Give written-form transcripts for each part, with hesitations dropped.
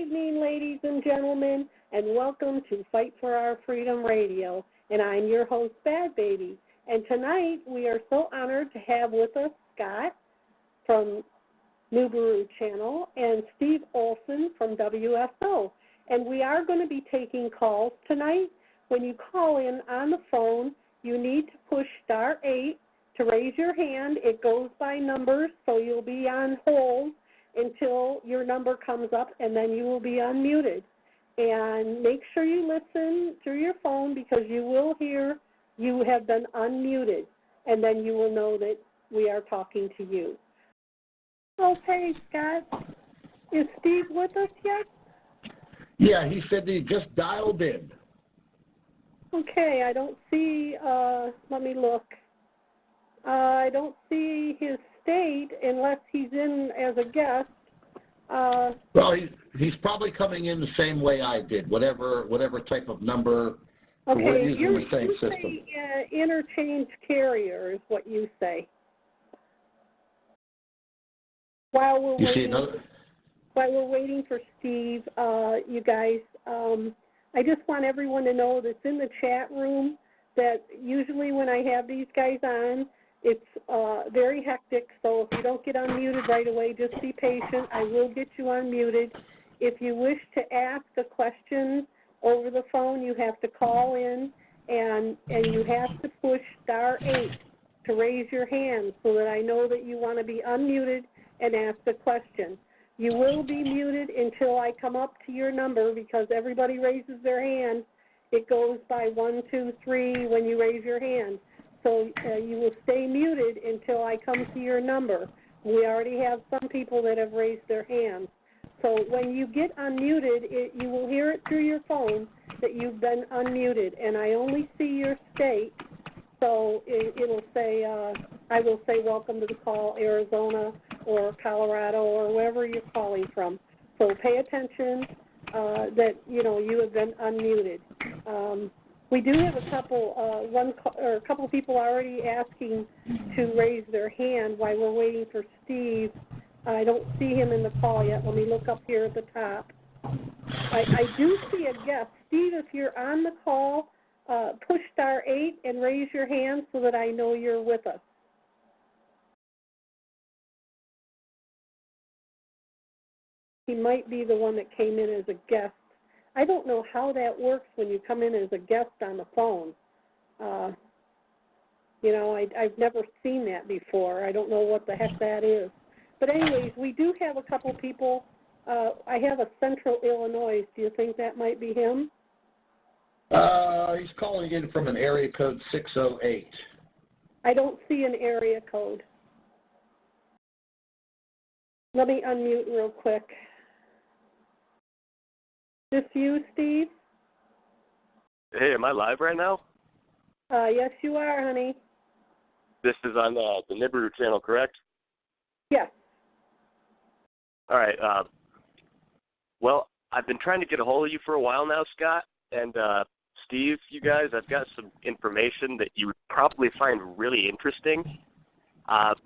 evening, ladies and gentlemen, and welcome to Fight for Our Freedom Radio. And I'm your host, Badbaby. And tonight we are so honored to have with us Scott from Nibiru channel and Steve Olson from WSO. And we are going to be taking calls tonight. When you call in on the phone, you need to push *8 to raise your hand. It goes by numbers, so you'll be on hold until your number comes up, and then you will be unmuted. And make sure you listen through your phone because you will hear you have been unmuted, and then you will know that we are talking to you. Okay, Scott, is Steve with us yet? Yeah, he said he just dialed in. Okay, I don't see, let me look. I don't see his state unless he's in as a guest. Well, he's probably coming in the same way I did, whatever type of number. Okay, we're using the same you system. say interchange carrier is what you say. While we're waiting for Steve, you guys, I just want everyone to know that's in the chat room that usually when I have these guys on, it's very hectic, so if you don't get unmuted right away, just be patient. I will get you unmuted. If you wish to ask a question over the phone, you have to call in, and you have to push *8 to raise your hand so that I know that you want to be unmuted and ask the question. You will be muted until I come up to your number because everybody raises their hand. It goes by 1, 2, 3 when you raise your hand. So you will stay muted until I come to your number. We already have some people that have raised their hands. So when you get unmuted, you will hear it through your phone that you've been unmuted. And I only see your state, so it'll say, I will say welcome to the call, Arizona or Colorado or wherever you're calling from. So pay attention that, you have been unmuted. We do have a couple people already asking to raise their hand while we're waiting for Steve. I don't see him in the call yet. Let me look up here at the top. I do see a guest. Steve, if you're on the call, push *8 and raise your hand so that I know you're with us. He might be the one that came in as a guest. I don't know how that works when you come in as a guest on the phone. I've never seen that before. I don't know what the heck that is. But anyways, we do have a couple people. I have a Central Illinois. Do you think that might be him? He's calling in from an area code 608. I don't see an area code. Let me unmute real quick. This you, Steve? Hey, am I live right now? Yes, you are, honey. This is on the Nibiru channel, correct? Yes. All right. Well, I've been trying to get a hold of you for a while now, Scott. And Steve, you guys, I've got some information that you would probably find really interesting. I've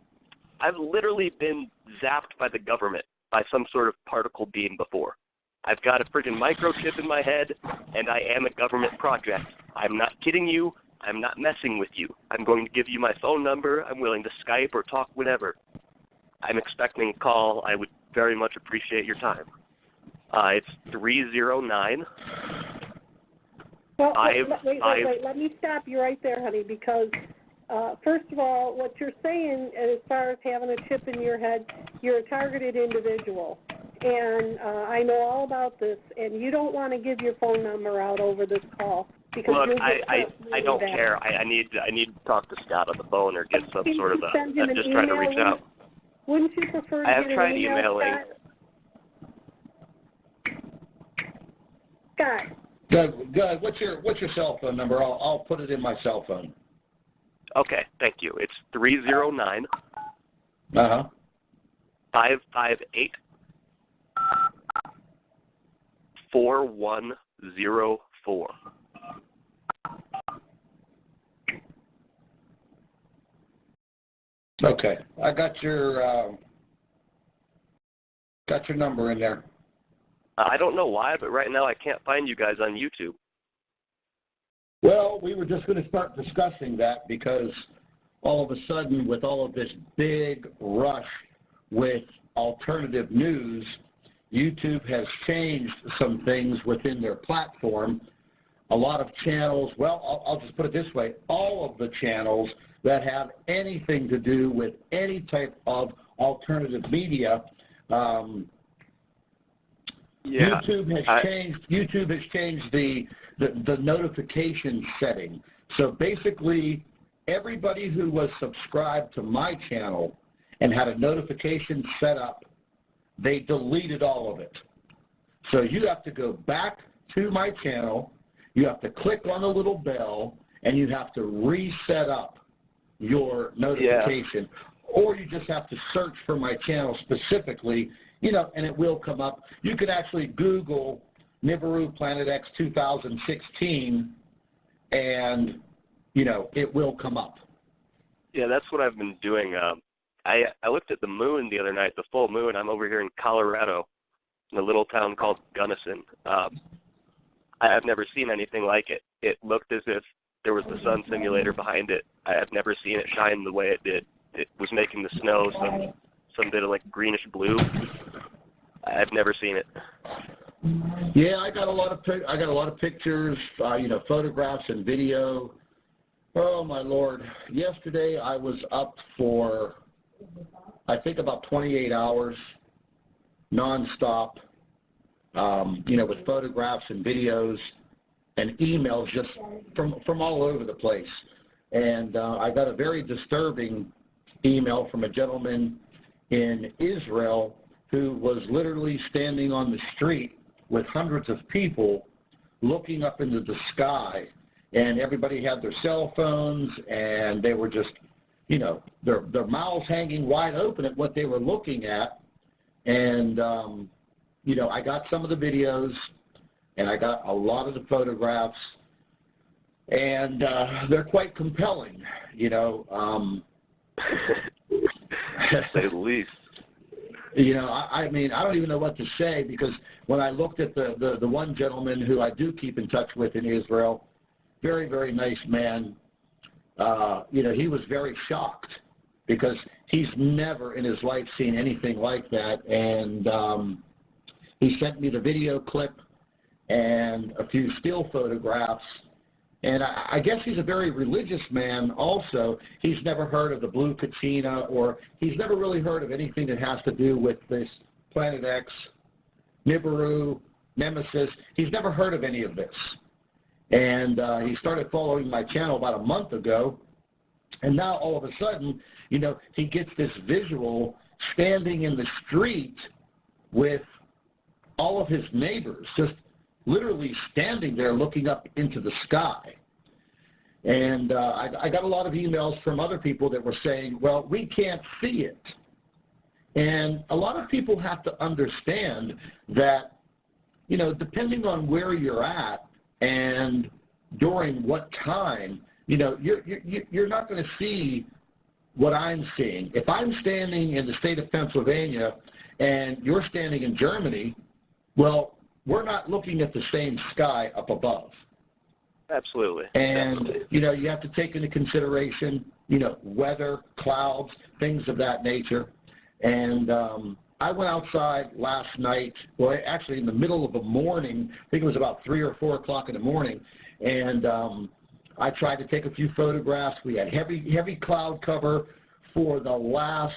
literally been zapped by the government by some sort of particle beam before. I've got a friggin' microchip in my head, and I am a government project. I'm not kidding you. I'm not messing with you. I'm going to give you my phone number. I'm willing to Skype or talk whenever. I'm expecting a call. I would very much appreciate your time. It's 309. Well, wait. Let me stop you right there, honey, because first of all, what you're saying as far as having a chip in your head, you're a targeted individual. And I know all about this, and you don't want to give your phone number out over this call because look, I don't care. I need to talk to Scott on the phone or get some sort of I'm just trying to reach out. Wouldn't you prefer to I have get tried an email, emailing. Scott? Good. What's your cell phone number? I'll put it in my cell phone. Okay, thank you. It's 309 558 4104. Okay, I got your number in there. I don't know why, but right now I can't find you guys on YouTube. Well, we were just going to start discussing that because all of a sudden, with all of this big rush with alternative news, YouTube has changed some things within their platform. A lot of channels, well, I'll just put it this way, all of the channels that have anything to do with any type of alternative media, YouTube has changed the notification setting. So basically, everybody who was subscribed to my channel and had a notification set up, they deleted all of it. So you have to go back to my channel, you have to click on the little bell, and you have to reset up your notification. Or you just have to search for my channel specifically, and it will come up. You can actually Google Nibiru Planet X 2016, and, it will come up. Yeah, that's what I've been doing. I looked at the moon the other night, the full moon. I'm over here in Colorado, in a little town called Gunnison. I've never seen anything like it. It looked as if there was the sun simulator behind it. I have never seen it shine the way it did. It was making the snow some bit of like greenish blue. I've never seen it. Yeah, I got a lot of pictures, photographs and video. Oh my Lord! Yesterday I was up for, I think, about 28 hours, nonstop. With photographs and videos and emails just from all over the place. And I got a very disturbing email from a gentleman in Israel who was literally standing on the street with hundreds of people looking up into the sky. And everybody had their cell phones, and they were just, their mouths hanging wide open at what they were looking at. And, I got some of the videos, and I got a lot of the photographs, and they're quite compelling, to say the least. I mean, I don't even know what to say, because when I looked at the one gentleman who I do keep in touch with in Israel, very, very nice man, he was very shocked because he's never in his life seen anything like that. And he sent me the video clip and a few still photographs. And I guess he's a very religious man also. He's never heard of the Blue Kachina, or he's never really heard of anything that has to do with this Planet X, Nibiru, Nemesis. He's never heard of any of this. And he started following my channel about a month ago. And now all of a sudden, he gets this visual standing in the street with all of his neighbors, just literally standing there looking up into the sky. And I got a lot of emails from other people that were saying, well, we can't see it. And a lot of people have to understand that, depending on where you're at and during what time, you're not going to see what I'm seeing. If I'm standing in the state of Pennsylvania and you're standing in Germany, well, we're not looking at the same sky up above. Absolutely. And, you have to take into consideration, weather, clouds, things of that nature. And I went outside last night, well, actually in the middle of the morning, I think it was about 3 or 4 o'clock in the morning, and I tried to take a few photographs. We had heavy cloud cover for the last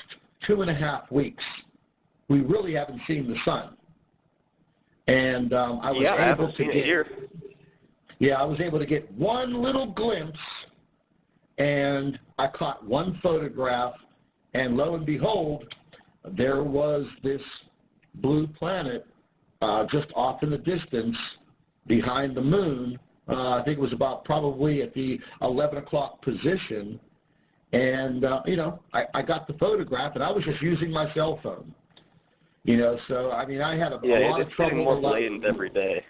2.5 weeks. We really haven't seen the sun. And I was able to get, I was able to get one little glimpse, and I caught one photograph, and lo and behold, there was this blue planet just off in the distance behind the moon. I think it was about probably at the 11 o'clock position, and I got the photograph, and I was just using my cell phone. So I mean, I had a lot of trouble. Getting more blatant every day.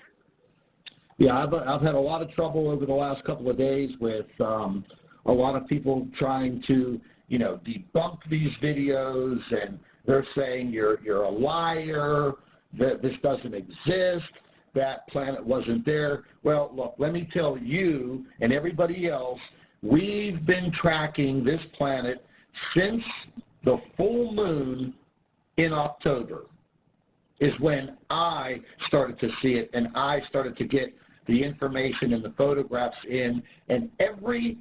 Yeah, I've had a lot of trouble over the last couple of days with a lot of people trying to, debunk these videos, and they're saying you're a liar, that this doesn't exist, that planet wasn't there. Well, look, let me tell you and everybody else, we've been tracking this planet since the full moon in October is when I started to see it, and I started to get the information and the photographs in, and every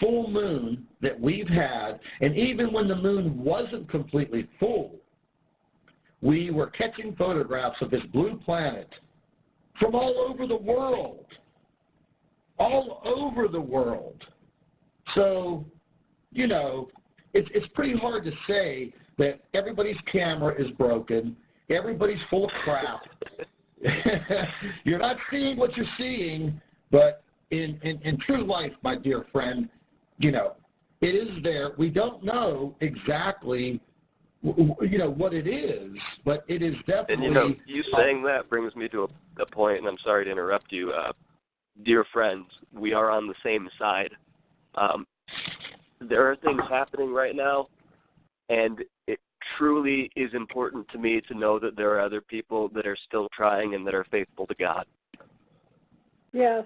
full moon that we've had, and even when the moon wasn't completely full, we were catching photographs of this blue planet from all over the world. All over the world. So, you know, it's pretty hard to say that everybody's camera is broken, everybody's full of crap. You're not seeing what you're seeing, but in true life, my dear friend, you know, it is there. We don't know exactly, you know, what it is, but it is definitely... And, you know, you saying that brings me to a point, and I'm sorry to interrupt you. Dear friends, we are on the same side. There are things happening right now, and it truly is important to me to know that there are other people that are still trying and that are faithful to God. Yes.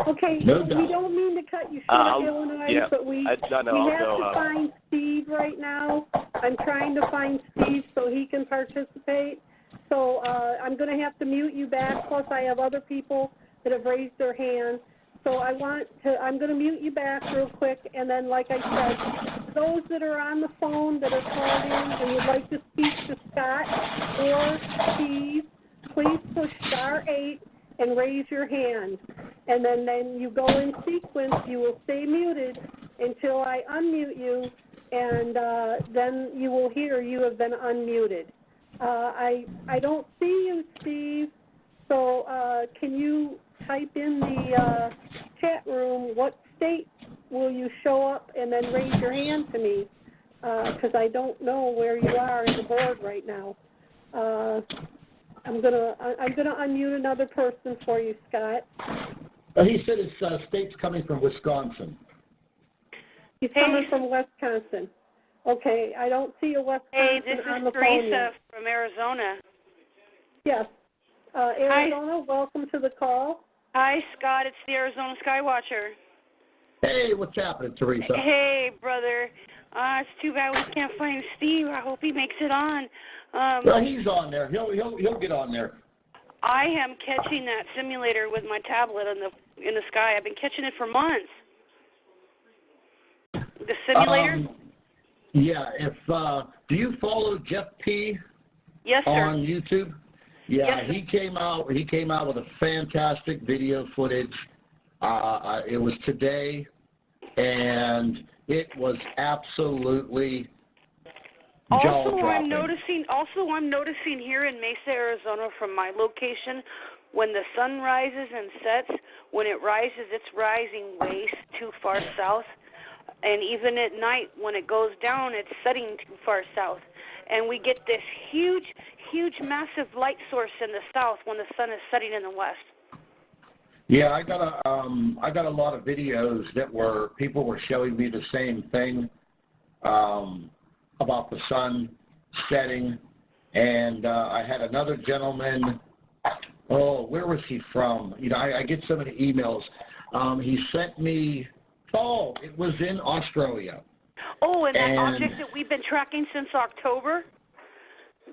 Okay, No we doubt. don't mean to cut you short, Illinois, yeah, but we have to find Steve right now. I'm trying to find Steve so he can participate. So I'm going to have to mute you back, plus I have other people that have raised their hands. So I'm going to mute you back real quick, and then, like I said, those that are on the phone that are called in and would like to speak to Scott or Steve, please push *8 and raise your hand. And then you go in sequence. You will stay muted until I unmute you, and then you will hear you have been unmuted. I don't see you, Steve, so can you type in the chat room what state will you show up, and then raise your hand to me, because I don't know where you are in the board right now. I'm gonna unmute another person for you, Scott. He said his state's coming from Wisconsin. He's coming from Wisconsin. Okay, I don't see a Wisconsin on the phone yet. Hey, this is Teresa from Arizona. Yes. Arizona, welcome to the call. Hi, Scott. It's the Arizona Skywatcher. Hey, what's happening, Teresa? Hey, brother. It's too bad we can't find Steve. I hope he makes it on. Well, he's on there. He'll get on there. I am catching that simulator with my tablet in the sky. I've been catching it for months. The simulator? Yeah. Do you follow Jeff P? Yes, sir. On YouTube? Yeah, yes, he came out with a fantastic video footage. It was today, and it was absolutely jaw-dropping. I'm noticing here in Mesa, Arizona, from my location, when the sun rises and sets, when it rises, it's rising way too far south. And even at night, when it goes down, it's setting too far south. And we get this huge, massive light source in the south when the sun is setting in the west. Yeah, I got a lot of videos that people were showing me the same thing about the sun setting, and I had another gentleman. Oh, where was he from? You know, I get so many emails. He sent me. Oh, it was in Australia. Oh, and that object that we've been tracking since October,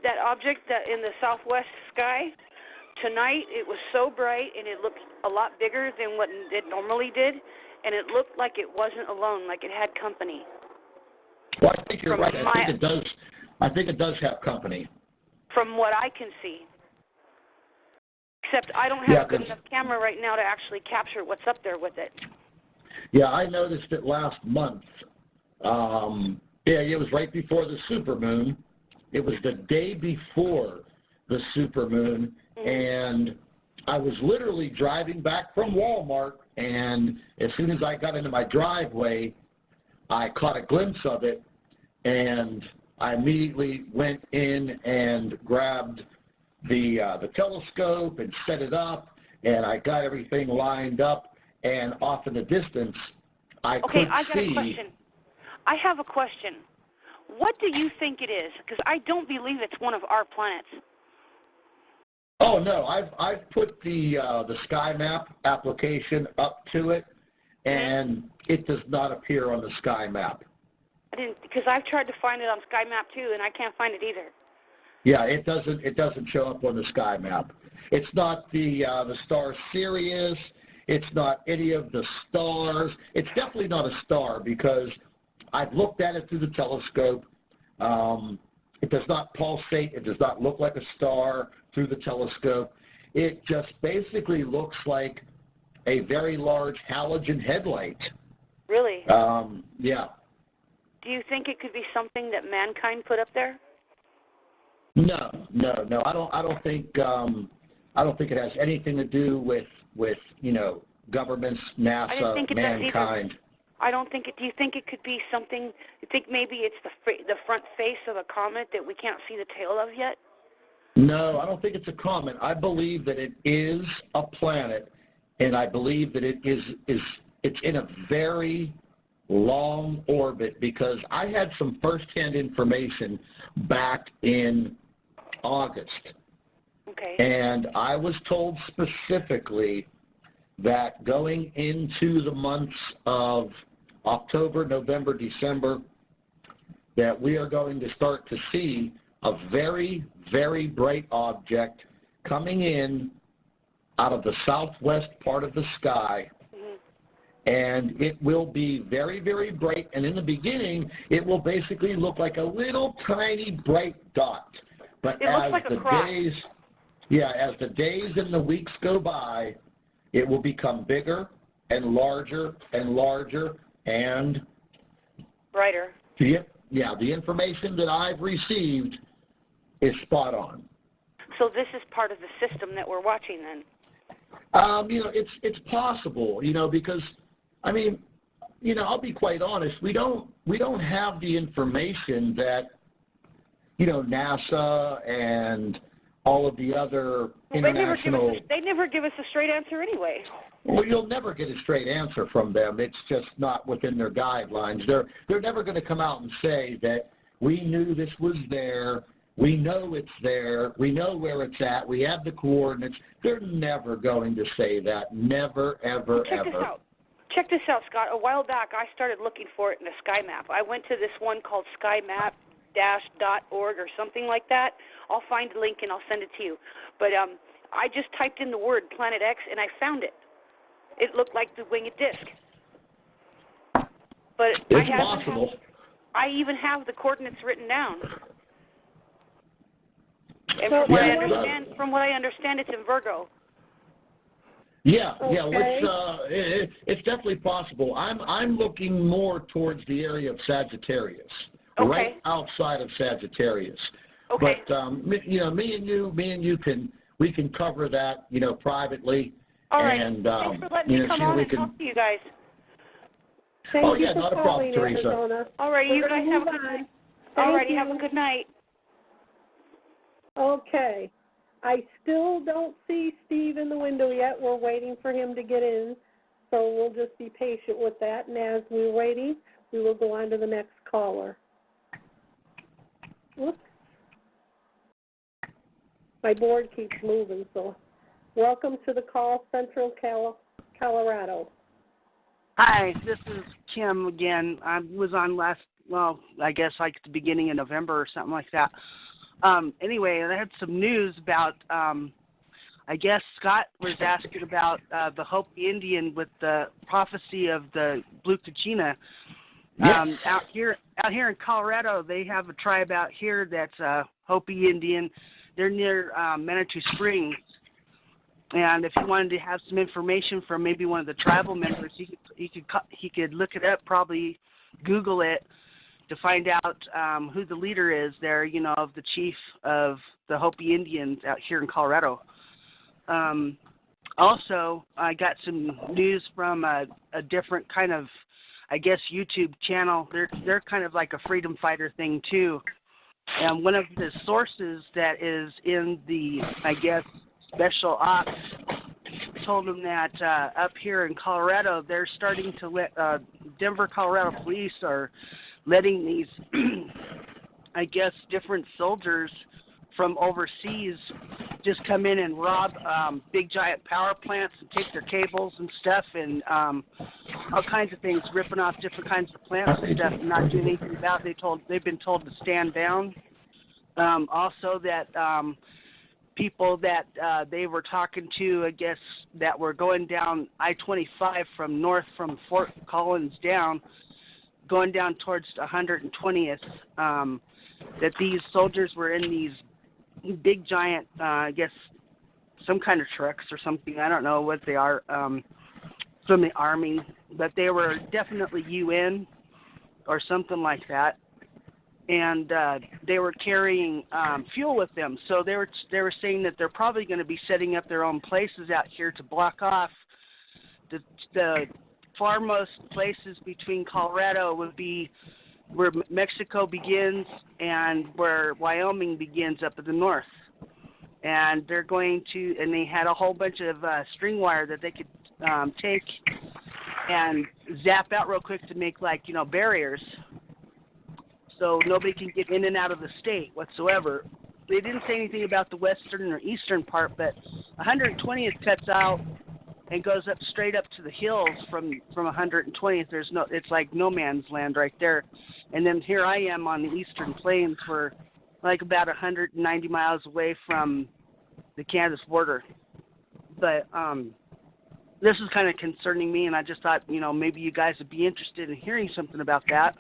that object that in the southwest sky, tonight it was so bright and it looked a lot bigger than what it normally did, and it looked like it wasn't alone, like it had company. Well, I think you're right. I think it does have company. From what I can see. Except I don't have a good enough camera right now to actually capture what's up there with it. Yeah, I noticed it last month. It was right before the supermoon. It was the day before the supermoon, and I was literally driving back from Walmart, and as soon as I got into my driveway, I caught a glimpse of it, and I immediately went in and grabbed the telescope and set it up, and I got everything lined up, and off in the distance, I could see. I have a question. What do you think it is? Because I don't believe it's one of our planets. Oh no, I've put the sky map application up to it, and it does not appear on the sky map. I didn't, because I've tried to find it on Sky Map too, and I can't find it either. Yeah, it doesn't show up on the sky map. It's not the star Sirius. It's not any of the stars. It's definitely not a star because I've looked at it through the telescope. It does not pulsate. It does not look like a star through the telescope. It just basically looks like a very large halogen headlight. Really? Yeah. Do you think it could be something that mankind put up there? No. I don't think it has anything to do with governments, NASA, mankind. I don't think it. Do you think it could be something? You think maybe it's the front face of a comet that we can't see the tail of yet? No, I don't think it's a comet. I believe that it is a planet, and I believe that it's in a very long orbit because I had some first-hand information back in August. Okay. And I was told specifically that going into the months of October, November, December, that we are going to start to see a very, very bright object coming in out of the southwest part of the sky. And it will be very, very bright. And in the beginning, it will basically look like a little tiny bright dot. But as the days and the weeks go by, it will become bigger and larger and brighter. The information that I've received is spot on. So this is part of the system that we're watching then? It's possible, because I'll be quite honest. We don't have the information that, NASA and all of the other international. They never give us a straight answer anyway. Well, you'll never get a straight answer from them. It's just not within their guidelines. They're never going to come out and say that we knew this was there. We know it's there. We know where it's at. We have the coordinates. They're never going to say that. Never, ever, ever. Check this out, Scott. A while back, I started looking for it in the Sky Map. I went to this one called skymap-.org or something like that. I'll find a link and I'll send it to you. But I just typed in the word Planet X and I found it. It looked like the winged disc. But it's possible. I even have the coordinates written down. And from what I understand, it's in Virgo. It's definitely possible. I'm looking more towards the area of Sagittarius, right outside of Sagittarius. Okay. But me and you can cover that privately. All right. And thanks for letting me come on and talk to you guys. Thank you for not a problem, Teresa. Arizona. All right, you guys have a good night. All righty, have a good night. Okay. I still don't see Steve in the window yet. We're waiting for him to get in, so we'll just be patient with that. And as we're waiting, we will go on to the next caller. Whoops. My board keeps moving, so welcome to the call, Central Colorado. Hi, this is Kim again. I was on I guess like the beginning of November or something like that. Anyway, I had some news about, I guess Scott was asking about the Hopi Indian with the prophecy of the Blue Kachina. Yes. Out here in Colorado, they have a tribe out here that's Hopi Indian. They're near Manitou Springs. And if you wanted to have some information from maybe one of the tribal members, he could look it up, probably Google it, to find out who the leader is there, of the chief of the Hopi Indians out here in Colorado. Also, I got some news from a different kind of, I guess, YouTube channel. They're kind of like a freedom fighter thing too. And one of the sources that is in the, I guess, special ops told them that up here in Colorado, they're starting to let Denver, Colorado police are letting these I guess, different soldiers from overseas just come in and rob big giant power plants and take their cables and stuff and all kinds of things, ripping off different kinds of plants and stuff and not doing anything about it. They've been told to stand down. Also that people that they were talking to, I guess, that were going down I-25 from north from Fort Collins down, going down towards 120th, that these soldiers were in these big giant, I guess, some kind of trucks or something. I don't know what they are, from the Army, but they were definitely UN or something like that. And they were carrying fuel with them. So they were saying that they're probably going to be setting up their own places out here to block off the farmost places between Colorado would be where Mexico begins and where Wyoming begins up in the north. And they're going to, and they had a whole bunch of string wire that they could take and zap out real quick to make, like, you know, barriers so nobody can get in and out of the state whatsoever. They didn't say anything about the western or eastern part, but 120th cuts out and goes up straight up to the hills from 120th. There's no, it's like no man's land right there. And then here I am on the eastern plains, for like about 190 miles away from the Kansas border. But this is kind of concerning me, and I just thought, you know, maybe you guys would be interested in hearing something about that.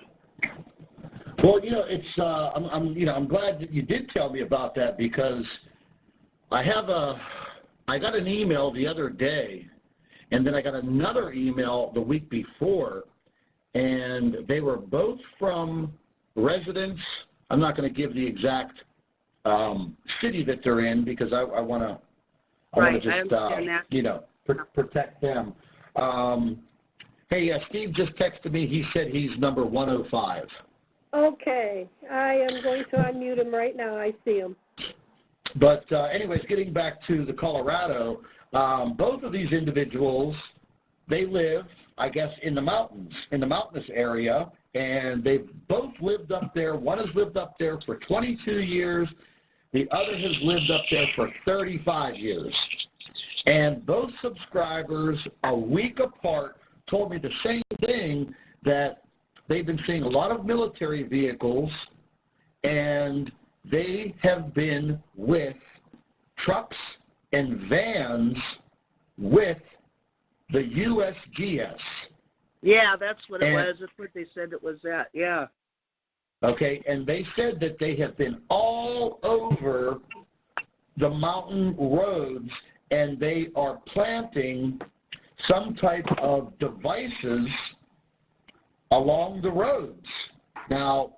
Well, you know, it's I'm glad that you did tell me about that, because I got an email the other day, and then I got another email the week before, and they were both from residents. I'm not going to give the exact city that they're in, because I want to just you know, protect them. Hey, Steve just texted me. He said he's number 105. Okay, I am going to unmute him right now. I see him. But anyways, getting back to the Colorado, both of these individuals, they live, I guess, in the mountains, in the mountainous area, and they've both lived up there. One has lived up there for 22 years. The other has lived up there for 35 years. And both subscribers, a week apart, told me the same thing, that they've been seeing a lot of military vehicles, and they have been with trucks and vans with the USGS. Yeah, that's what it was. That's what they said it was at, yeah. Okay, and they said that they have been all over the mountain roads, and they are planting some type of devices along the roads. Now,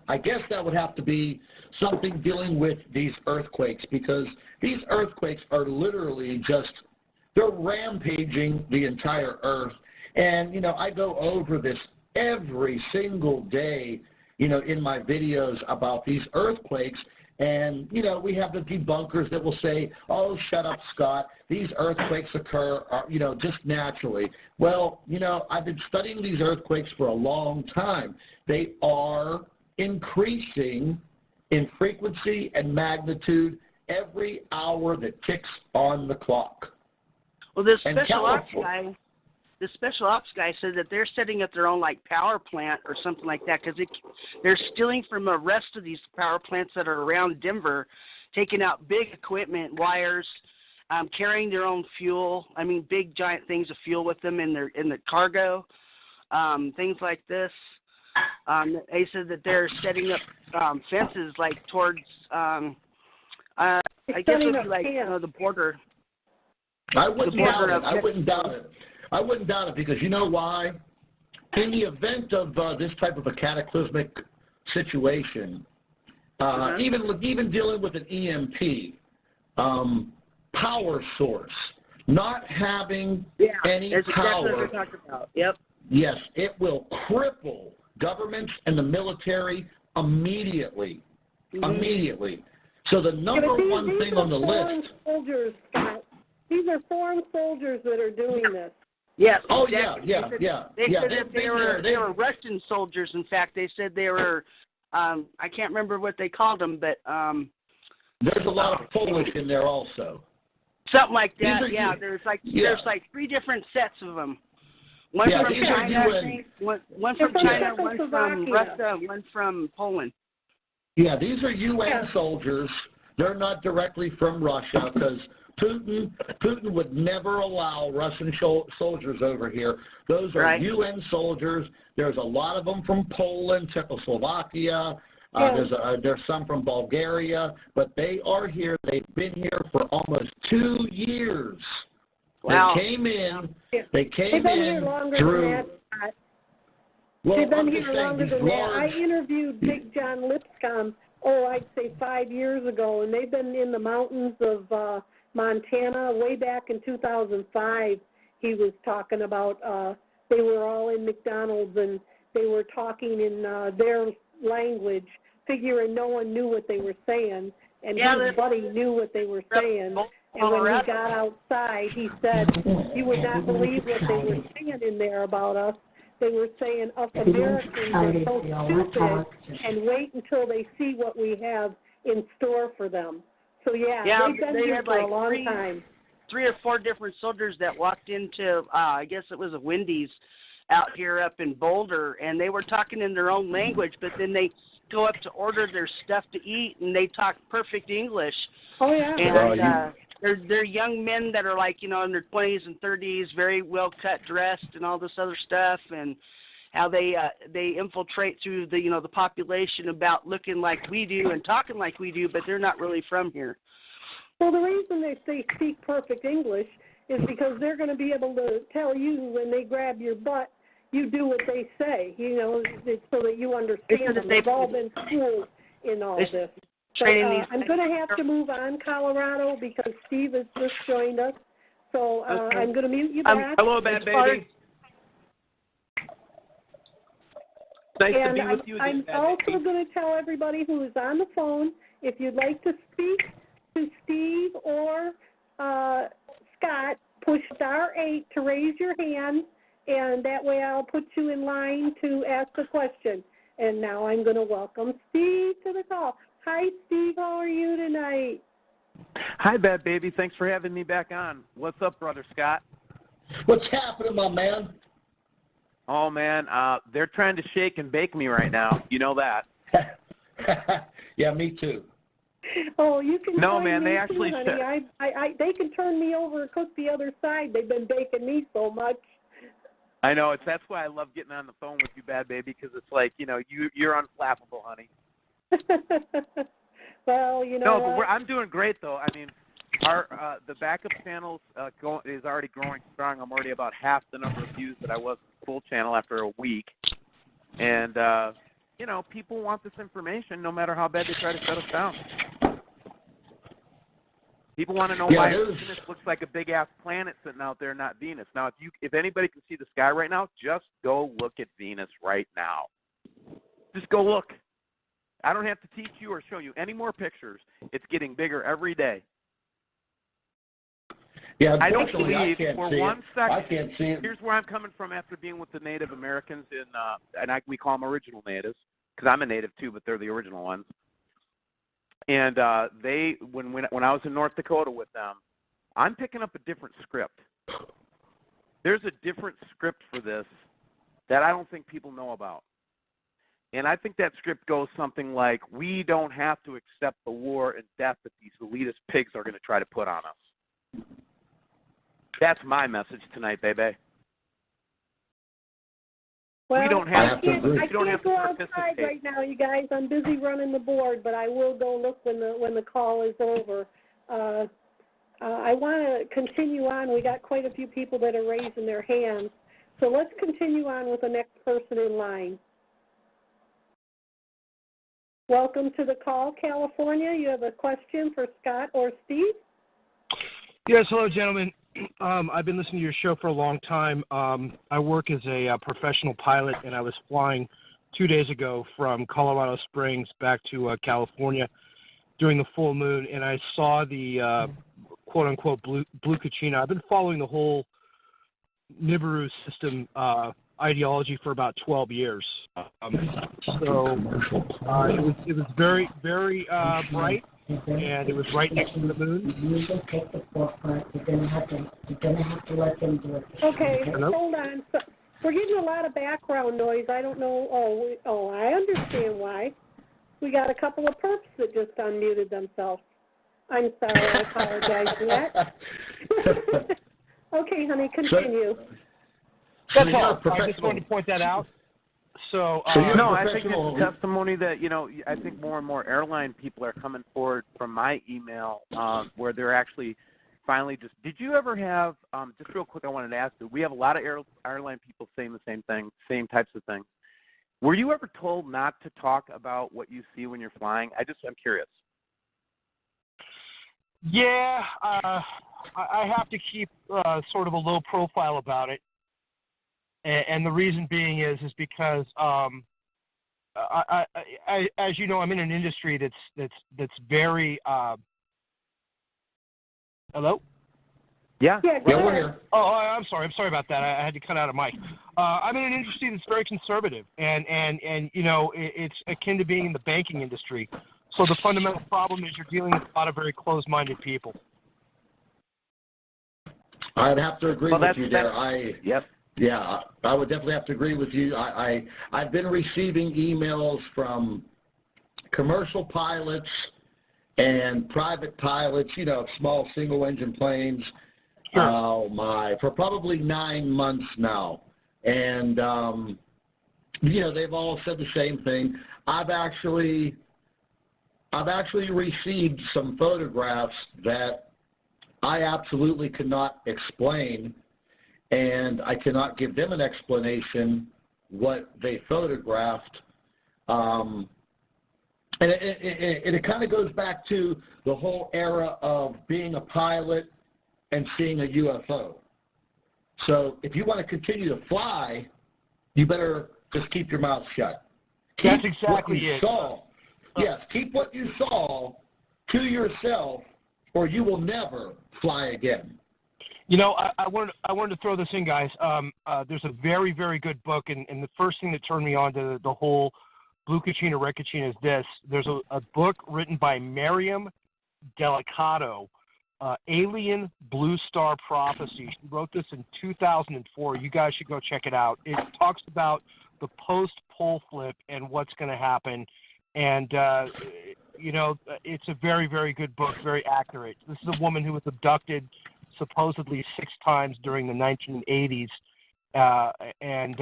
I guess that would have to be something dealing with these earthquakes, because these earthquakes are literally just, they're rampaging the entire earth. And, you know, I go over this every single day, you know, in my videos about these earthquakes. And, you know, we have the debunkers that will say, oh, shut up, Scott. These earthquakes occur, you know, just naturally. Well, you know, I've been studying these earthquakes for a long time. They are increasing in frequency and magnitude every hour that ticks on the clock. Well, this special ops guy said that they're setting up their own, like, power plant or something like that, because they're stealing from the rest of these power plants that are around Denver, taking out big equipment, wires, carrying their own fuel. I mean, big giant things of fuel with them in the cargo, things like this. They said that they're setting up fences, like, towards, I guess it would be like, you know, the border. I wouldn't doubt it. I wouldn't doubt it, because you know why? In the event of this type of a cataclysmic situation, even dealing with an EMP, power source, not having any power. Exactly what we're talking about. Yep. Yes, it will cripple governments and the military immediately. Mm-hmm. Immediately. So the number one thing on the list. Soldiers, Scott. These are foreign soldiers that are doing this. Yes. Oh, exactly. yeah. They said that they were Russian soldiers. In fact, they said they were I can't remember what they called them, but there's a lot of Polish in there also. Something like that. Yeah, there's like 3 different sets of them. One from China, one from China, one from Russia, one from Poland. Yeah, these are UN soldiers. They're not directly from Russia because Putin would never allow Russian soldiers over here. Those are UN soldiers. There's a lot of them from Poland, Czechoslovakia. There's some from Bulgaria, but they are here. They've been here for almost 2 years. Wow. They came in. They've been here longer than that. Well, they've been here longer than that. I interviewed Big John Lipscomb, I'd say 5 years ago, and they've been in the mountains of Montana way back in 2005. He was talking about they were all in McDonald's and they were talking in their language, figuring no one knew what they were saying, and his buddy knew what they were saying. And when he got outside, he said, "You would not believe what they were saying in there about us. They were saying us Americans are so stupid and wait until they see what we have in store for them." So, they've been here for a long time. 3 or 4 different soldiers that walked into, I guess it was a Wendy's out here up in Boulder, and they were talking in their own language, but then they go up to order their stuff to eat, and they talk perfect English. Oh, yeah. And they're young men that are like, in their 20s and 30s, very well cut, dressed, and all this other stuff, and how they infiltrate through the the population about looking like we do and talking like we do, but they're not really from here. Well, the reason they speak perfect English is because they're going to be able to tell you when they grab your butt, you do what they say. It's so that you understand them. They've all been schooled in all this. So, I'm going to have to move on, Colorado, because Steve has just joined us. So I'm going to mute you back. Hello, Badbaby. Nice to be with you again, I'm also going to tell everybody who is on the phone, if you'd like to speak to Steve or Scott, push *8 to raise your hand, and that way I'll put you in line to ask a question. And now I'm going to welcome Steve to the call. Hi, Steve. How are you tonight? Hi, Badbaby. Thanks for having me back on. What's up, Brother Scott? What's happening, my man? Oh, man, they're trying to shake and bake me right now. You know that. Yeah, me too. Oh, you can. No, man, they actually. They can turn me over and cook the other side. They've been baking me so much. I know. That's why I love getting on the phone with you, Badbaby, because it's like you're unflappable, honey. Well, No, but I'm doing great though. I mean, the backup channel is already growing strong. I'm already about half the number of views that I was full channel after a week, and people want this information no matter how bad they try to shut us down. People want to know why Venus looks like a big ass planet sitting out there, not Venus. Now, if anybody can see the sky right now, just go look at Venus right now. Just go look. I don't have to teach you or show you any more pictures. It's getting bigger every day. Yeah, I don't believe I can't for see one it. second. I can't see it. Here's where I'm coming from after being with the Native Americans we call them original natives because I'm a native too, but they're the original ones. And when I was in North Dakota with them, I'm picking up a different script. There's a different script for this that I don't think people know about. And I think that script goes something like, we don't have to accept the war and death that these elitist pigs are going to try to put on us. That's my message tonight, baby. Well, we don't have to. I can't go outside right now, you guys. I'm busy running the board, but I will go look when the call is over. I want to continue on. We got quite a few people that are raising their hands. So let's continue on with the next person in line. Welcome to the call, California. You have a question for Scott or Steve? Yes, hello, gentlemen. I've been listening to your show for a long time. I work as a professional pilot, and I was flying 2 days ago from Colorado Springs back to California during the full moon, and I saw the quote-unquote blue Kachina. I've been following the whole Nibiru system ideology for about 12 years. So it was very, very bright, and it was right next to the moon. You will take the forefront. You're gonna have to let them do it. Okay, Hello? hold on. So, we're getting a lot of background noise. I don't know. I understand why. We got a couple of perps that just unmuted themselves. I'm sorry. I apologize for that. Okay, honey, continue. That's all. I just wanted to point that out. So no, I think it's a testimony that, I think more and more airline people are coming forward from my email where they're actually finally just, did you ever have, just real quick, I wanted to ask you, we have a lot of airline people saying the same thing, same types of things. Were you ever told not to talk about what you see when you're flying? I'm curious. Yeah, I have to keep sort of a low profile about it. And the reason being is because I as you know, I'm in an industry that's very hello? Yeah. We're here. Oh, I'm sorry about that. I had to cut out a mic. I'm in an industry that's very conservative, and it's akin to being in the banking industry. So the fundamental problem is you're dealing with a lot of very closed-minded people. I'd have to agree with you there. Yep. Yeah, I would definitely have to agree with you. I've been receiving emails from commercial pilots and private pilots, small single-engine planes, Sure. For probably 9 months now. And, they've all said the same thing. I've actually received some photographs that I absolutely could not explain, and I cannot give them an explanation what they photographed. And it kind of goes back to the whole era of being a pilot and seeing a UFO. So if you want to continue to fly, you better just keep your mouth shut. That's exactly it. Yes, keep what you saw to yourself, or you will never fly again. I wanted to throw this in, guys. There's a very, very good book, and the first thing that turned me on to the whole Blue Kachina, Red Kachina is this. There's a book written by Miriam Delicato, Alien Blue Star Prophecy. She wrote this in 2004. You guys should go check it out. It talks about the post-pole flip and what's going to happen. And, it's a very, very good book, very accurate. This is a woman who was abducted supposedly 6 times during the 1980s, and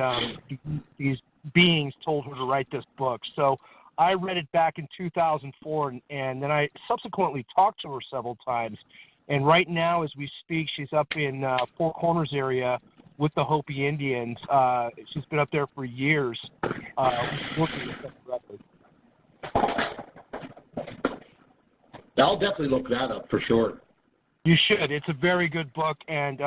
these beings told her to write this book. So I read it back in 2004, and then I subsequently talked to her several times. And right now, as we speak, she's up in Four Corners area with the Hopi Indians. She's been up there for years working with them directly. I'll definitely look that up for sure. You should. It's a very good book, and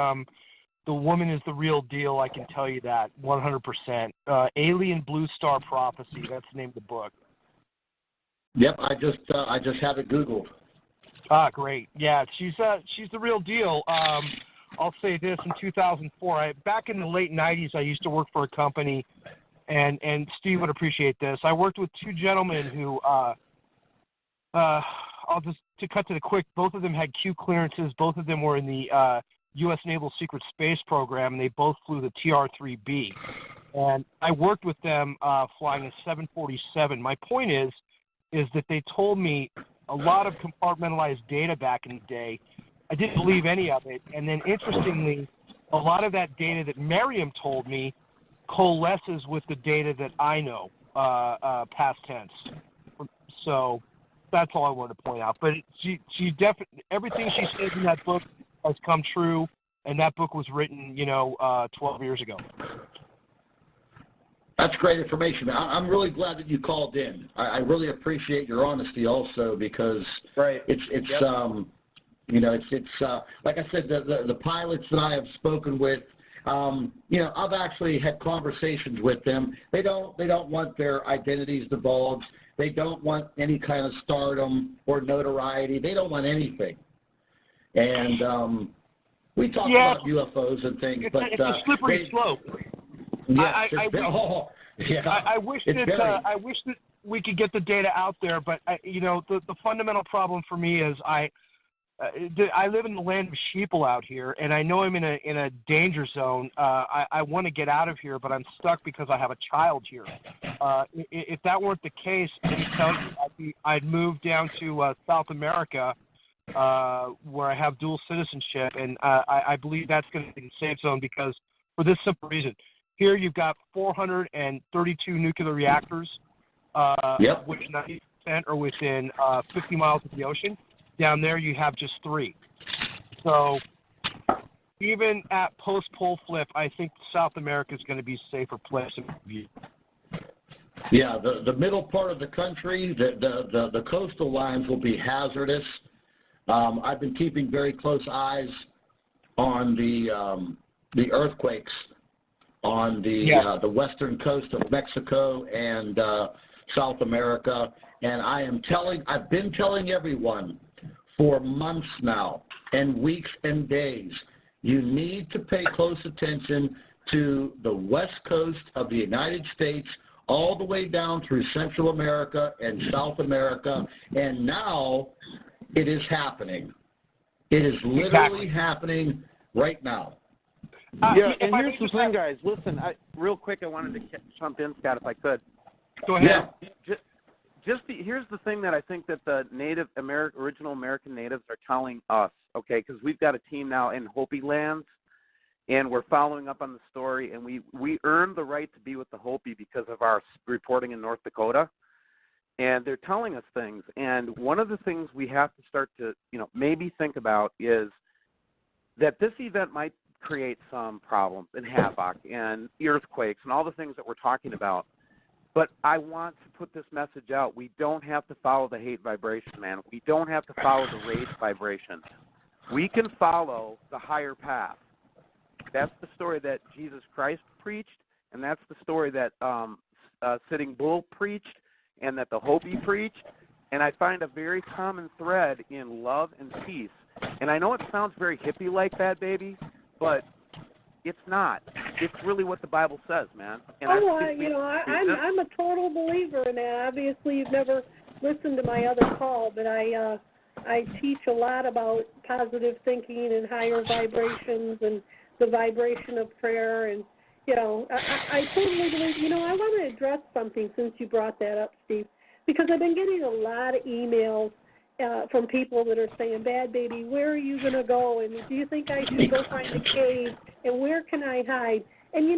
the woman is the real deal. I can tell you that 100%. Alien Blue Star Prophecy. That's the name of the book. Yep, I just have it Googled. Ah, great. Yeah, she's the real deal. I'll say this: in 2004, back in the late 90s, I used to work for a company, and Steve would appreciate this. I worked with 2 gentlemen who, to cut to the quick, both of them had Q clearances. Both of them were in the U.S. Naval Secret Space Program, and they both flew the TR-3B. And I worked with them flying a 747. My point is that they told me a lot of compartmentalized data back in the day. I didn't believe any of it. And then, interestingly, a lot of that data that Miriam told me coalesces with the data that I know, past tense. So that's all I wanted to point out. But she definitely, everything she says in that book has come true, and that book was written, 12 years ago. That's great information. I'm really glad that you called in. I really appreciate your honesty also, because it's like I said, the pilots that I have spoken with, I've actually had conversations with them. They don't want their identities divulged. They don't want any kind of stardom or notoriety. They don't want anything. And we talk about UFOs and things, but it's a slippery slope. Yeah. I wish that we could get the data out there, but the fundamental problem for me is I live in the land of sheeple out here, and I know I'm in a danger zone. I want to get out of here, but I'm stuck because I have a child here. If that weren't the case, I'd move down to South America, where I have dual citizenship, and I believe that's going to be the safe zone because for this simple reason. Here you've got 432 nuclear reactors, which 90% are within 50 miles of the ocean. Down there you have just 3. So even at post-pole flip, I think South America is going to be a safer place. Yeah, the middle part of the country, the coastal lines will be hazardous. I've been keeping very close eyes on the earthquakes on the western coast of Mexico and South America, and I've been telling everyone for months now, and weeks and days, you need to pay close attention to the west coast of the United States, all the way down through Central America and South America, and now it is happening. It is literally happening right now. And here's the thing, guys. Listen, real quick, I wanted to jump in, Scott, if I could. Go ahead. Yeah. Here's the thing that I think that the original American natives are telling us, okay, because we've got a team now in Hopi lands, and we're following up on the story, and we earned the right to be with the Hopi because of our reporting in North Dakota, and they're telling us things. And one of the things we have to start to, maybe think about is that this event might create some problems and havoc and earthquakes and all the things that we're talking about. But I want to put this message out. We don't have to follow the hate vibration, man. We don't have to follow the rage vibration. We can follow the higher path. That's the story that Jesus Christ preached, and that's the story that Sitting Bull preached and that the Hopi preached. And I find a very common thread in love and peace. And I know it sounds very hippie-like, Badbaby, but it's not. It's really what the Bible says, man. And I'm a total believer in that. Obviously, you've never listened to my other call, but I teach a lot about positive thinking and higher vibrations and the vibration of prayer. And, I totally believe, I want to address something since you brought that up, Steve, because I've been getting a lot of emails from people that are saying, Badbaby, where are you going to go? And do you think I should go find a cave? And where can I hide? And, we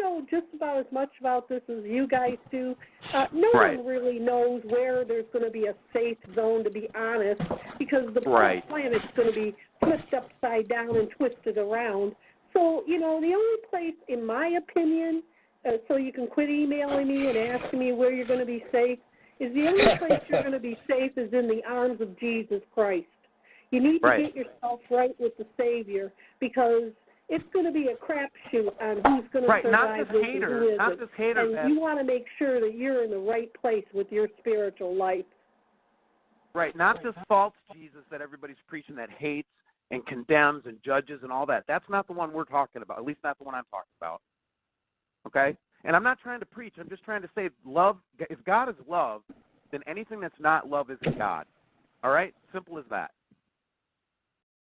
know just about as much about this as you guys do. No one really knows where there's going to be a safe zone, to be honest, because the planet's going to be flipped upside down and twisted around. So, the only place, in my opinion, so you can quit emailing me and asking me where you're going to be safe, is the only place you're going to be safe is in the arms of Jesus Christ. You need to get yourself right with the Savior, because it's going to be a crapshoot on who's going to survive this and who isn't. And you want to make sure that you're in the right place with your spiritual life. Right, not this false Jesus that everybody's preaching that hates and condemns and judges and all that. That's not the one we're talking about, at least not the one I'm talking about. Okay? And I'm not trying to preach. I'm just trying to say love. If God is love, then anything that's not love isn't God. All right? Simple as that.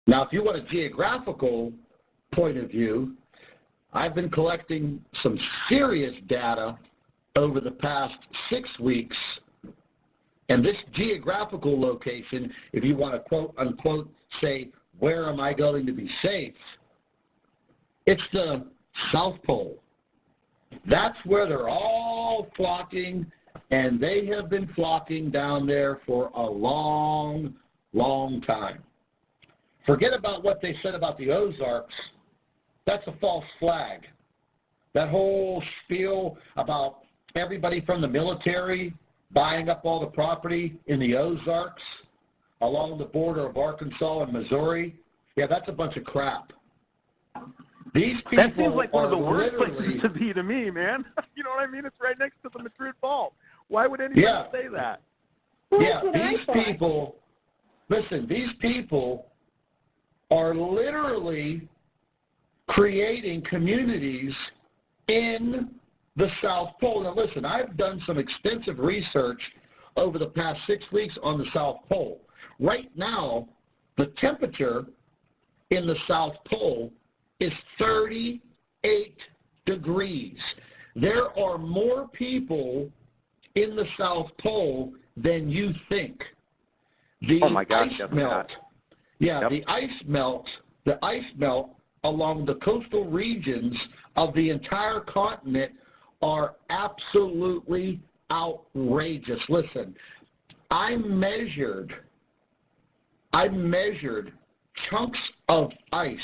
Now, if you want a geographical point of view, I've been collecting some serious data over the past 6 weeks. And this geographical location, if you want to quote unquote say, where am I going to be safe? It's the South Pole. That's where they're all flocking, and they have been flocking down there for a long, long time. Forget about what they said about the Ozarks. That's a false flag. That whole spiel about everybody from the military buying up all the property in the Ozarks along the border of Arkansas and Missouri, yeah, that's a bunch of crap. These people that seems like one of the worst places to be to me, man. You know what I mean? It's right next to the Madrid Vault. Why would anybody say that? These people, listen, these people are literally creating communities in the South Pole. Now listen, I've done some extensive research over the past 6 weeks on the South Pole. Right now, the temperature in the South Pole is 38 degrees. There are more people in the South Pole than you think. The ice melt. Yeah, yep. The ice melt along the coastal regions of the entire continent are absolutely outrageous. Listen, I measured chunks of ice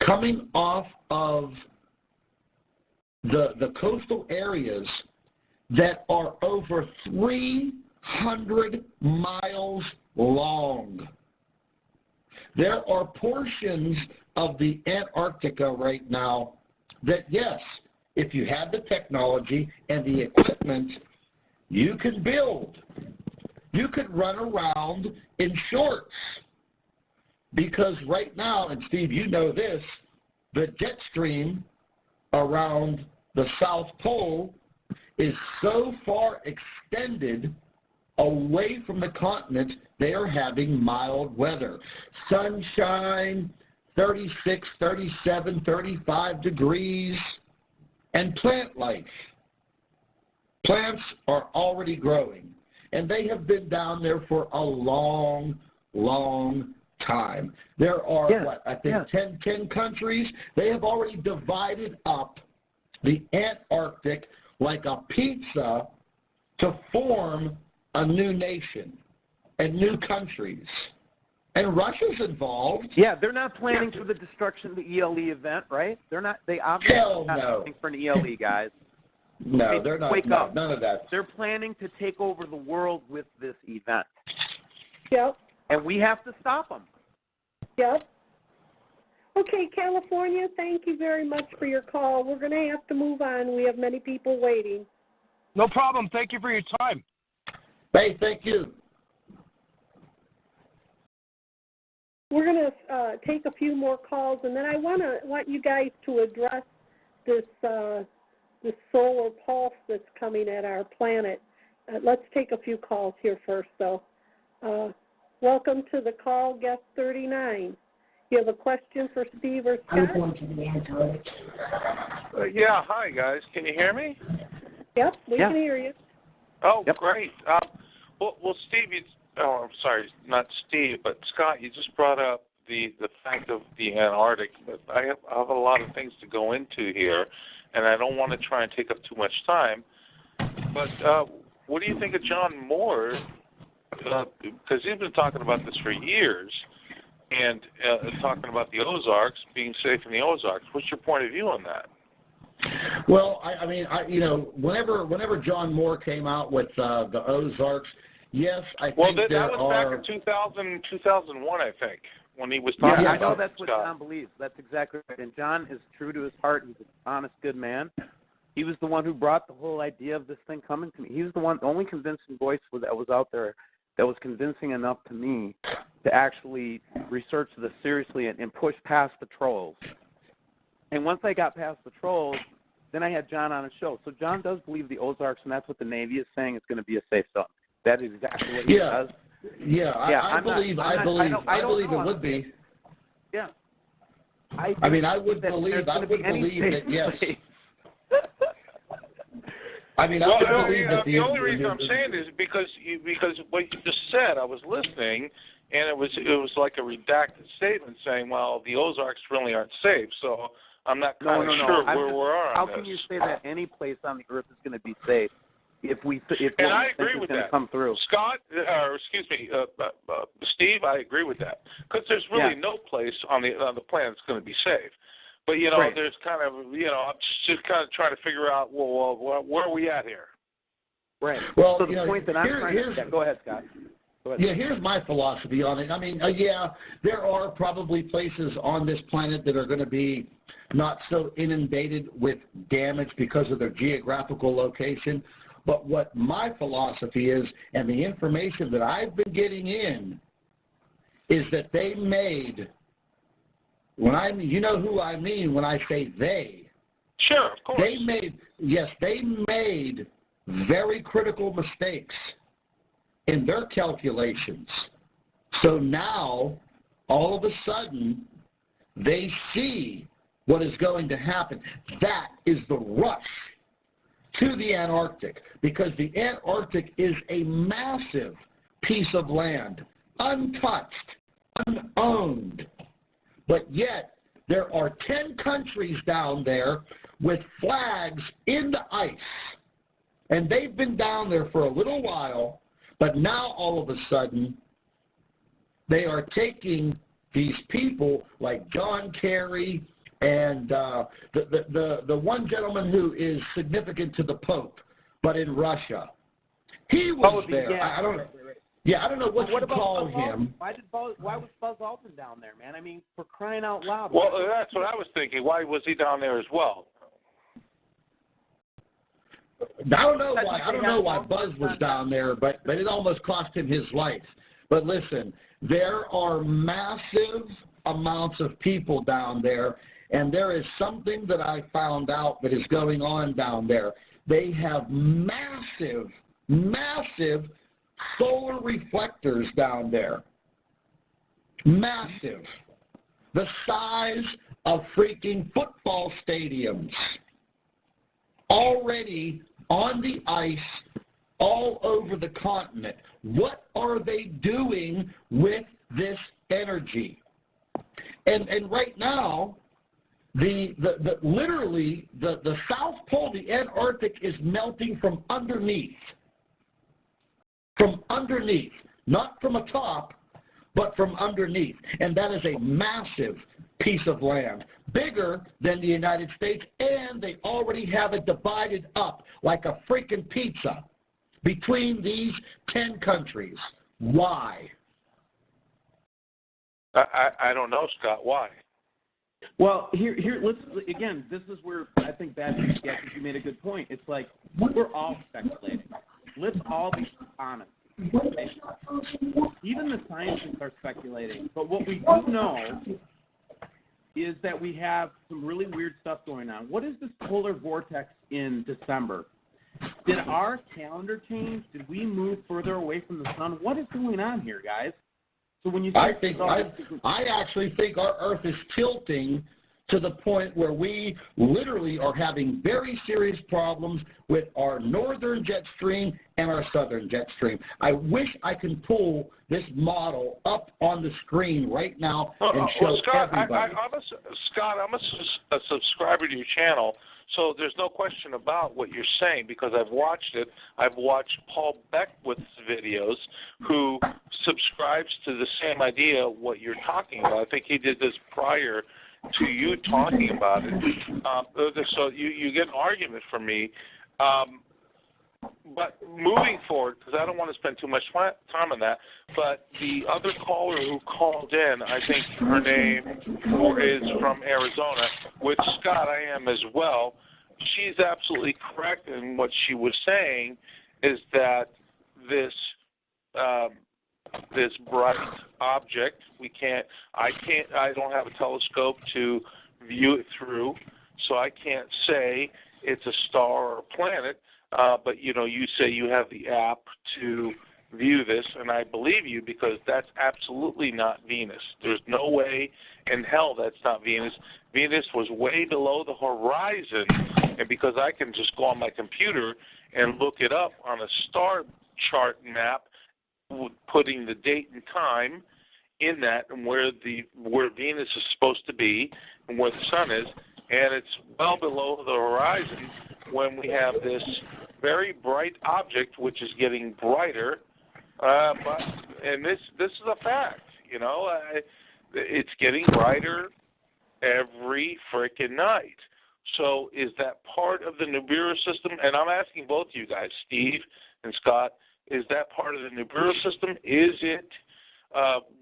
coming off of the coastal areas that are over 300 miles long. There are portions of the Antarctica right now that, yes, if you have the technology and the equipment, you can build. You could run around in shorts. Because right now, and Steve, you know this, the jet stream around the South Pole is so far extended away from the continent, they are having mild weather. Sunshine, 36, 37, 35 degrees, and plant life. Plants are already growing, and they have been down there for a long, long time. There are, 10 countries. They have already divided up the Antarctic like a pizza to form a new nation and new countries. And Russia's involved. Yeah, they're not planning for the destruction of the ELE event, right? They're not. They obviously are not planning for an ELE, guys. No, they're not. Wake up. None of that. They're planning to take over the world with this event. Yep. And we have to stop them. Yep. Okay, California, thank you very much for your call. We're going to have to move on. We have many people waiting. No problem. Thank you for your time. Hey, thank you. We're going to take a few more calls, and then I want you guys to address this solar pulse that's coming at our planet. Let's take a few calls here first, though. Welcome to the call, guest 39. You have a question for Steve or Scott? I'm going to the Antarctic. Yeah, hi, guys. Can you hear me? Yep, we can hear you. Oh, great. Well, Steve, I'm sorry, not Steve, but Scott, you just brought up the fact of the Antarctic. But I have a lot of things to go into here, and I don't want to try and take up too much time. But what do you think of John Moore? Because he's been talking about this for years, and talking about the Ozarks, being safe in the Ozarks. What's your point of view on that? Well, I mean, whenever John Moore came out with the Ozarks, yes, I think that was back in 2001, I think, when he was talking about I know that's what John believes. That's exactly right. And John is true to his heart. He's an honest, good man. He was the one who brought the whole idea of this thing coming to me. He was the only convincing voice that was out there that was convincing enough to me to actually research this seriously and push past the trolls. And once I got past the trolls, then I had John on a show. So John does believe the Ozarks, and that's what the Navy is saying, is going to be a safe zone. That is exactly what he does. Yeah, I believe it would be. Yeah. I would believe that, yes. I mean, the only reason I'm saying is because what you just said, I was listening, and it was like a redacted statement saying, well, the Ozarks really aren't safe. So I'm not kind of sure where we are on How this. can you say that any place on the earth is going to be safe if and I agree with that. Come through? Scott, Steve, I agree with that because there's really no place on the planet that's going to be safe. But there's kind of I'm just kind of trying to figure out where are we at here? Right. Well, so the point that I'm trying to go ahead, Scott. Go ahead. Yeah, here's my philosophy on it. I mean, there are probably places on this planet that are going to be not so inundated with damage because of their geographical location. But what my philosophy is, and the information that I've been getting in, is that they made you know who I mean when I say they. Sure, of course. They made very critical mistakes in their calculations. So now, all of a sudden, they see what is going to happen. That is the rush to the Antarctic, because the Antarctic is a massive piece of land, untouched, unowned. But yet, there are 10 countries down there with flags in the ice. And they've been down there for a little while, but now all of a sudden, they are taking these people like John Kerry and the one gentleman who is significant to the Pope, but in Russia. He was there. Yeah. I don't know. Yeah, I don't know what you call him. Why was Buzz Aldrin down there, man? I mean, for crying out loud. Well, that's what I was thinking. Why was he down there as well? I don't know why Buzz was down there, but it almost cost him his life. But listen, there are massive amounts of people down there, and there is something that I found out that is going on down there. They have massive solar reflectors down there. Massive. The size of freaking football stadiums. Already on the ice all over the continent. What are they doing with this energy? And right now, literally the South Pole, the Antarctic, is melting from underneath. From underneath, not from atop, but from underneath. And that is a massive piece of land, bigger than the United States, and they already have it divided up like a freaking pizza between these 10 countries. Why? I don't know, Scott. Why? Well, let's again. This is where I think Badbaby, you made a good point. It's like we're all speculating. Let's all be honest. Even the scientists are speculating. But what we do know is that we have some really weird stuff going on. What is this polar vortex in December? Did our calendar change? Did we move further away from the sun? What is going on here, guys? So when you I actually think our Earth is tilting to the point where we literally are having very serious problems with our northern jet stream and our southern jet stream. I wish I could pull this model up on the screen right now and show everybody. Scott, I'm a subscriber to your channel, so there's no question about what you're saying because I've watched it. I've watched Paul Beckwith's videos, who subscribes to the same idea of what you're talking about. I think he did this prior to you talking about it. So you get an argument from me. But moving forward, because I don't want to spend too much time on that, but the other caller who called in, I think her name is from Arizona, which, Scott, I am as well. She's absolutely correct in what she was saying, is that this bright object, I don't have a telescope to view it through, so I can't say it's a star or a planet. But, you say you have the app to view this, and I believe you because that's absolutely not Venus. There's no way in hell that's not Venus. Venus was way below the horizon, and because I can just go on my computer and look it up on a star chart map, putting the date and time in that and where Venus is supposed to be and where the sun is, and it's well below the horizon when we have this very bright object, which is getting brighter. And this is a fact, it's getting brighter every freaking night. So is that part of the Nibiru system? And I'm asking both you guys, Steve and Scott, is that part of the Nibiru system? Is it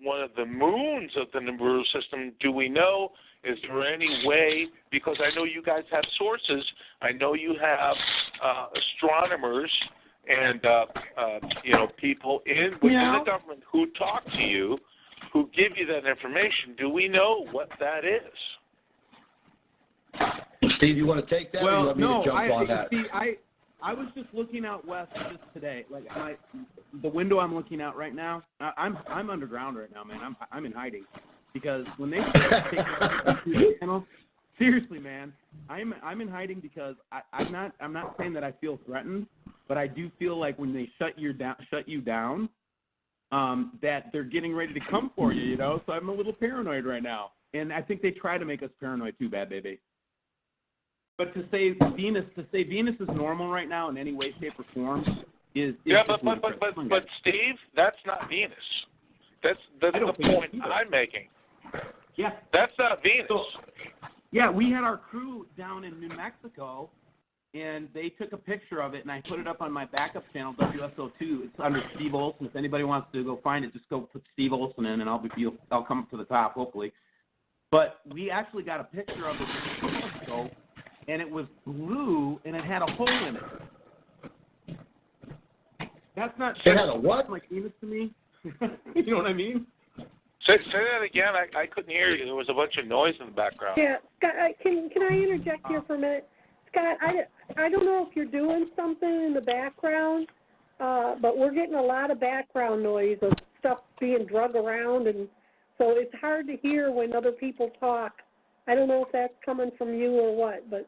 one of the moons of the Nibiru system? Do we know? Is there any way, because I know you guys have sources, I know you have astronomers and people within the government who talk to you, who give you that information. Do we know what that is? Steve, you want to take that, or you want me to jump on that? See, I was just looking out west just today. Like the window I'm looking out right now, I'm underground right now, man. I'm in hiding because when they take the channel, seriously, man, I'm in hiding because I'm not saying that I feel threatened, but I do feel like when they shut you down, that they're getting ready to come for you, you know. So I'm a little paranoid right now, and I think they try to make us paranoid too, Badbaby. But to say Venus is normal right now in any way, shape, or form is but Steve, that's not Venus. That's the point I'm making. Yeah, that's not Venus. So, yeah, we had our crew down in New Mexico, and they took a picture of it, and I put it up on my backup channel, WSO2. It's under Steve Olson. If anybody wants to go find it, just go put Steve Olson in, and I'll come up to the top, hopefully. But we actually got a picture of it in the telescope, and it was blue, and it had a hole in it. That's not it had a what? Like Venus to me. You know what I mean? Say that again. I couldn't hear you. There was a bunch of noise in the background. Yeah, Scott, can I interject here for a minute? Scott, I don't know if you're doing something in the background, but we're getting a lot of background noise of stuff being drug around, and so it's hard to hear when other people talk. I don't know if that's coming from you or what, but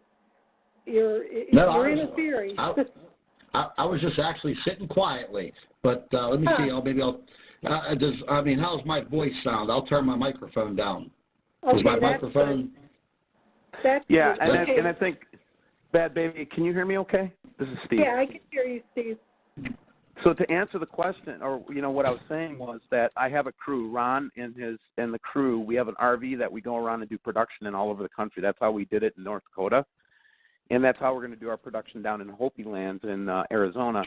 you're interfering. I was just actually sitting quietly, but let me see. How's my voice sound? I'll turn my microphone down. Okay, Is my microphone? Yeah, and I think, Badbaby, can you hear me okay? This is Steve. Yeah, I can hear you, Steve. So to answer the question, or what I was saying was that I have a crew, Ron and the crew. We have an RV that we go around and do production in all over the country. That's how we did it in North Dakota, and that's how we're going to do our production down in Hopi Lands in Arizona,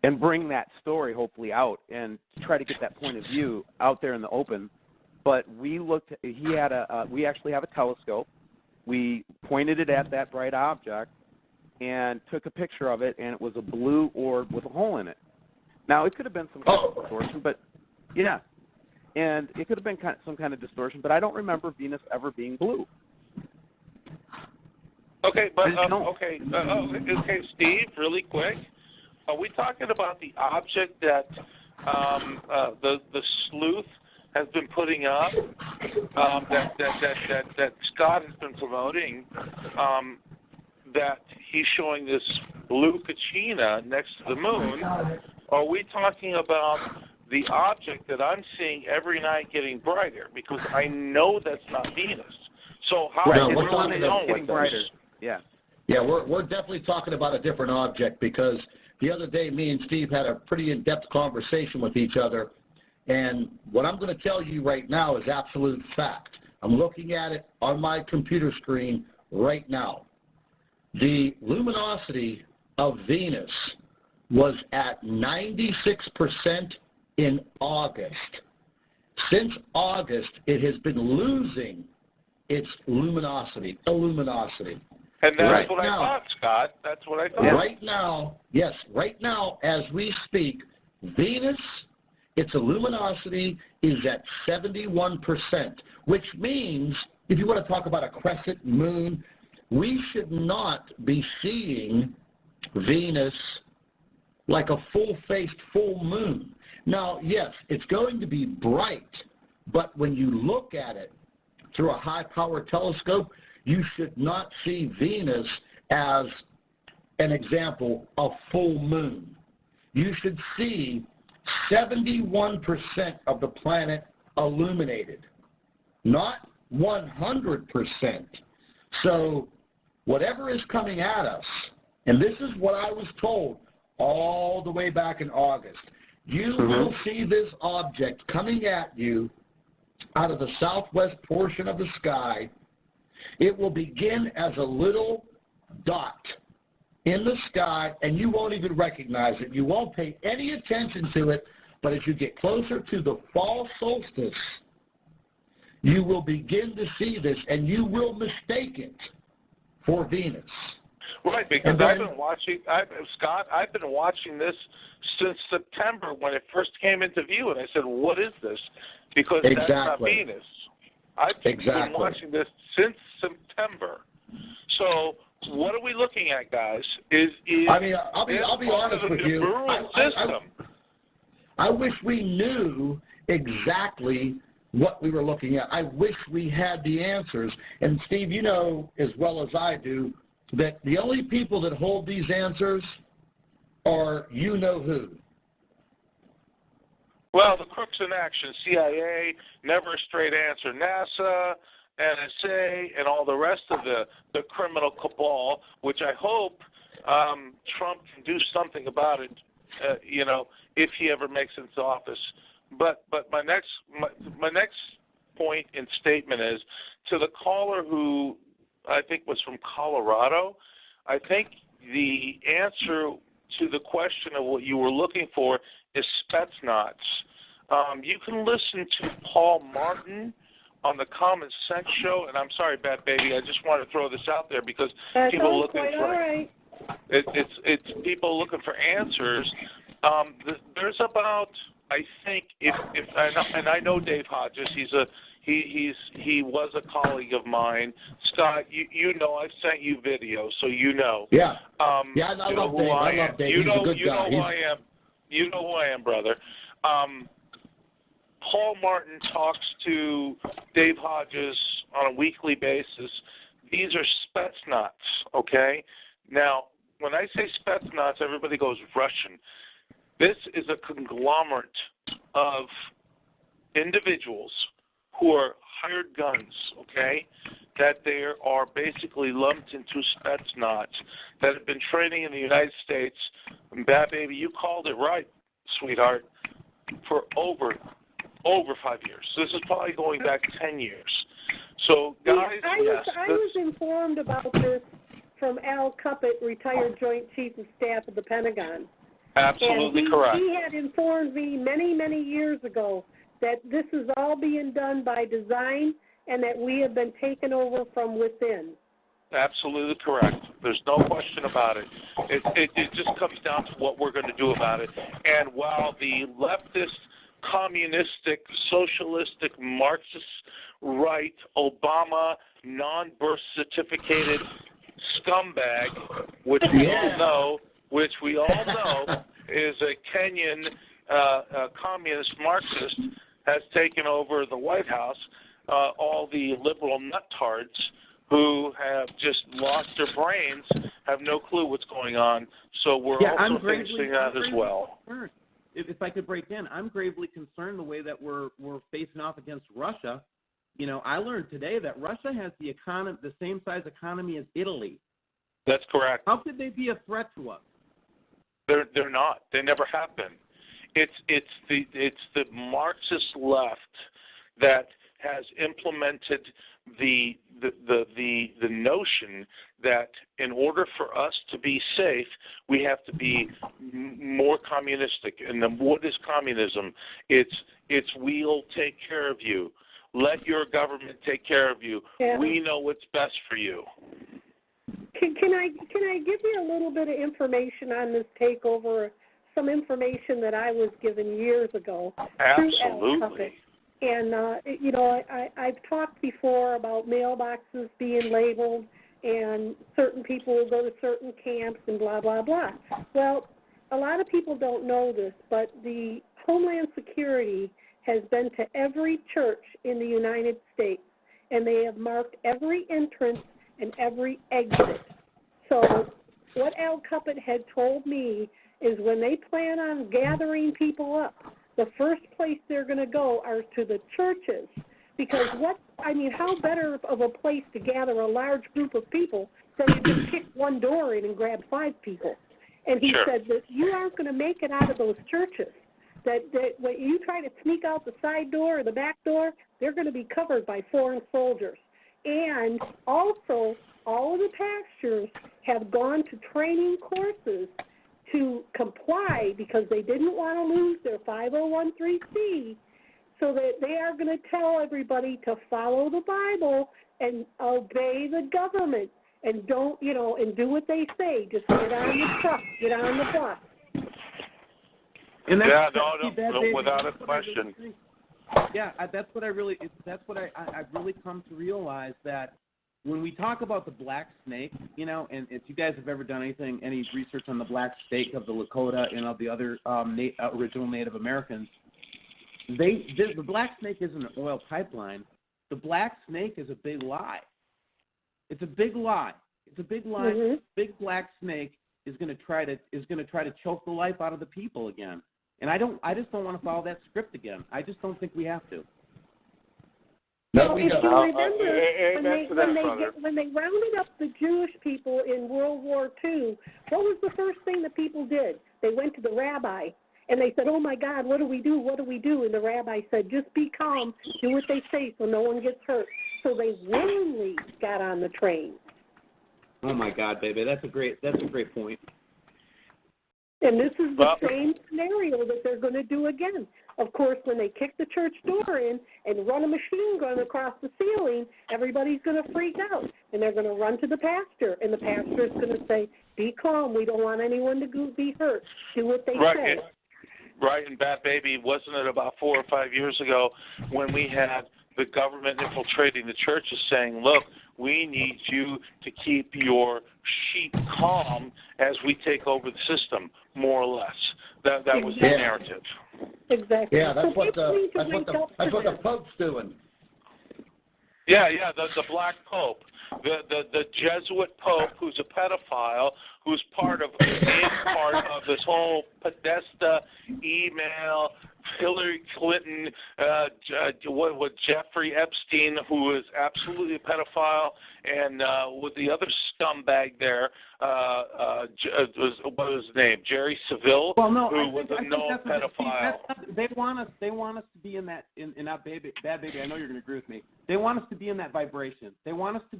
and bring that story hopefully out and try to get that point of view out there in the open. But we looked. We actually have a telescope. We pointed it at that bright object and took a picture of it, and it was a blue orb with a hole in it. Now, it could have been some kind of distortion, but yeah, and it could have been some kind of distortion, but I don't remember Venus ever being blue. Okay, but okay, Steve, really quick, are we talking about the object that the sleuth has been putting up, that Scott has been promoting? That he's showing this blue Kachina next to the moon? Are we talking about the object that I'm seeing every night getting brighter? Because I know that's not Venus. So how do we really know getting brighter? Yeah. Yeah, we're definitely talking about a different object, because the other day me and Steve had a pretty in-depth conversation with each other, and what I'm going to tell you right now is absolute fact. I'm looking at it on my computer screen right now. The luminosity of Venus was at 96% in August. Since August, it has been losing its luminosity. And that's what I thought, Scott. That's what I thought. Right now, yes, right now as we speak, Venus, its luminosity is at 71%, which means, if you want to talk about a crescent moon, we should not be seeing Venus like a full-faced full moon. Now, yes, it's going to be bright, but when you look at it through a high-power telescope, you should not see Venus as, an example, a full moon. You should see 71% of the planet illuminated, not 100%. So whatever is coming at us, and this is what I was told all the way back in August, you will see this object coming at you out of the southwest portion of the sky. It will begin as a little dot in the sky, and you won't even recognize it. You won't pay any attention to it, but as you get closer to the fall solstice, you will begin to see this, and you will mistake it for Venus. Right, because I've been watching this since September when it first came into view, and I said, "What is this?" Because that's not Venus. I've been watching this since September. So what are we looking at, guys? I'll be honest with you. I wish we knew exactly what we were looking at. I wish we had the answers. And Steve, you know as well as I do that the only people that hold these answers are you-know-who. Well, the crooks in action, CIA, Never a Straight Answer, NASA, NSA, and all the rest of the criminal cabal, which I hope Trump can do something about it, if he ever makes it into office. But my next point and statement is to the caller who I think was from Colorado. I think the answer to the question of what you were looking for is Spetsnaz. You can listen to Paul Martin on the Common Sense Show, and I'm sorry, Badbaby, I just want to throw this out there because people are looking for it's people looking for answers. There's about, I think, if I know Dave Hodges, he was a colleague of mine. Scott, you know I've sent you videos, so you know. Yeah. I love Dave. I love Dave. He's a good guy. You know who I am. You know who I am, brother. Paul Martin talks to Dave Hodges on a weekly basis. These are Spetsnaz, okay? Now, when I say Spetsnaz, everybody goes Russian. This is a conglomerate of individuals who are hired guns, okay, that they are basically lumped into Spetsnaz that have been training in the United States. And Badbaby, you called it right, sweetheart, for over 5 years. This is probably going back 10 years. So, guys, I was informed about this from Al Cuppett, retired Joint Chief of Staff of the Pentagon. Absolutely correct. He had informed me many, many years ago that this is all being done by design and that we have been taken over from within. Absolutely correct. There's no question about it. It just comes down to what we're going to do about it. And while the leftist, communistic, socialistic, Marxist, right, Obama, non-birth certificated scumbag, which we all know is a Kenyan communist Marxist, has taken over the White House, all the liberal nuttards who have just lost their brains have no clue what's going on. So we're also facing that as well. If I could break in, I'm gravely concerned the way that we're facing off against Russia. You know, I learned today that Russia has the same size economy as Italy. That's correct. How could they be a threat to us? They're not. They never have been. It's the Marxist left that has implemented the notion that in order for us to be safe, we have to be more communistic. And then what is communism? It's we'll take care of you. Let your government take care of you. Yeah. We know what's best for you. Can I give you a little bit of information on this takeover? Some information that I was given years ago. Absolutely. And, I've talked before about mailboxes being labeled and certain people will go to certain camps and blah, blah, blah. Well, a lot of people don't know this, but the Homeland Security has been to every church in the United States, and they have marked every entrance and every exit. So what Al Cuppett had told me is when they plan on gathering people up, the first place they're going to go are to the churches. Because how better of a place to gather a large group of people than to just kick one door in and grab 5 people. And he said that you aren't going to make it out of those churches. That when you try to sneak out the side door or the back door, they're going to be covered by foreign soldiers. And also, all of the pastors have gone to training courses to comply because they didn't want to lose their 501(c), so that they are going to tell everybody to follow the Bible and obey the government. and don't, and do what they say. Just get on the truck, get on the bus. And that's, without a question. Yeah, that's what I've really come to realize, that when we talk about the black snake, and if you guys have ever done any research on the black snake of the Lakota and of the other original Native Americans, the black snake isn't an oil pipeline. The black snake is a big lie. It's a big lie. It's a big lie. Mm-hmm. Big black snake is going to try to choke the life out of the people again. And I just don't want to follow that script again. I just don't think we have to. No, if you remember, when they rounded up the Jewish people in World War II, what was the first thing that people did? They went to the rabbi, and they said, oh, my God, what do we do? What do we do? And the rabbi said, just be calm, do what they say so no one gets hurt. So they willingly got on the train. Oh, my God, baby, that's a great point. And this is the same scenario that they're going to do again. Of course, when they kick the church door in and run a machine gun across the ceiling, everybody's going to freak out. And they're going to run to the pastor, and the pastor's going to say, be calm, we don't want anyone to be hurt. Do what they say. Right, and Badbaby, wasn't it about 4 or 5 years ago when we had the government infiltrating the churches saying, look, we need you to keep your sheep calm as we take over the system, more or less. That was the narrative. Exactly. Yeah, that's what the Pope's doing. Yeah, the Black Pope, the Jesuit Pope, who's a pedophile, who's part of this whole Podesta email, Hillary Clinton, Jeffrey Epstein, who is absolutely a pedophile, and with the other scumbag there, what was his name? Jerry Seville, who was a known pedophile. They want us to be in that Bad Baby. I know you're going to agree with me. They want us to be in that vibration. They want us to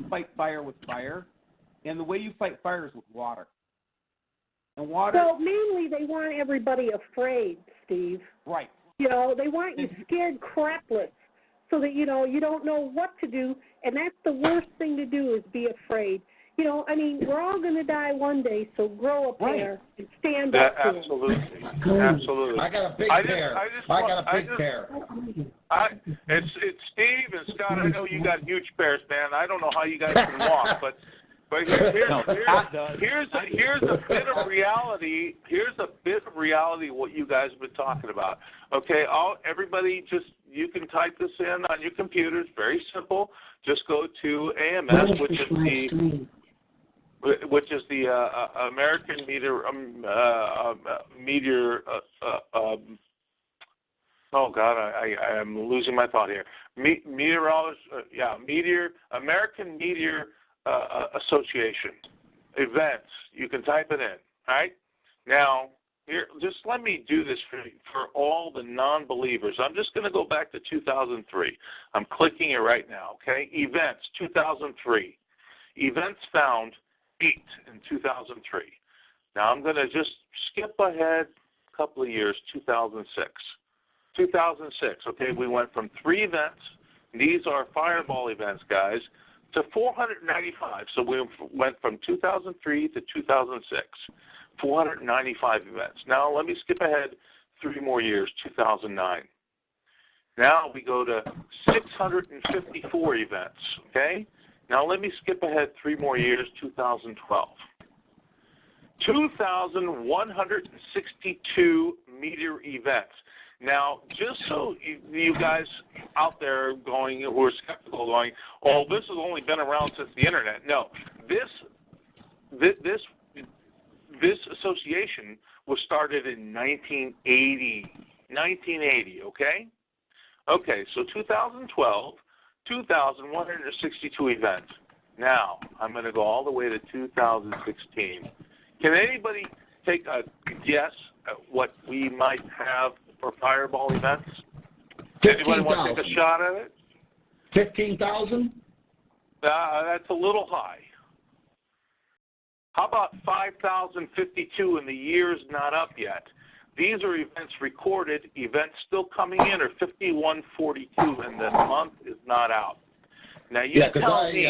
fight fire with fire, and the way you fight fire is with water. And water. Well, mainly they want everybody afraid, Steve. Right. They want you scared crapless, so that you don't know what to do, and that's the worst thing to do is be afraid. We're all going to die one day, so grow up there and stand up to it. Absolutely. I got a big pair. I got a big pair. It's Steve and Scott. I know you got huge pairs, man. I don't know how you guys can walk, but here's a bit of reality. Here's a bit of reality of what you guys have been talking about. Okay, everybody, you can type this in on your computers. Very simple. Just go to AMS, which is the American Meteor. Oh God, I am losing my thought here. American Meteor Association events. You can type it in. All right. Now, here, just let me do this for all the non-believers. I'm just going to go back to 2003. I'm clicking it right now. Okay. Events 2003. Events found 8 in 2003. Now I'm going to just skip ahead a couple of years. 2006. 2006. Okay. We went from 3 events. These are fireball events, guys, to 495. So we went from 2003 to 2006, 495 events. Now let me skip ahead 3 more years, 2009. Now we go to 654 events, okay? Now let me skip ahead 3 more years, 2012. 2,162 meteor events. Now, just so you guys out there who are skeptical going, oh, this has only been around since the internet. No, this association was started in 1980. 1980, okay? Okay, so 2012, 2,162 events. Now, I'm going to go all the way to 2016. Can anybody take a guess at what we might have for fireball events? Anybody want to take a shot at it? 15,000? That's a little high. How about 5,052 and the year's not up yet? These are events recorded. Events still coming in are 5,142, and the month is not out. Now, you tell me.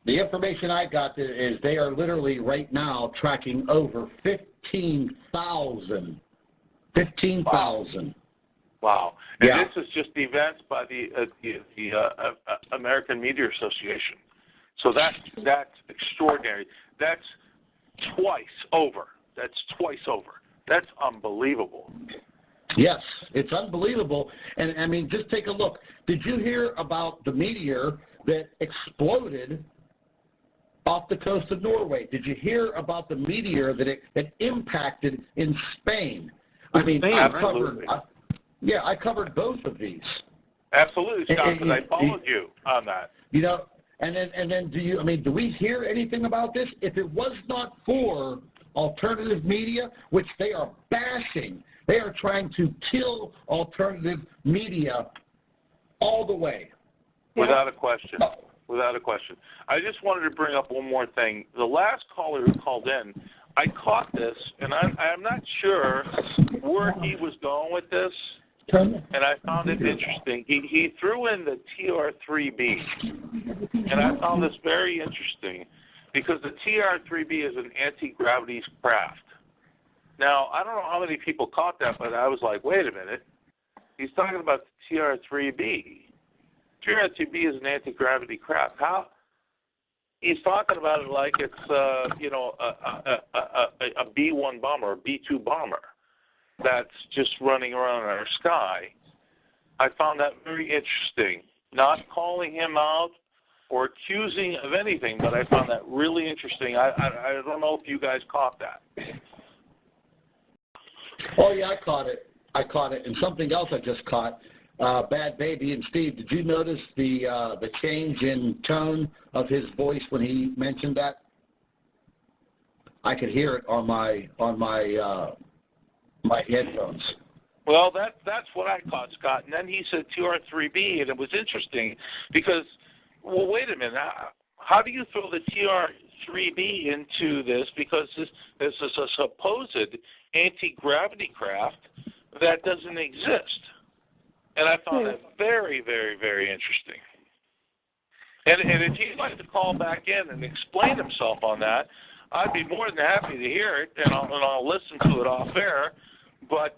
The information I got is they are literally right now tracking over 15,000. 15,000. Wow. And yeah. This is just events by the American Media Association. So that's extraordinary. That's twice over. That's unbelievable. Yes, it's unbelievable. And, I mean, just take a look. Did you hear about the meteor that exploded off the coast of Norway? Did you hear about the meteor that impacted in Spain? I mean, Spain, I covered both of these. Absolutely, Scott, because I followed you on that. You know, and then do we hear anything about this? If it was not for alternative media, which they are bashing, they are trying to kill alternative media all the way. Without a question. Without a question. I just wanted to bring up one more thing. The last caller who called in, I caught this, and I'm not sure where he was going with this, and I found it interesting. He threw in the TR-3B, and I found this very interesting because the TR-3B is an anti-gravity craft. Now, I don't know how many people caught that, but I was like, wait a minute. He's talking about the TR-3B. TR-3B is an anti-gravity craft. How? He's talking about it like it's, a B-1 bomber, a B-2 bomber that's just running around in our sky. I found that very interesting. Not calling him out or accusing of anything, but I found that really interesting. I don't know if you guys caught that. Oh, yeah, I caught it. And something else I just caught. Badbaby and Steve, did you notice the change in tone of his voice when he mentioned that? I could hear it on my headphones. Well, that's what I caught, Scott. And then he said TR-3B, and it was interesting because, well, wait a minute. How do you throw the TR-3B into this? Because this is a supposed anti-gravity craft that doesn't exist. And I found that very, very, very interesting. And if he'd like to call back in and explain himself on that, I'd be more than happy to hear it, and I'll listen to it off air. But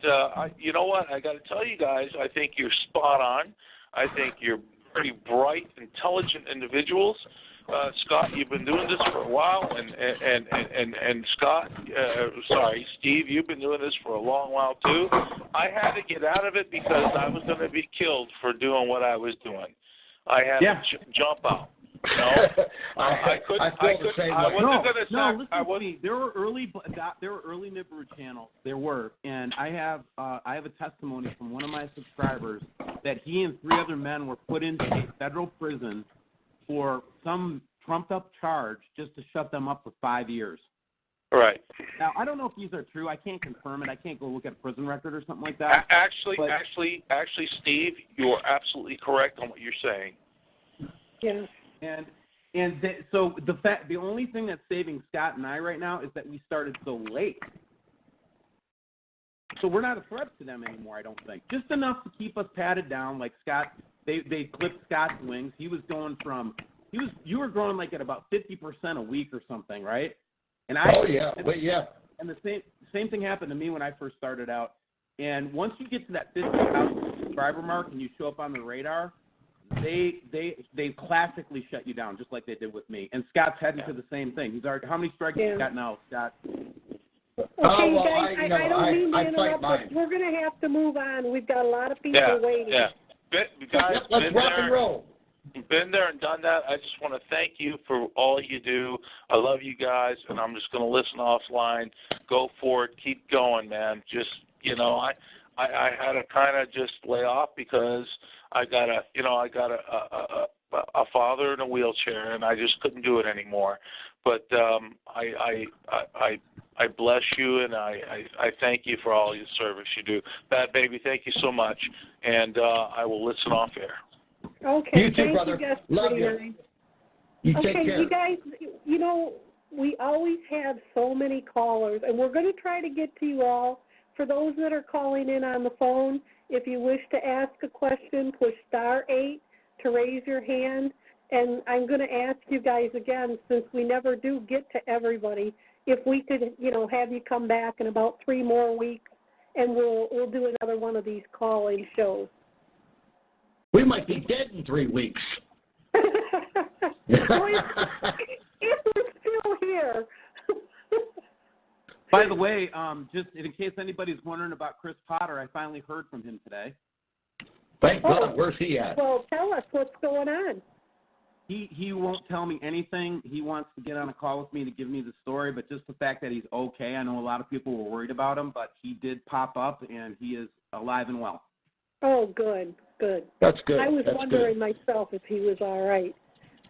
you know what? I got to tell you guys, I think you're spot on. I think you're pretty bright, intelligent individuals. Scott, you've been doing this for a while, and Scott, Steve, you've been doing this for a long while too. I had to get out of it because I was going to be killed for doing what I was doing. I had to jump out. No, I wasn't going to. No, listen to me. There were early Nibiru channels. There were, and I have a testimony from one of my subscribers that he and 3 other men were put into a federal prison for some trumped-up charge just to shut them up for 5 years. Right. Now, I don't know if these are true. I can't confirm it. I can't go look at a prison record or something like that. Actually, Steve, you are absolutely correct on what you're saying. Yeah. So the only thing that's saving Scott and I right now is that we started so late. So we're not a threat to them anymore, I don't think. Just enough to keep us patted down, like Scott. They clipped Scott's wings. He was going you were growing like at about 50% a week or something, right? And And the same thing happened to me when I first started out. And once you get to that 50,000 subscriber mark and you show up on the radar, they classically shut you down, just like they did with me. And Scott's heading to the same thing. He's already, how many strikes you got now, Scott? Okay, guys, I don't mean to interrupt, but we're going to have to move on. We've got a lot of people waiting. Yeah. Guys, let's rock and roll. Been there and done that. I just want to thank you for all you do. I love you guys, and I'm just going to listen offline. Go for it. Keep going, man. Just, I had to kind of just lay off because I got a father in a wheelchair, and I just couldn't do it anymore. But I bless you, and I thank you for all your service you do. Badbaby, thank you so much, and I will listen off air. Okay, you too, thank brother. you, Love you. You take care. You guys, we always have so many callers, and we're going to try to get to you all. For those that are calling in on the phone, if you wish to ask a question, push *8 to raise your hand. And I'm going to ask you guys again, since we never do get to everybody, if we could, have you come back in about 3 more weeks, and we'll do another one of these call-in shows. We might be dead in 3 weeks. If we're still here. By the way, just in case anybody's wondering about Chris Potter, I finally heard from him today. Thank God. Where's he at? Well, tell us what's going on. He won't tell me anything. He wants to get on a call with me to give me the story, but just the fact that he's okay. I know a lot of people were worried about him, but he did pop up, and he is alive and well. Oh, good. That's good. I was wondering myself if he was all right.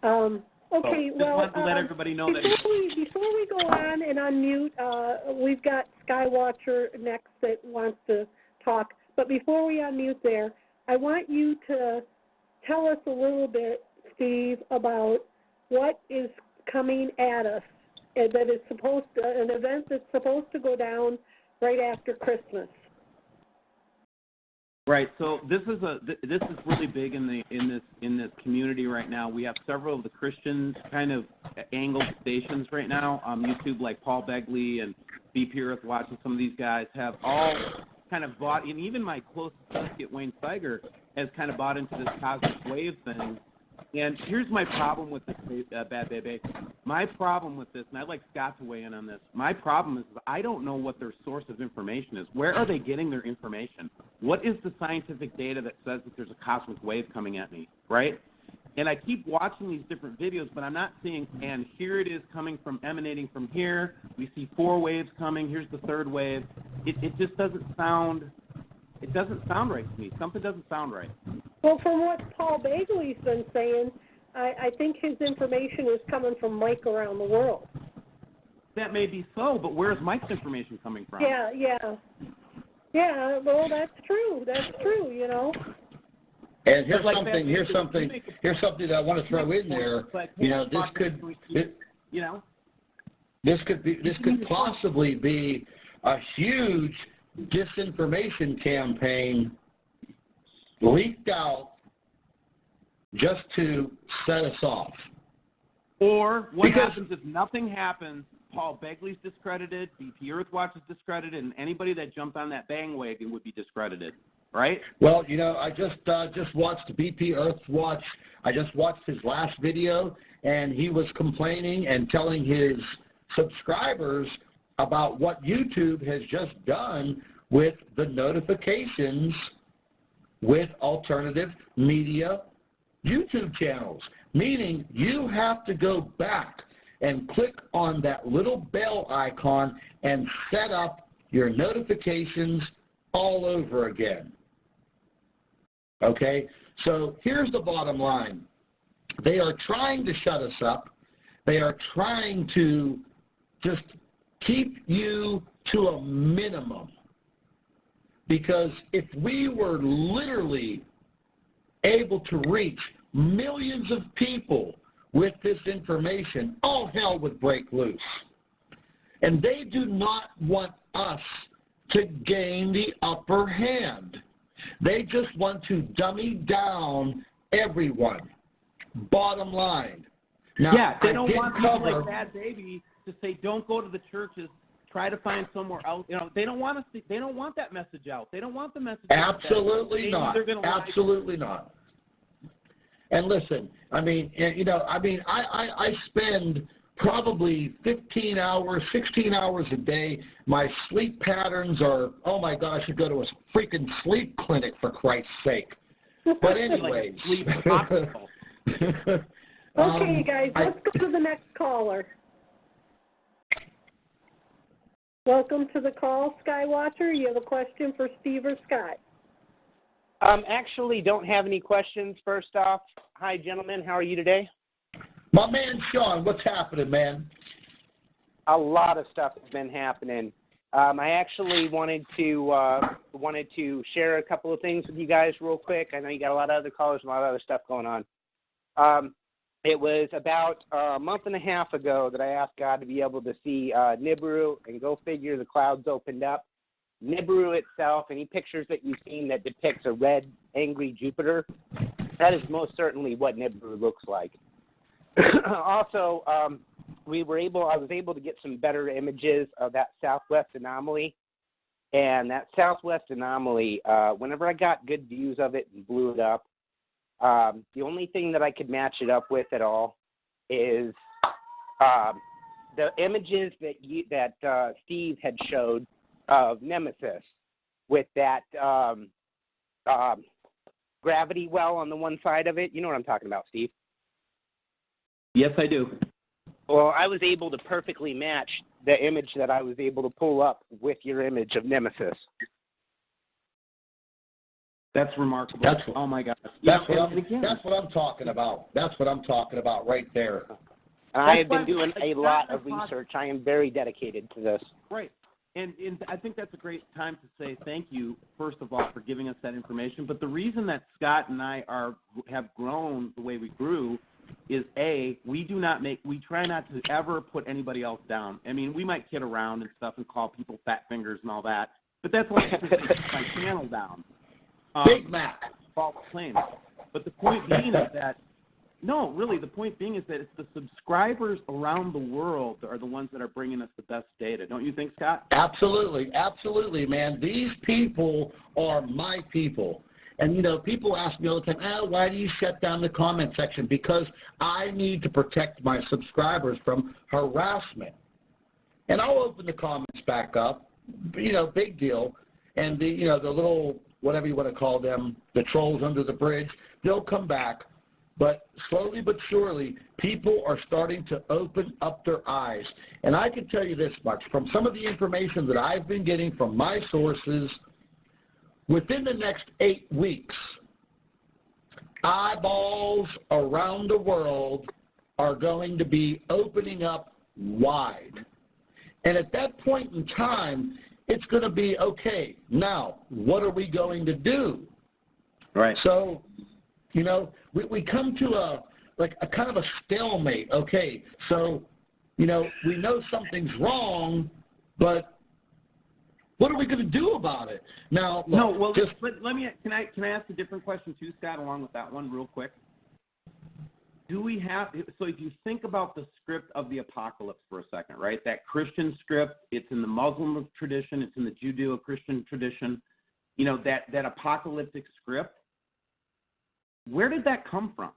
Okay, just wanted to let everybody know before we go on and unmute, we've got Skywatcher next that wants to talk. But before we unmute there, I want you to tell us a little bit, Steve, about what is coming at us, and that is an event that's supposed to go down right after Christmas. Right. So this is really big in this community right now. We have several of the Christian kind of angled stations right now on YouTube, like Paul Begley and BP Earth Watch, and some of these guys have all kind of bought, and even my close associate Wayne Steiger has kind of bought into this cosmic wave thing. And here's my problem with this, Badbaby. My problem with this, and I'd like Scott to weigh in on this, my problem is I don't know what their source of information is. Where are they getting their information? What is the scientific data that says that there's a cosmic wave coming at me, right? And I keep watching these different videos, but I'm not seeing, and here it is emanating from here. We see 4 waves coming. Here's the 3rd wave. It just doesn't sound right to me. Something doesn't sound right. Well, from what Paul Begley's been saying, I think his information is coming from Mike around the world. That may be so, but where's Mike's information coming from? Yeah, well, that's true, And here's something that I want to throw in there. This could possibly be a huge disinformation campaign leaked out just to set us off. Or what happens if nothing happens? Paul Begley's discredited, BP Earth Watch is discredited, and anybody that jumped on that bandwagon would be discredited, right? Well, I just watched BP Earth Watch. I just watched his last video, and he was complaining and telling his subscribers about what YouTube has just done with the notifications with alternative media YouTube channels, meaning you have to go back and click on that little bell icon and set up your notifications all over again. Okay? So here's the bottom line. They are trying to shut us up. They are trying to just keep you to a minimum. Because if we were literally able to reach millions of people with this information, all hell would break loose. And they do not want us to gain the upper hand. They just want to dummy down everyone. Bottom line. Now, they don't want people like Badbaby to say, don't go to the churches. Try to find somewhere else. They don't want us. They don't want that message out. They don't want the message. Absolutely not. Absolutely not. And listen, I spend probably 15 hours, 16 hours a day. My sleep patterns are, oh my God, I should go to a freaking sleep clinic for Christ's sake. But anyways. Okay, guys, let's go to the next caller. Welcome to the call, Skywatcher. You have a question for Steve or Scott? Actually, don't have any questions. First off, hi, gentlemen. How are you today? My man, Sean, what's happening, man? A lot of stuff has been happening. I actually wanted to share a couple of things with you guys real quick. I know you got a lot of other callers and a lot of other stuff going on. It was about a month and a half ago that I asked God to be able to see Nibiru, and go figure, the clouds opened up. Nibiru itself, any pictures that you've seen that depicts a red, angry Jupiter, that is most certainly what Nibiru looks like. Also, I was able to get some better images of that southwest anomaly. And that southwest anomaly, whenever I got good views of it and blew it up, the only thing that I could match it up with at all is the images that Steve had showed of Nemesis with that gravity well on the one side of it. You know what I'm talking about, Steve? Yes, I do. Well, I was able to perfectly match the image that I was able to pull up with your image of Nemesis. That's remarkable. Oh my gosh. That's what I'm talking about. That's what I'm talking about right there. And I have been doing a lot of research. I am very dedicated to this. Right. And I think that's a great time to say thank you, first of all, for giving us that information. But the reason that Scott and I have grown the way we grew is, A, we try not to ever put anybody else down. I mean, we might kid around and stuff and call people fat fingers and all that, but that's only to keep my channel down. Big Mac. False claims. But the point being is that, no, really, the point being is that it's the subscribers around the world that are the ones that are bringing us the best data. Don't you think, Scott? Absolutely. Absolutely, man. These people are my people. And, you know, people ask me all the time, why do you shut down the comment section? Because I need to protect my subscribers from harassment. And I'll open the comments back up, you know, big deal. And, the little, whatever you want to call them, the trolls under the bridge, they'll come back. But slowly but surely, people are starting to open up their eyes. And I can tell you this much, from some of the information that I've been getting from my sources, within the next 8 weeks, eyeballs around the world are going to be opening up wide. And at that point in time, it's going to be, okay, now, what are we going to do? Right. So, you know, we come to a kind of a stalemate. Okay, so, you know, we know something's wrong, but what are we going to do about it? Now, look, can I ask a different question too, Scott, along with that one real quick? Do we have, so if you think about the script of the apocalypse for a second, right? That Christian script, it's in the Muslim tradition, it's in the Judeo-Christian tradition, you know, that apocalyptic script, where did that come from?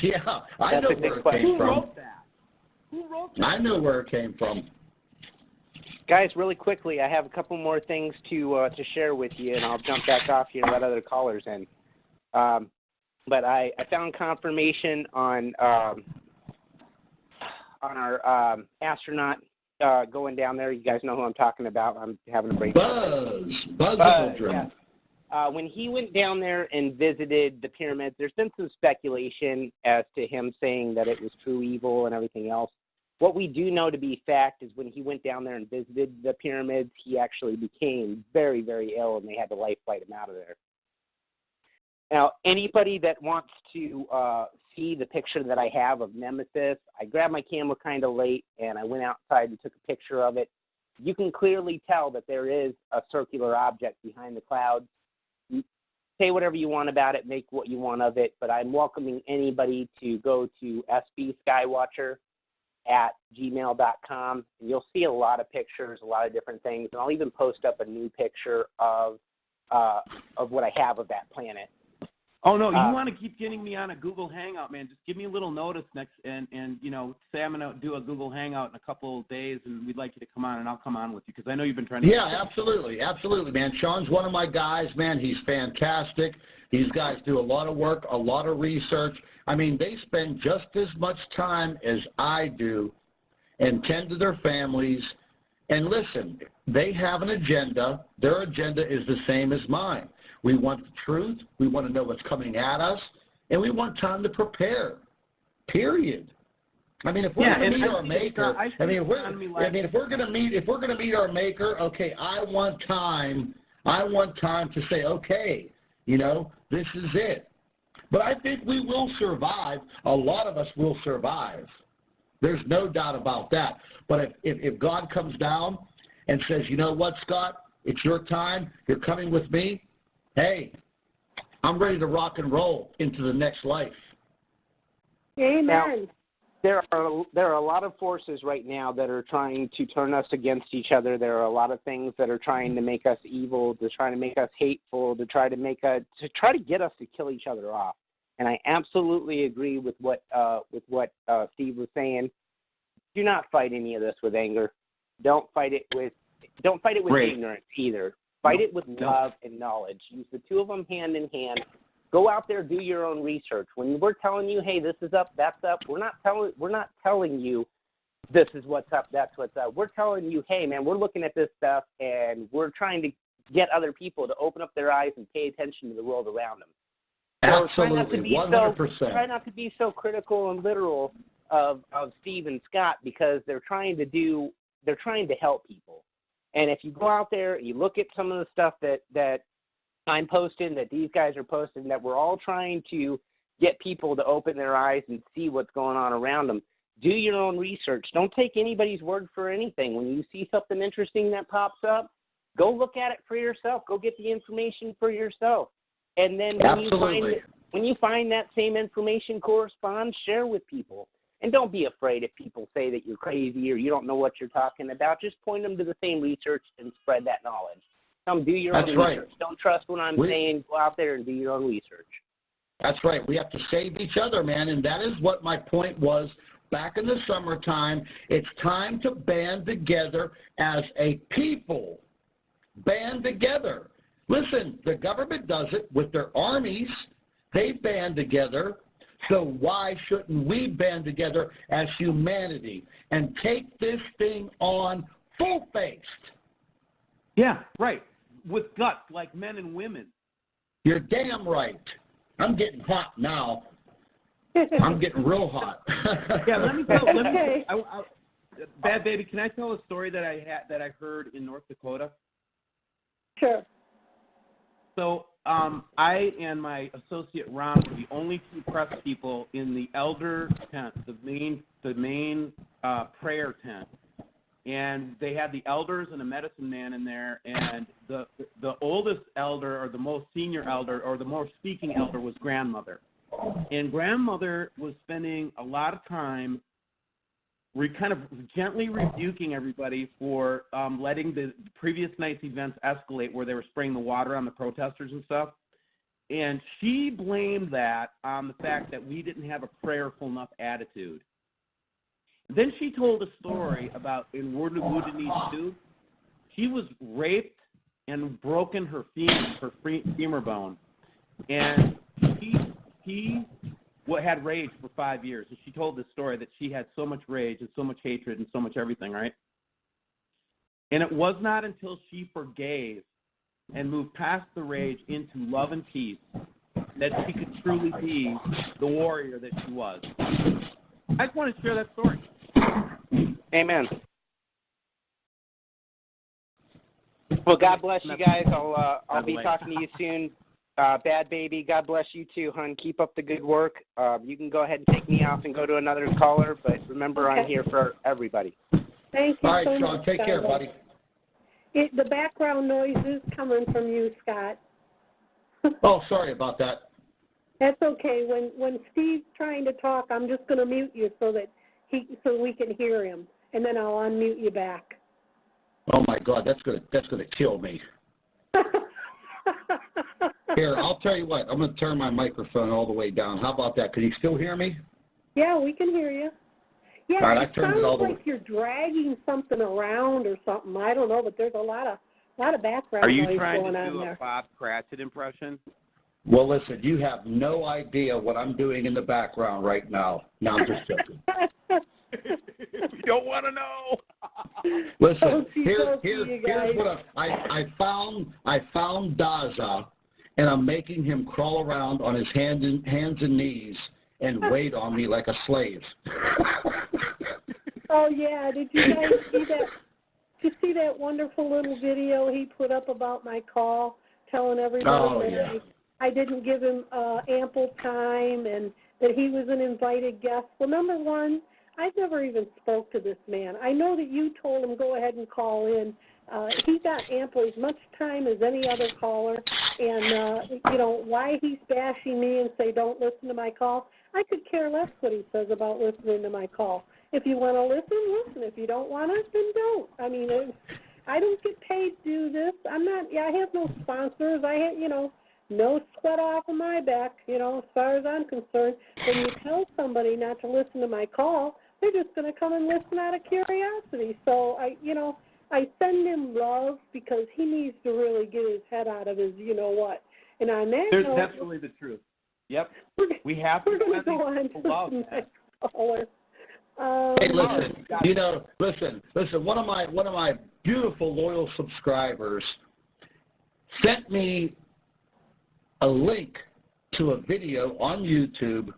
Yeah, I know where it came from. Who wrote that? I know where it came from. Guys, really quickly, I have a couple more things to share with you, and I'll jump back off here and let other callers in. But I found confirmation on our astronaut going down there. You guys know who I'm talking about. I'm having a break. Buzz Aldrin. Yeah. When he went down there and visited the pyramids, there's been some speculation as to him saying that it was true evil and everything else. What we do know to be fact is when he went down there and visited the pyramids, he actually became very, very ill, and they had to life flight him out of there. Now, anybody that wants to see the picture that I have of Nemesis, I grabbed my camera kind of late, and I went outside and took a picture of it. You can clearly tell that there is a circular object behind the clouds. You say whatever you want about it, make what you want of it, but I'm welcoming anybody to go to sbskywatcher@gmail.com, and you'll see a lot of pictures, a lot of different things, and I'll even post up a new picture of what I have of that planet. Oh, no, you want to keep getting me on a Google Hangout, man. Just give me a little notice next, and you know, say I'm going to do a Google Hangout in a couple of days, and we'd like you to come on, and I'll come on with you, because I know you've been trying to... Yeah, absolutely, man. Sean's one of my guys, man. He's fantastic. These guys do a lot of work, a lot of research. I mean, they spend just as much time as I do and tend to their families. And listen, they have an agenda. Their agenda is the same as mine. We want the truth. We want to know what's coming at us, and we want time to prepare. Period. I mean, if we're going to meet our maker, if we're going to meet our maker, okay, I want time. I want time to say, okay, you know, this is it. But I think we will survive. A lot of us will survive. There's no doubt about that. But if God comes down and says, you know what, Scott, it's your time, you're coming with me, hey, I'm ready to rock and roll into the next life. Amen. Now, there are a lot of forces right now that are trying to turn us against each other. There are a lot of things that are trying to make us evil, to try to make us hateful, to try to get us to kill each other off. And I absolutely agree with what Steve was saying. Do not fight any of this with anger. Don't fight it with ignorance either. Fight it with love and knowledge. Use the two of them hand in hand. Go out there, do your own research. When we're telling you, hey, this is up, that's up, we're not telling you this is what's up, that's what's up. We're telling you, hey, man, we're looking at this stuff and we're trying to get other people to open up their eyes and pay attention to the world around them. So Absolutely, 100%. Try not to be so critical and literal of Steve and Scott, because they're trying to help people. And if you go out there and you look at some of the stuff that I'm posting, that these guys are posting, that we're all trying to get people to open their eyes and see what's going on around them, do your own research. Don't take anybody's word for anything. When you see something interesting that pops up, go look at it for yourself. Go get the information for yourself. And then when you find that same information corresponds, share with people. And don't be afraid if people say that you're crazy or you don't know what you're talking about. Just point them to the same research and spread that knowledge. Do your own research. Don't trust what I'm saying. Go out there and do your own research. That's right. We have to save each other, man, and that is what my point was back in the summertime. It's time to band together as a people. Band together. Listen, the government does it with their armies. They band together. So why shouldn't we band together as humanity and take this thing on full-faced? Yeah, right. With guts, like men and women. You're damn right. I'm getting hot now. I'm getting real hot. Yeah, let me Badbaby, can I tell a story that I heard in North Dakota? Sure. So I and my associate Ron were the only two press people in the elder tent, the main prayer tent. And they had the elders and a medicine man in there, and the oldest elder, or the most senior elder, or the most speaking elder was grandmother. And grandmother was spending a lot of time kind of gently rebuking everybody for letting the previous night's events escalate, where they were spraying the water on the protesters and stuff. And she blamed that on the fact that we didn't have a prayerful enough attitude. Then she told a story about in Woodinese Sioux, she was raped and broken her femur bone, and he had rage for 5 years. And she told this story that she had so much rage and so much hatred and so much everything, right? And it was not until she forgave and moved past the rage into love and peace that she could truly be the warrior that she was. I just want to share that story. Amen. Well, God bless you guys. I'll be talking to you soon. Badbaby, God bless you too, hon. Keep up the good work. You can go ahead and take me off and go to another caller, but remember, I'm here for everybody. Thank you. All right, so Sean, much, take care, buddy. The background noise is coming from you, Scott. Oh, sorry about that. That's okay. When Steve's trying to talk, I'm just going to mute you so we can hear him, and then I'll unmute you back. Oh my God, that's gonna kill me. Here, I'll tell you what. I'm gonna turn my microphone all the way down. How about that? Can you still hear me? Yeah, we can hear you. Yeah, all right, it sounds like you're dragging something around or something. I don't know, but there's a lot of background noise going on there. Are you trying to do a Bob Cratchit impression? Well, listen, you have no idea what I'm doing in the background right now. No, I'm just joking. You don't want to know. Listen, here's what I found Daza, and I'm making him crawl around on his hands and knees and wait on me like a slave. Oh yeah, did you guys see that? Did you see that wonderful little video he put up about my call, telling everybody that I didn't give him ample time and that he was an invited guest? Well, number one, I've never even spoke to this man. I know that you told him go ahead and call in he got ample as much time as any other caller, and, you know, why he's bashing me and say don't listen to my call, I could care less what he says about listening to my call. If you want to listen, listen. If you don't want to, then don't. I mean, I don't get paid to do this. I have no sponsors. I have, you know, no sweat off of my back, you know, as far as I'm concerned. When you tell somebody not to listen to my call, they're just going to come and listen out of curiosity. So, I send him love because he needs to really get his head out of his you-know-what. And on that note, that's really the truth. Yep. We have we're to going to go on to the next caller. Hey, listen. One of my beautiful loyal subscribers sent me a link to a video on YouTube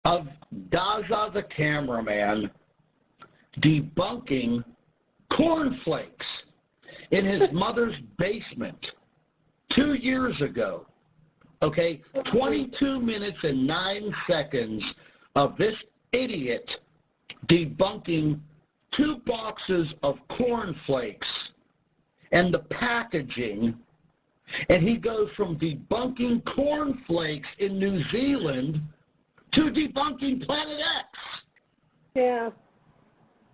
of Daza the cameraman debunking cornflakes in his mother's basement 2 years ago. Okay, 22 minutes and 9 seconds of this idiot debunking 2 boxes of cornflakes and the packaging, and he goes from debunking cornflakes in New Zealand to debunking Planet X. Yeah.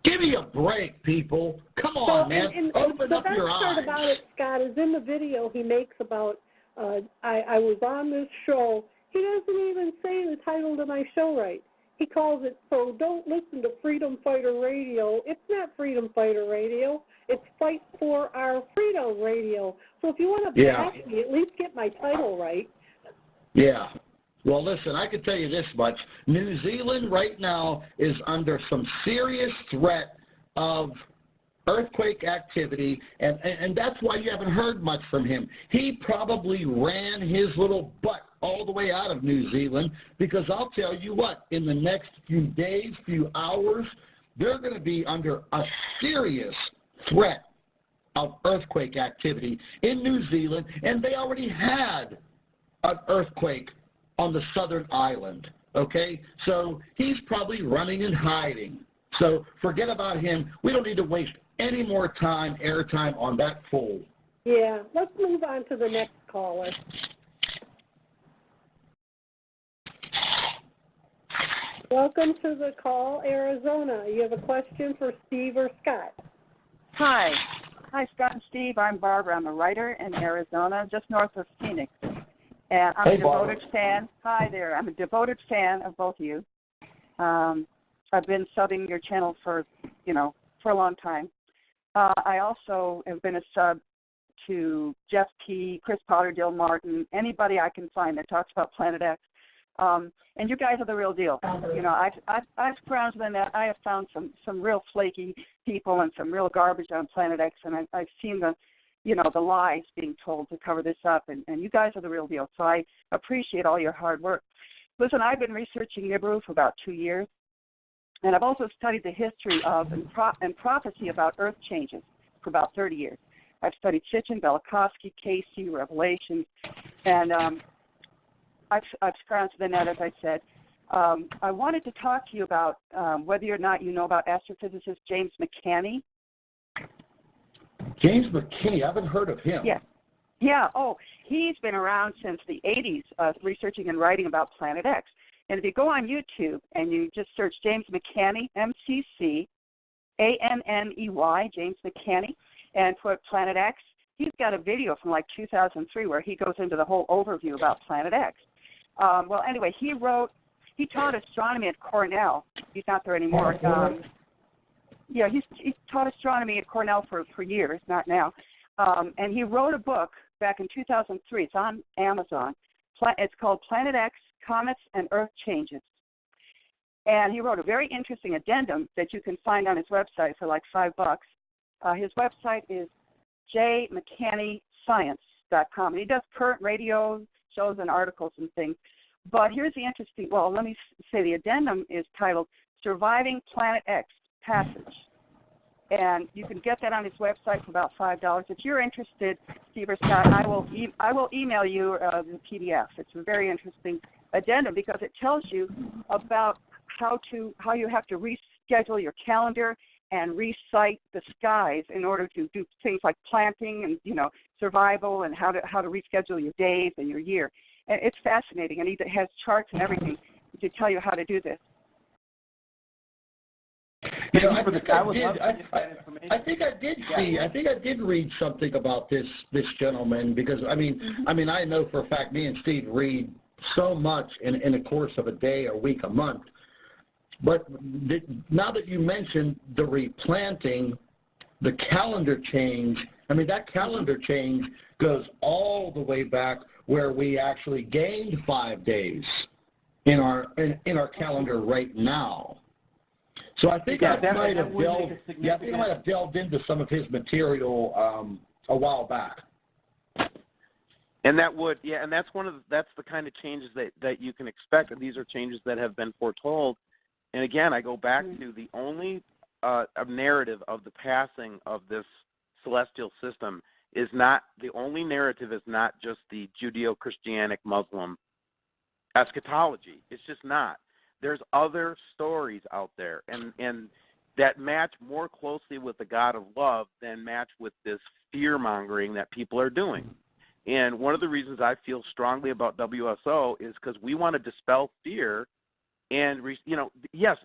Give me a break, people. Come on, man. Open up your eyes. The best part about it, Scott, is in the video he makes about I was on this show. He doesn't even say the title to my show right. He calls it, so don't listen to Freedom Fighter Radio. It's not Freedom Fighter Radio. It's Fight for Our Freedom Radio. So if you want to bash me, at least get my title right. Yeah. Well, listen, I can tell you this much. New Zealand right now is under some serious threat of earthquake activity, and that's why you haven't heard much from him. He probably ran his little butt all the way out of New Zealand, because I'll tell you what, in the next few days, few hours, they're going to be under a serious threat of earthquake activity in New Zealand, and they already had an earthquake on the southern island, okay? So he's probably running and hiding. So forget about him. We don't need to waste any more time, airtime on that fool. Yeah, let's move on to the next caller. Welcome to the call, Arizona. You have a question for Steve or Scott? Hi, Scott and Steve. I'm Barbara. I'm a writer in Arizona, just north of Phoenix. And I'm a devoted fan. Hi there. I'm a devoted fan of both of you. I've been subbing your channel for a long time. I also have been a sub to Jeff P., Chris Potter, Dill Martin, anybody I can find that talks about Planet X. And you guys are the real deal. You know, I've found that I have found some real flaky people and some real garbage on Planet X, and I've seen the lies being told to cover this up, and you guys are the real deal. So I appreciate all your hard work. Listen, I've been researching Nibiru for about 2 years, and I've also studied the history of and prophecy about Earth changes for about 30 years. I've studied Sitchin, Velikovsky, Casey, Revelations, and I've scrounged the net, as I said. I wanted to talk to you about whether or not you know about astrophysicist James McCanney. James McKinney, I haven't heard of him. Yeah. Oh, he's been around since the 80s researching and writing about Planet X. And if you go on YouTube and you just search James McCanney, McCanney, James McCanney, and put Planet X, he's got a video from like 2003 where he goes into the whole overview about Planet X. Well, anyway, he taught astronomy at Cornell. He's not there anymore. He's taught astronomy at Cornell for years, not now. And he wrote a book back in 2003. It's on Amazon. It's called Planet X, Comets and Earth Changes. And he wrote a very interesting addendum that you can find on his website for like $5. His website is jmccanneyscience.com. And he does current radio shows and articles and things. But here's the interesting, let me say the addendum is titled Surviving Planet X Passage. And you can get that on his website for about $5. If you're interested, Steve or Scott, I will email you the PDF. It's a very interesting addendum because it tells you about how you have to reschedule your calendar and recite the skies in order to do things like planting and, you know, survival and how to reschedule your days and your year. And it's fascinating, and he has charts and everything to tell you how to do this. You know, I think I did read something about this gentleman, because I mean I know for a fact me and Steve read so much in the course of a day, a week, a month. But now that you mentioned the replanting, the calendar change, I mean that calendar change goes all the way back where we actually gained 5 days in our calendar right now. So I think I might have delved into some of his material a while back. And that would, and that's that's the kind of changes that you can expect. And these are changes that have been foretold. And again, I go back to the only narrative of the passing of this celestial system is not, the only narrative is not just the Judeo-Christianic Muslim eschatology. It's just not. There's other stories out there, and that match more closely with the God of love than match with this fear-mongering that people are doing. And one of the reasons I feel strongly about WSO is because we want to dispel fear. And, you know, yes,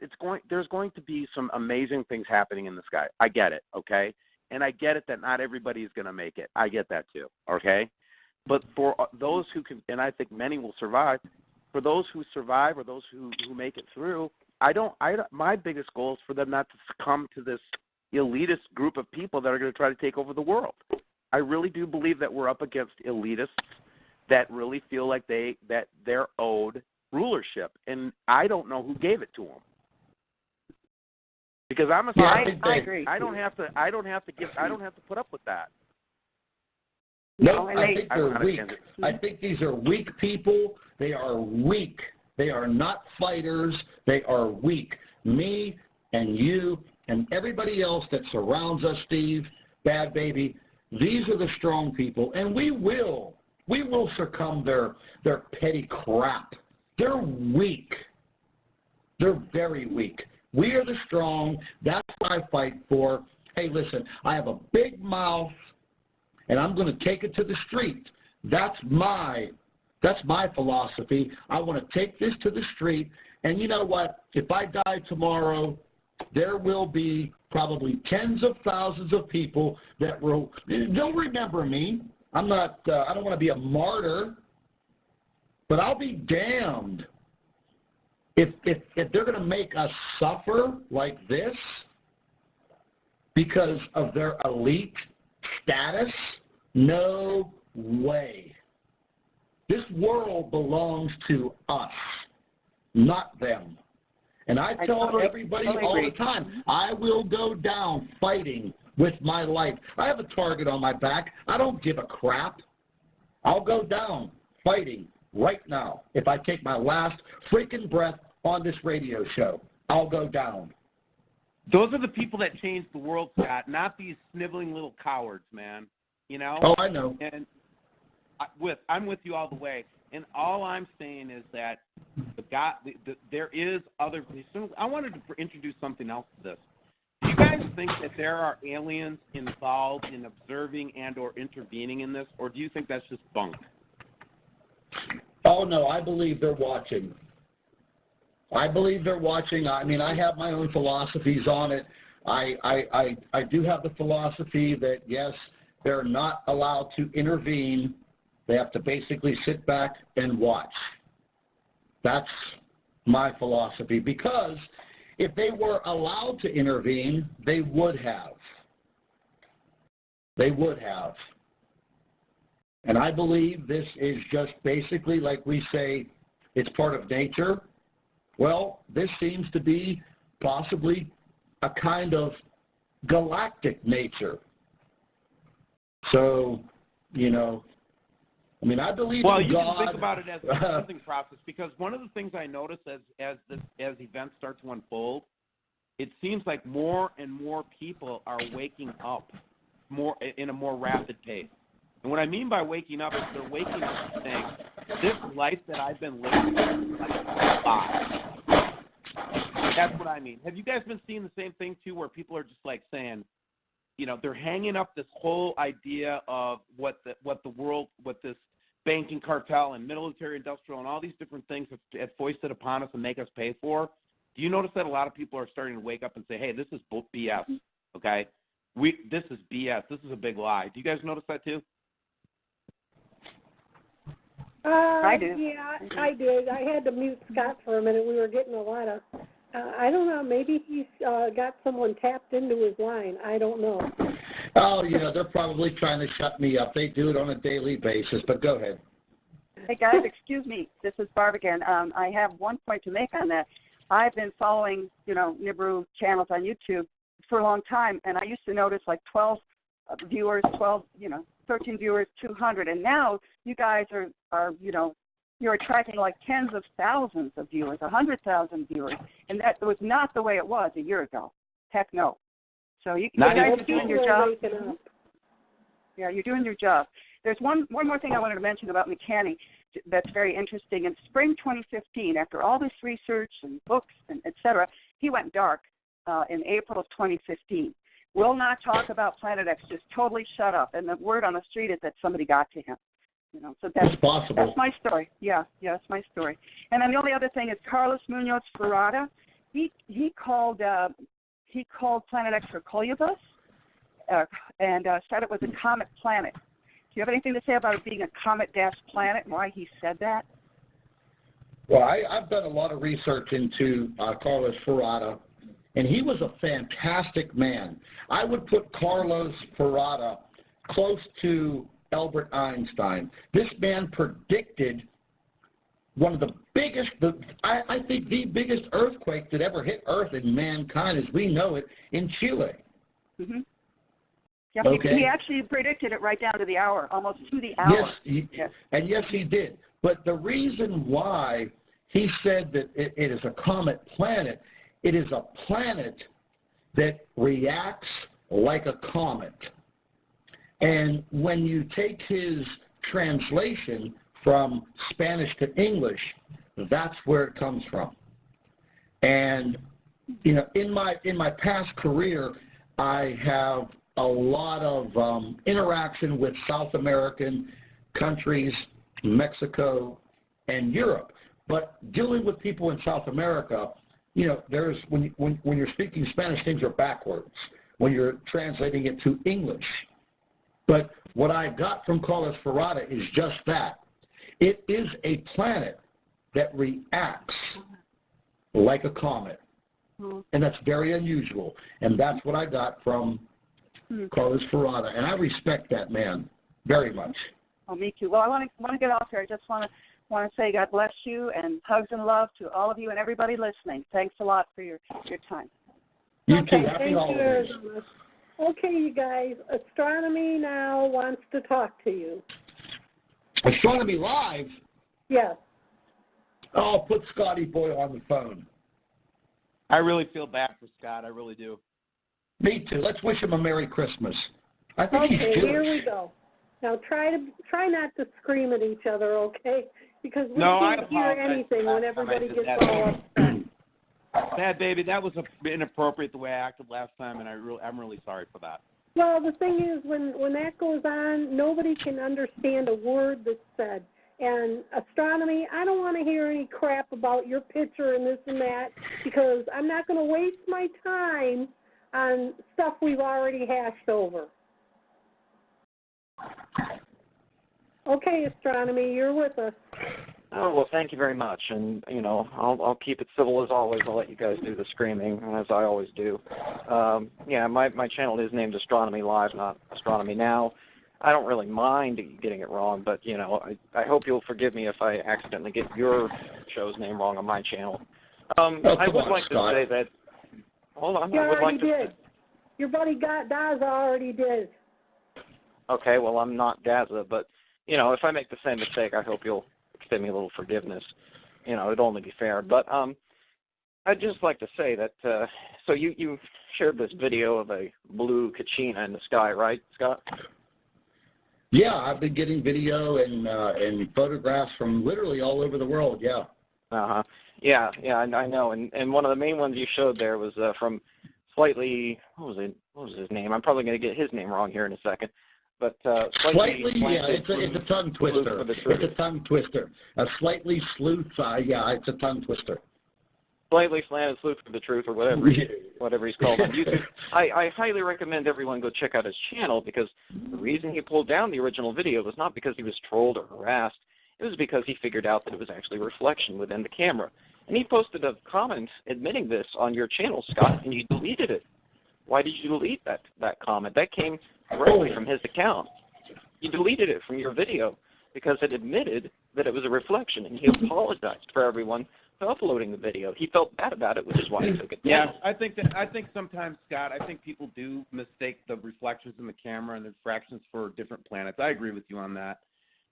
there's going to be some amazing things happening in the sky. I get it, okay? And I get it that not everybody is going to make it. I get that too, okay? But for those who can, and I think many will survive, for those who survive or those who make it through, my biggest goal is for them not to succumb to this elitist group of people that are going to try to take over the world. I really do believe that we're up against elitists that really feel like they're owed rulership, and I don't know who gave it to them. Because I'm a I agree. I don't have to put up with that. No, I think they're weak. I think these are weak people. They are weak. They are not fighters. They are weak. Me and you and everybody else that surrounds us, Steve, Badbaby, these are the strong people, and we will succumb their petty crap. They're weak. They're very weak. We are the strong. That's what I fight for. Hey, listen, I have a big mouth, and I'm going to take it to the street. That's my philosophy. I want to take this to the street, and you know what? If I die tomorrow, there will be probably tens of thousands of people that they'll remember me. I don't want to be a martyr, but I'll be damned if they're going to make us suffer like this because of their elite status. No way. This world belongs to us, not them. And I tell everybody all the time, I will go down fighting with my life. I have a target on my back. I don't give a crap. I'll go down fighting right now. If I take my last freaking breath on this radio show, I'll go down. Those are the people that change the world, Scott, not these sniveling little cowards, man. You know? Oh, I know. And I'm with you all the way. And all I'm saying is that there is other. I wanted to introduce something else to this. Do you guys think that there are aliens involved in observing and or intervening in this, or do you think that's just bunk? Oh, no, I believe they're watching. I mean, I have my own philosophies on it. I do have the philosophy that, yes, they're not allowed to intervene. They have to basically sit back and watch. That's my philosophy, because if they were allowed to intervene, they would have. They would have. And I believe this is just basically, like we say, it's part of nature. Well, this seems to be possibly a kind of galactic nature. So, you know, I mean, I believe in God. Well, you can think about it as a cleansing process, because one of the things I notice as events start to unfold, it seems like more and more people are waking up in a more rapid pace. And what I mean by waking up is they're waking up and saying, this life that I've been living is like a lie. That's what I mean. Have you guys been seeing the same thing too, where people are just like saying, you know, they're hanging up this whole idea of what this banking cartel and military industrial and all these different things have foisted upon us and make us pay for? Do you notice that a lot of people are starting to wake up and say, hey, this is BS, okay? This is BS. This is a big lie. Do you guys notice that too? I do. Yeah, I did. I had to mute Scott for a minute. We were getting a lot of, I don't know, maybe he's got someone tapped into his line. I don't know. Oh, they're probably trying to shut me up. They do it on a daily basis, but go ahead. Hey, guys, excuse me. This is Barb again. I have one point to make on that. I've been following, Nibiru channels on YouTube for a long time, and I used to notice like 12 viewers, 13 viewers, 200, and now you guys are you're attracting like tens of thousands of viewers, 100,000 viewers, and that was not the way it was a year ago. Heck no. So you guys are doing your job. Yeah, you're doing your job. There's one more thing I wanted to mention about McCanney that's very interesting. In spring 2015, after all this research and books and et cetera, he went dark in April of 2015. Will not talk about Planet X, just totally shut up. And the word on the street is that somebody got to him. So that's possible. That's my story. Yeah, that's my story. And then the only other thing is Carlos Munoz Ferrada. He called Planet X Hercolubus and said it was a comet planet. Do you have anything to say about it being a comet-planet and why he said that? Well, I've done a lot of research into Carlos Ferrada, and he was a fantastic man. I would put Carlos Ferrada close to Albert Einstein. This man predicted one of the biggest, I think the biggest earthquake that ever hit Earth and mankind as we know it in Chile. Mm-hmm. Yeah, okay. He actually predicted it right down to the hour, almost to the hour. Yes, and yes, he did. But the reason why he said that it is a comet planet, it is a planet that reacts like a comet. And when you take his translation from Spanish to English, that's where it comes from. And in my past career, I have a lot of interaction with South American countries, Mexico, and Europe. But dealing with people in South America, there's when you're speaking Spanish, things are backwards when you're translating it to English. But what I got from Carlos Ferrada is just that. It is a planet that reacts like a comet. And that's very unusual. And that's what I got from Carlos Ferrada. And I respect that man very much. Oh, me too. Well, I want to get off here. I just want to say God bless you and hugs and love to all of you and everybody listening. Thanks a lot for your time. You too. Happy holidays. Okay, you guys, Astronomy Now wants to talk to you. Astronomy Live? Yes. Oh, put Scotty Boy on the phone. I really feel bad for Scott. I really do. Me too. Let's wish him a Merry Christmas. I think he's Jewish. Here we go. Now try not to scream at each other, okay? Because we can't hear anything when everybody gets all upset. Badbaby, that was inappropriate the way I acted last time, and I'm really sorry for that. Well, the thing is, when that goes on, nobody can understand a word that's said. And astronomy, I don't want to hear any crap about your picture and this and that, because I'm not going to waste my time on stuff we've already hashed over. Okay, astronomy, you're with us. Oh, well, thank you very much. And, I'll keep it civil as always. I'll let you guys do the screaming, as I always do. My channel is named Astronomy Live, not Astronomy Now. I don't really mind getting it wrong, but, I hope you'll forgive me if I accidentally get your show's name wrong on my channel. I would like to say that... Hold on. You already did. Your buddy Daza already did. Okay, well, I'm not Daza, but, if I make the same mistake, I hope you'll extend me a little forgiveness. It'd only be fair. But I'd just like to say that, so you shared this video of a blue Kachina in the sky, right, Scott? Yeah, I've been getting video and photographs from literally all over the world, yeah. Yeah, I know. And one of the main ones you showed there was from Slightly. What was his name? I'm probably going to get his name wrong here in a second. But Slightly, yeah, it's a tongue twister. It's a tongue twister. A slightly sleuth, yeah, it's a tongue twister. Slightly slanted sleuth for the truth, or whatever he's called on YouTube. I highly recommend everyone go check out his channel, because the reason he pulled down the original video was not because he was trolled or harassed. It was because he figured out that it was actually a reflection within the camera. And he posted a comment admitting this on your channel, Scott, and you deleted it. Why did you delete that comment? That came directly from his account. You deleted it from your video because it admitted that it was a reflection, and he apologized for everyone for uploading the video. He felt bad about it, which is why he took it down. Yeah, I think sometimes, Scott, I think people do mistake the reflections in the camera and the refractions for different planets. I agree with you on that.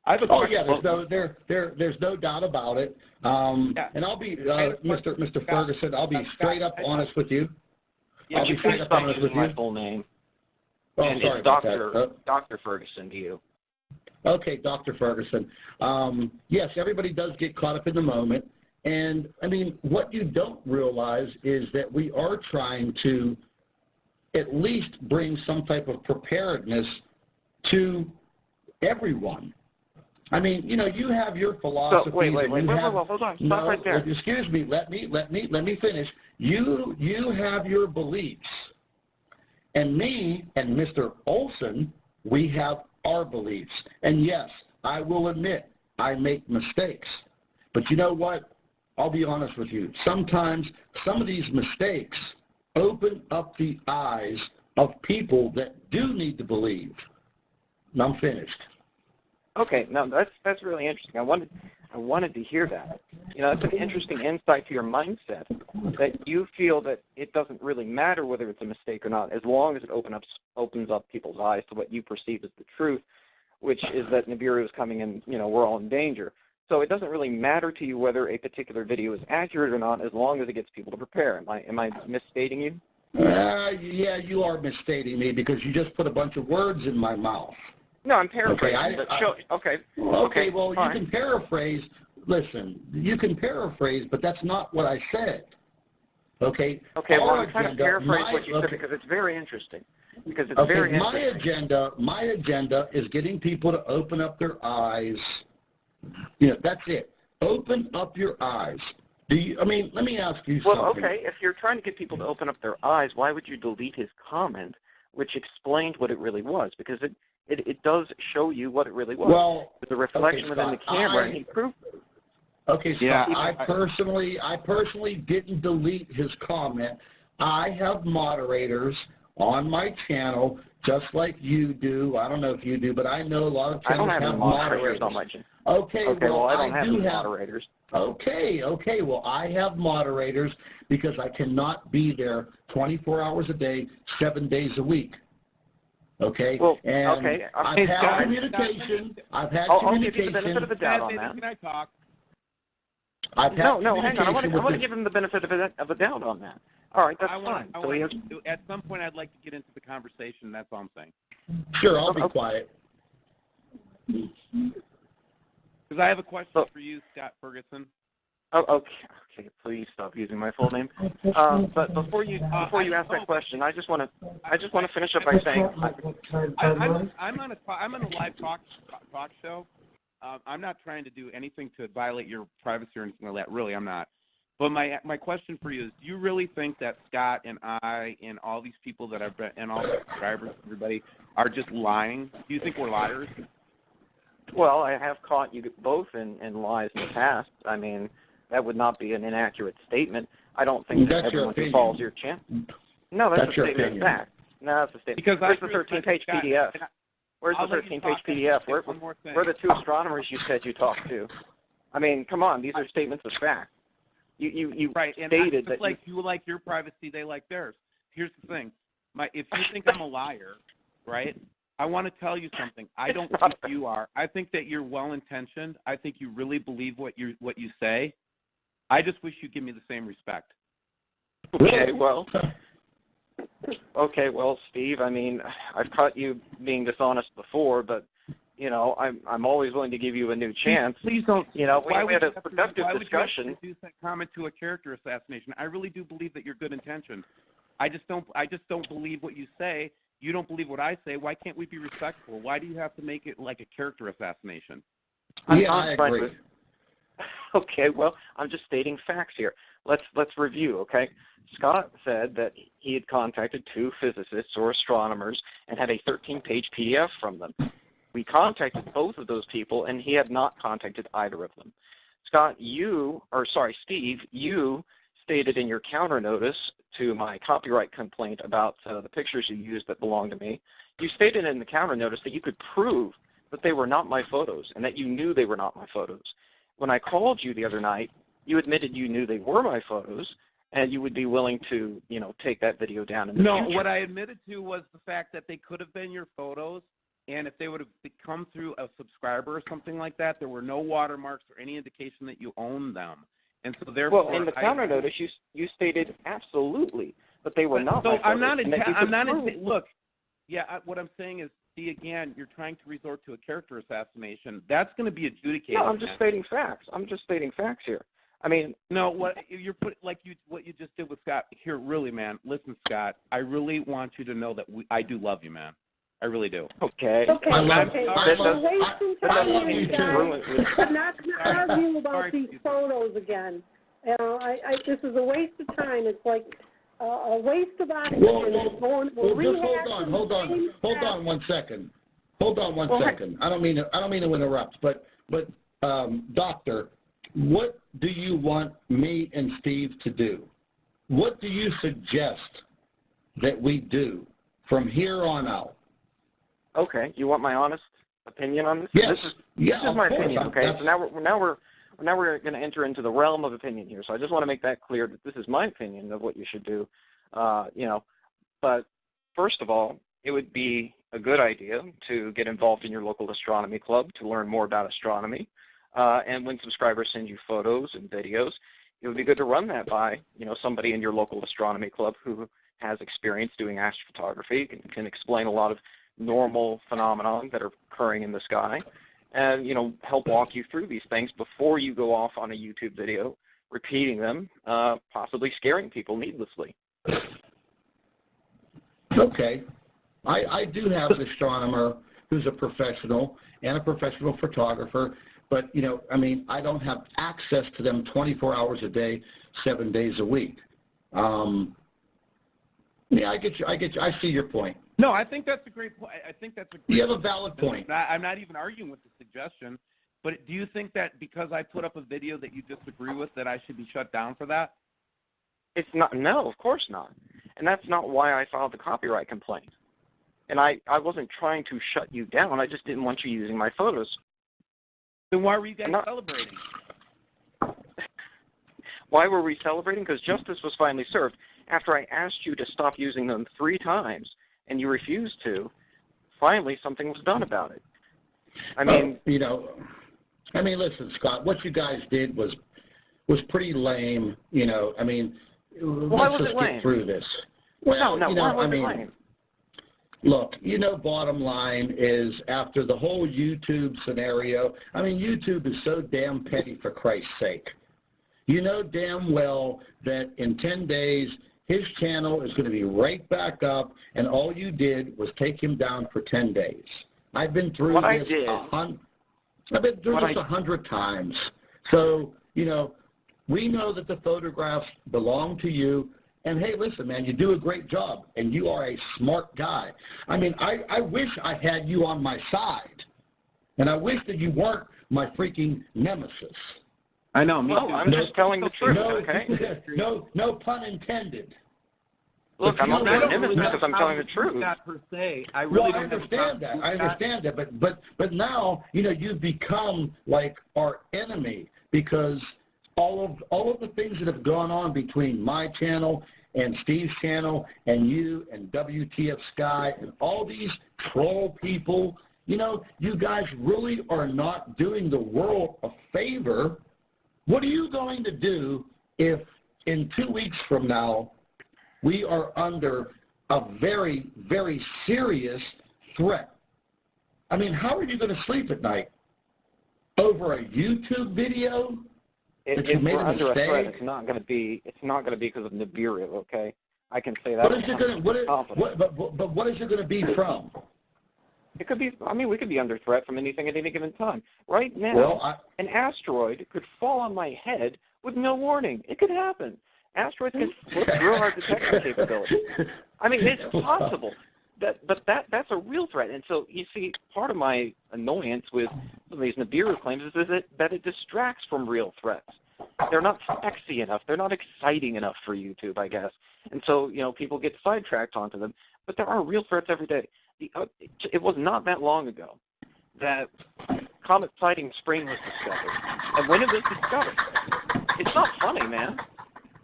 I have a question. There's no doubt about it. And I'll be Mr. Ferguson. I'll be straight up honest with you. Yeah, I'll be straight up honest with you. My full name. Oh, and sorry it's Dr. Ferguson to you. Okay, Dr. Ferguson. Yes, everybody does get caught up in the moment. And, I mean, what you don't realize is that we are trying to at least bring some type of preparedness to everyone. I mean, you know, you have your philosophy. So, wait, hold on. Stop right there. Excuse me. Let me finish. You have your beliefs. And me and Mr. Olson, we have our beliefs. And, yes, I will admit I make mistakes. But you know what? I'll be honest with you. Sometimes some of these mistakes open up the eyes of people that do need to believe. And I'm finished. Okay, no, that's really interesting. I wanted to hear that. You know, that's an interesting insight to your mindset, that you feel that it doesn't really matter whether it's a mistake or not, as long as it opens up people's eyes to what you perceive as the truth, which is that Nibiru is coming and, you know, we're all in danger. So it doesn't really matter to you whether a particular video is accurate or not, as long as it gets people to prepare. Am I misstating you? Yeah, you are misstating me, because you just put a bunch of words in my mouth. No, I'm paraphrasing. Okay, well, you can paraphrase. Listen, you can paraphrase, but that's not what I said. Okay? Okay, well, I'm trying to paraphrase what you said, because it's very interesting. My agenda is getting people to open up their eyes. You know, that's it. Open up your eyes. Let me ask you something. Well, okay, if you're trying to get people to open up their eyes, why would you delete his comment, which explained what it really was? Because it does show you what it really was. Well, it's a reflection within the camera, and he proved it. Okay, Scott, yeah, I personally didn't delete his comment. I have moderators on my channel, just like you do. I don't know if you do, but I know a lot of channels have moderators on my channel. Okay, well, I don't have moderators. Okay, well, I have moderators because I cannot be there 24 hours a day, 7 days a week. Okay? Well, and okay. I've had communication. I'll give you the benefit of the doubt on that. Can I talk? No, hang on. I want to give him the benefit of a doubt on that. All right, that's fine. At some point, I'd like to get into the conversation. That's all I'm saying. Sure, I'll be quiet. Because I have a question for you, Scott Ferguson. Oh, okay. Please stop using my full name. But before you ask that question, I just want to finish up by saying I'm on a live talk show. I'm not trying to do anything to violate your privacy or anything like that. Really, I'm not. But my question for you is: do you really think that Scott and I and all these people that I've been and all the subscribers, everybody, are just lying? Do you think we're liars? Well, I have caught you both in lies in the past. I mean, that would not be an inaccurate statement. I don't think that everyone who follows your channel. No, that's a statement of fact. No, that's a statement. Because where's the 13-page PDF? Where's the 13-page PDF? Where are the two astronomers you said you talked to? I mean, come on, these are statements of fact. You stated that like you like your privacy, they like theirs. Here's the thing: if you think I'm a liar, right? I want to tell you something. I don't think you are. I think that you're well-intentioned. I think you really believe what you say. I just wish you'd give me the same respect. Okay, well, Steve, I mean, I've caught you being dishonest before, but you know, I'm always willing to give you a new chance. Please don't. You know, we had a discussion. productive Why would you have to discussion. reduce that comment to a character assassination? I really do believe that you're good intentioned. I just don't believe what you say. You don't believe what I say. Why can't we be respectful? Why do you have to make it like a character assassination? I agree. Okay, well, I'm just stating facts here. Let's review, okay? Scott said that he had contacted 2 physicists or astronomers and had a 13-page PDF from them. We contacted both of those people, and he had not contacted either of them. Steve, you stated in your counter notice to my copyright complaint about the pictures you used that belonged to me, you stated in the counter notice that you could prove that they were not my photos and that you knew they were not my photos. When I called you the other night, you admitted you knew they were my photos and you would be willing to, you know, take that video down in the future. No, what I admitted to was the fact that they could have been your photos, and if they would have come through a subscriber or something like that, there were no watermarks or any indication that you owned them. And so therefore, well, in the counter notice, you stated absolutely that they were not my photos. Look, what I'm saying is, see, again, you're trying to resort to a character assassination. That's going to be adjudicated. No, I'm just stating facts. I'm just stating facts here. I mean, no, what you just did with Scott here, really, man. Listen, Scott, I really want you to know that I do love you, man. I really do. Okay. I love you too. I'm not going to argue about these photos again. This is a waste of time. It's like a waste of oxygen. Hold on 1 second. Hold on one second. I don't mean to interrupt, but Doctor, what do you want me and Steve to do? What do you suggest that we do from here on out? Okay, you want my honest opinion on this? Yes. This is my opinion. Okay, so now we're going to enter into the realm of opinion here. So I just want to make that clear that this is my opinion of what you should do. But first of all, it would be a good idea to get involved in your local astronomy club to learn more about astronomy. And when subscribers send you photos and videos, it would be good to run that by, somebody in your local astronomy club who has experience doing astrophotography, can explain a lot of normal phenomena that are occurring in the sky, and, help walk you through these things before you go off on a YouTube video, repeating them, possibly scaring people needlessly. Okay. I do have an astronomer who's a professional and a professional photographer, but, I don't have access to them 24 hours a day, 7 days a week. I get you. I see your point. No, I think that's a great point. You have a valid point. I'm not even arguing with the suggestion, but do you think that because I put up a video that you disagree with that I should be shut down for that? It's not. No, of course not. And that's not why I filed the copyright complaint. And I wasn't trying to shut you down. I just didn't want you using my photos. Then why were you guys celebrating? Why were we celebrating? Because justice was finally served. After I asked you to stop using them 3 times and you refused to, finally something was done about it. Listen, Scott, what you guys did was pretty lame. Why was it lame? Get through this. Well, why was it lame? Look, bottom line is after the whole YouTube scenario, YouTube is so damn petty, for Christ's sake. You know damn well that in 10 days, his channel is going to be right back up, and all you did was take him down for 10 days. I've been through this 100 times. So, we know that the photographs belong to you. And, hey, listen, man, you do a great job, and you are a smart guy. I wish I had you on my side, and I wish that you weren't my freaking nemesis. I know. I'm just telling the truth, okay? No pun intended. Look, I'm not a nemesis because I'm telling the truth. Not per se. I understand that. I understand that. But now, you've become like our enemy because all of the things that have gone on between my channel and Steve's channel and you and WTF Sky and all these troll people, you guys really are not doing the world a favor. What are you going to do if in 2 weeks from now we are under a very, very serious threat I mean, how are you going to sleep at night? Over a YouTube video? If we're under a threat, it's not going to be because of Nibiru, okay? I can say that. What is it going to? But what is it going to be from? It could be. I mean, we could be under threat from anything at any given time. Right now, an asteroid could fall on my head with no warning. It could happen. Asteroids can flip through our detection capability. I mean, it's possible. That's a real threat. And so, you see, part of my annoyance with some of these Nibiru claims is that it distracts from real threats. They're not sexy enough. They're not exciting enough for YouTube, I guess. And so, people get sidetracked onto them. But there are real threats every day. It was not that long ago that comet sighting spring was discovered. And when it was discovered, it's not funny, man.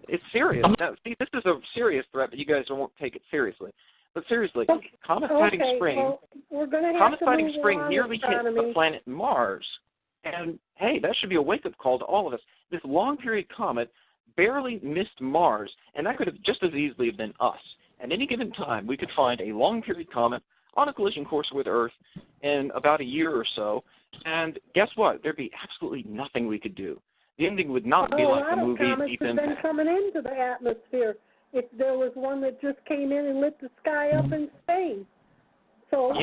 It's serious. Now, see, this is a serious threat, but you guys won't take it seriously. But seriously, comet sighting spring, nearly hit the planet Mars. And, hey, that should be a wake-up call to all of us. This long-period comet barely missed Mars, and that could have just as easily have been us. At any given time, we could find a long-period comet on a collision course with Earth in about a year or so, and guess what? There'd be absolutely nothing we could do. The ending would not be like the movie Deep Impact. A lot of comets have been coming into the atmosphere. There was one that just came in and lit the sky up in Spain. So,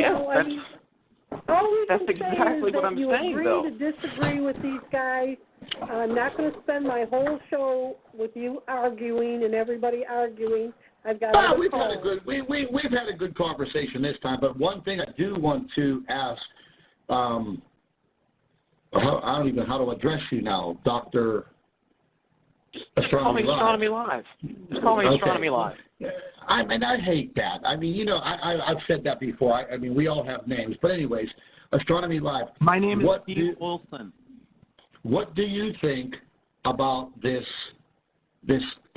that's exactly what I'm saying, though. You agree to disagree with these guys. I'm not going to spend my whole show with you arguing and everybody arguing. I've got we've had a good conversation this time, but one thing I do want to ask, I don't even know how to address you now, Dr. Astronomy Live. Astronomy Live. Just call me Astronomy Live. I hate that. I mean, I've said that before. I mean, we all have names. But anyways, Astronomy Live. My name is Steve Wilson. What do you think about this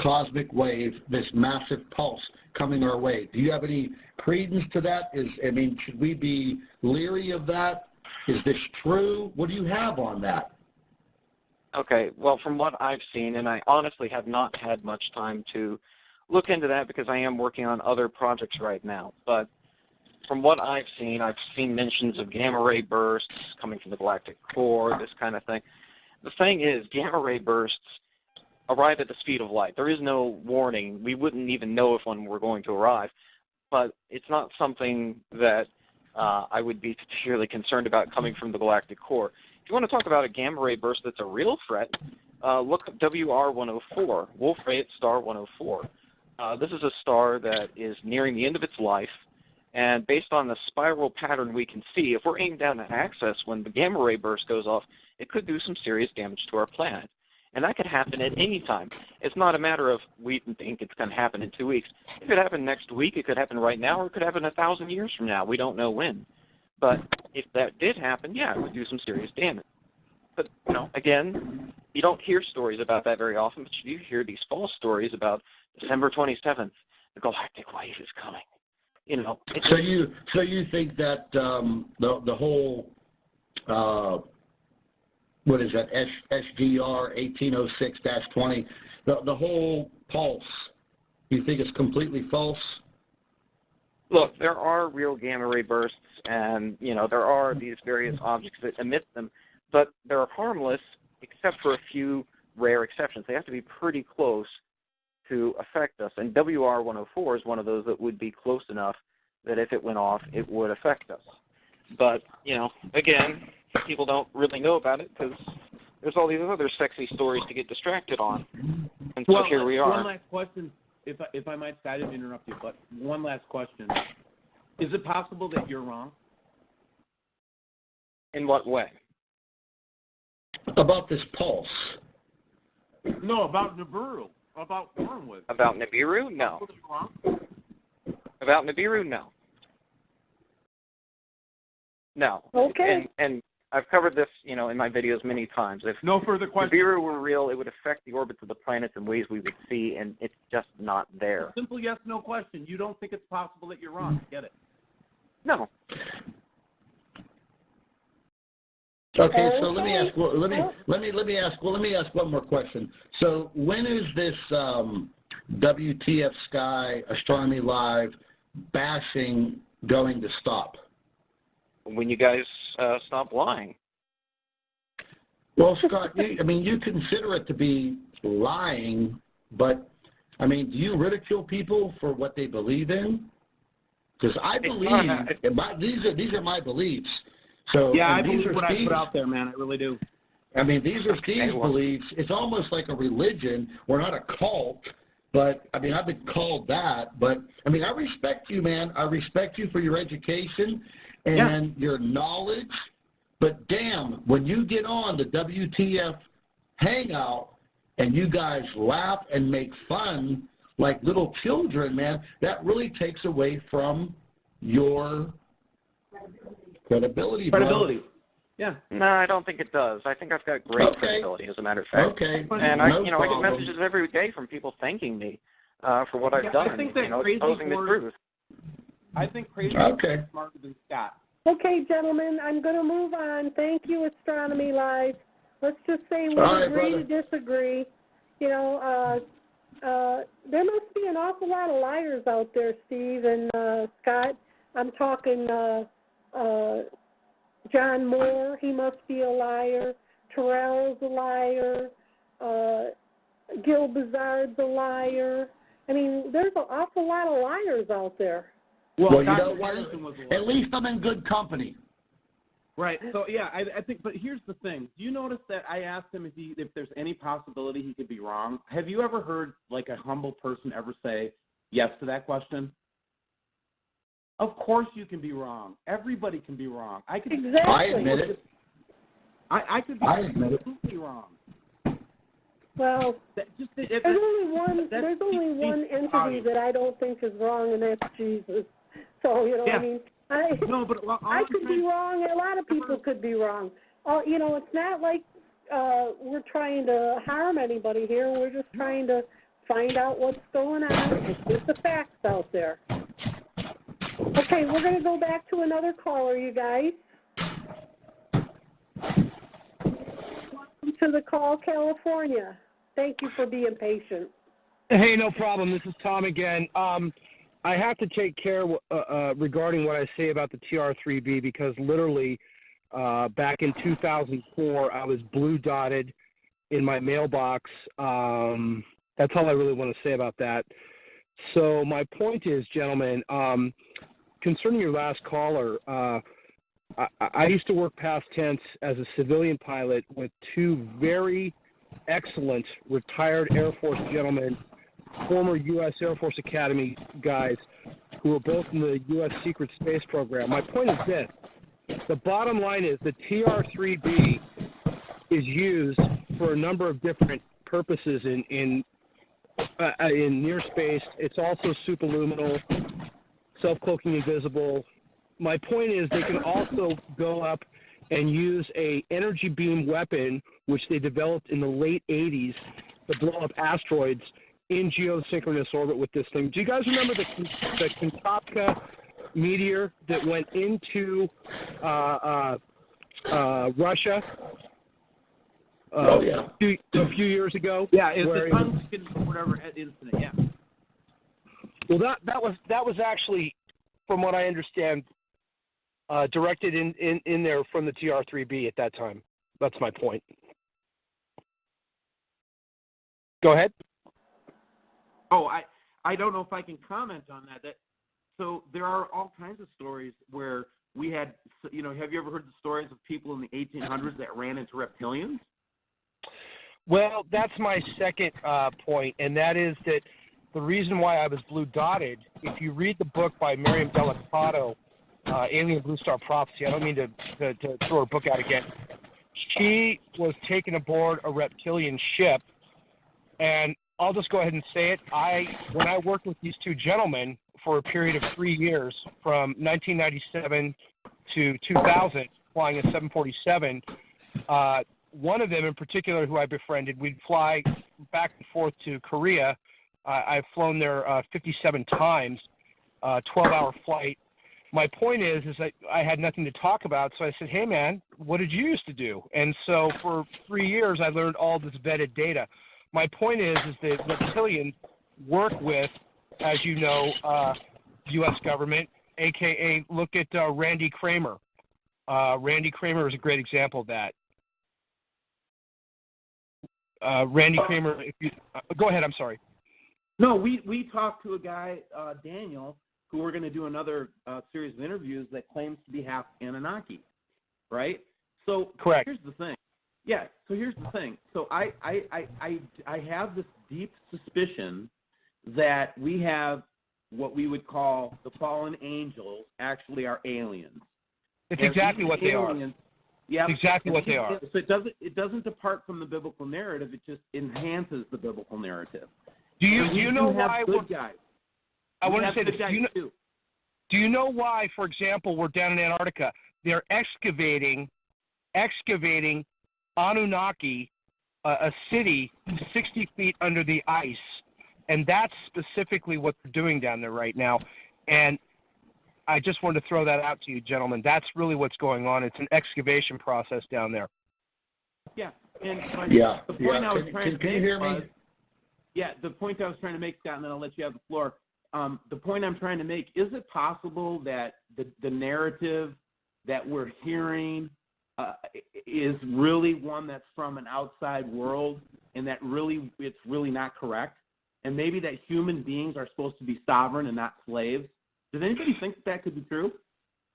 cosmic wave, this massive pulse coming our way? Do you have any credence to that? Should we be leery of that? Is this true? What do you have on that? Okay, well, from what I've seen, and I honestly have not had much time to look into that because I am working on other projects right now, but from what I've seen mentions of gamma-ray bursts coming from the galactic core, this kind of thing. The thing is, gamma-ray bursts arrive at the speed of light. There is no warning. We wouldn't even know if one were going to arrive, but it's not something that I would be particularly concerned about coming from the galactic core. If you want to talk about a gamma-ray burst that's a real threat, look up WR104, Wolf-Rayet Star 104. This is a star that is nearing the end of its life, and based on the spiral pattern we can see, if we're aimed down an axis when the gamma-ray burst goes off, it could do some serious damage to our planet. And that could happen at any time. It's not a matter of we think it's going to happen in 2 weeks. It could happen next week, it could happen right now, or it could happen 1,000 years from now. We don't know when. But if that did happen, it would do some serious damage. But, again, you don't hear stories about that very often, but you do hear these false stories about December 27th, the galactic wave is coming. So you think that the whole what is that, SGR 1806-20, the whole pulse, you think it's completely false? Look, there are real gamma-ray bursts, and, there are these various objects that emit them, but they're harmless except for a few rare exceptions. They have to be pretty close to affect us, and WR104 is one of those that would be close enough that if it went off, it would affect us. But, again, people don't really know about it because there's all these other sexy stories to get distracted on. And so here we are. One last question, if I might, I didn't interrupt you, but one last question. Is it possible that you're wrong? In what way? About this pulse. No, about Nibiru. About Wormwood. About Nibiru? No. About Nibiru? No. No. Okay. And I've covered this, in my videos many times. If no further questions. Nibiru were real, it would affect the orbits of the planets in ways we would see, and it's just not there. Simple yes, no question. You don't think it's possible that you're wrong. Get it? No. Okay, so let me ask one more question. So when is this WTF Sky Astronomy Live bashing going to stop? when you guys stop lying. Well, Scott, you consider it to be lying, but, do you ridicule people for what they believe in? Because I believe, these are my beliefs. So yeah, I believe what I put out there, man. I really do. These are Steve's beliefs. It's almost like a religion. We're not a cult, but, I've been called that. But, I respect you, man. I respect you for your education and your knowledge. But, damn, when you get on the WTF hangout and you guys laugh and make fun like little children, man, that really takes away from your credibility. Credibility. Yeah. No, I don't think it does. I think I've got great credibility, as a matter of fact. Okay. And I get messages every day from people thanking me for what I've done. I think that exposing the truth. I think Crazy is smarter than Scott. Okay, gentlemen, I'm going to move on. Thank you, Astronomy Live. Let's just say we agree to disagree. There must be an awful lot of liars out there, Steve and Scott. I'm talking John Moore, he must be a liar. Terrell's a liar. Gil Bazard's a liar. There's an awful lot of liars out there. Well, you know what? At least I'm in good company. Right. So, yeah, I think, but here's the thing. Do you notice that I asked him if there's any possibility he could be wrong? Have you ever heard, like, a humble person ever say yes to that question? Of course you can be wrong. Everybody can be wrong. I admit it. I could be completely wrong. Well, there's only one entity that I don't think is wrong, and that's Jesus. So, I could be wrong. A lot of people could be wrong. It's not like we're trying to harm anybody here. We're just trying to find out what's going on and get the facts out there. Okay, we're going to go back to another caller, you guys. Welcome to the call, California. Thank you for being patient. Hey, no problem. This is Tom again. I have to take care regarding what I say about the TR3B because literally back in 2004, I was blue dotted in my mailbox. That's all I really want to say about that. So my point is, gentlemen, concerning your last caller, I used to work past tense as a civilian pilot with two very excellent retired Air Force gentlemen, former U.S. Air Force Academy guys who were both in the U.S. Secret Space Program. My point is this. The bottom line is the TR-3B is used for a number of different purposes in near space. It's also superluminal, self-cloaking invisible. My point is they can also go up and use a energy beam weapon, which they developed in the late 80s to blow up asteroids in geosynchronous orbit with this thing. Do you guys remember the Kontopka meteor that went into Russia? A few years ago. Yeah, it's the tungsten or whatever incident. Yeah. Well, that was actually, from what I understand, directed in there from the TR-3B at that time. That's my point. Go ahead. Oh, I don't know if I can comment on that. So there are all kinds of stories where we had, have you ever heard the stories of people in the 1800s that ran into reptilians? Well, that's my second point, and that is that the reason why I was blue dotted, if you read the book by Miriam Delicato, Alien Blue Star Prophecy, I don't mean to throw her book out again. She was taken aboard a reptilian ship, and I'll just go ahead and say it. When I worked with these two gentlemen for a period of 3 years, from 1997 to 2000, flying a 747, one of them in particular who I befriended, we'd fly back and forth to Korea. I've flown there 57 times, 12-hour flight. My point is that I had nothing to talk about, so I said, hey, man, what did you used to do? And so for 3 years, I learned all this vetted data. My point is that reptilians work with, as you know, U.S. government, a.k.a. look at Randy Kramer. Randy Kramer is a great example of that. Randy Kramer, if you go ahead, I'm sorry. No, we talked to a guy, Daniel, who we're going to do another series of interviews that claims to be half Anunnaki, right? So correct. Here's the thing. Yeah. So here's the thing. So I have this deep suspicion that we have what we would call the fallen angels actually are aliens. It's exactly what they are. Yeah, exactly what they are. So it doesn't depart from the biblical narrative. It just enhances the biblical narrative. Do you know why? Good guys. I want to say this. Do you know why, for example, we're down in Antarctica? They're excavating Anunnaki, a city 60 feet under the ice, and that's specifically what they're doing down there right now. And I just wanted to throw that out to you, gentlemen. That's really what's going on. It's an excavation process down there. Yeah, and the point I was trying to make, Scott, and then I'll let you have the floor. The point I'm trying to make, is it possible that the narrative that we're hearing is really one that's from an outside world, and that it's really not correct? And maybe that human beings are supposed to be sovereign and not slaves? Does anybody think that could be true?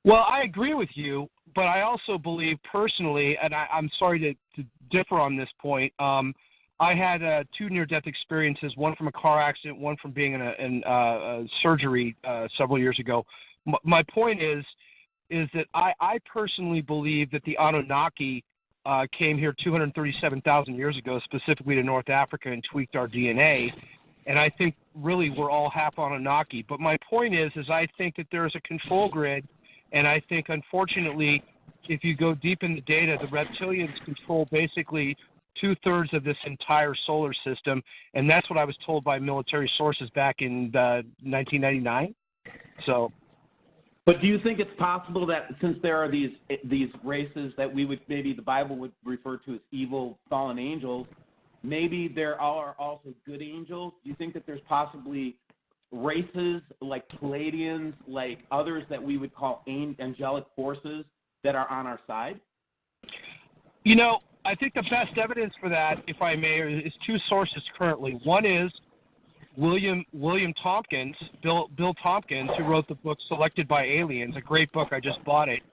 Well, I agree with you, but I also believe personally, and I'm sorry to differ on this point, I had 2 near-death experiences, one from a car accident, one from being in surgery several years ago. My point is that I personally believe that the Anunnaki came here 237,000 years ago, specifically to North Africa, and tweaked our DNA. And I think really we're all half Anunnaki. But my point is I think that there's a control grid, and I think, unfortunately, if you go deep in the data, the reptilians control basically 2/3 of this entire solar system, and that's what I was told by military sources back in 1999. So. But do you think it's possible that since there are these races that maybe the Bible would refer to as evil fallen angels, maybe there are also good angels? Do you think that there's possibly races like Palladians, like others that we would call angelic forces that are on our side? You know, I think the best evidence for that, if I may, is 2 sources currently. One is William Tompkins, Bill Tompkins, who wrote the book Selected by Aliens, a great book. I just bought it.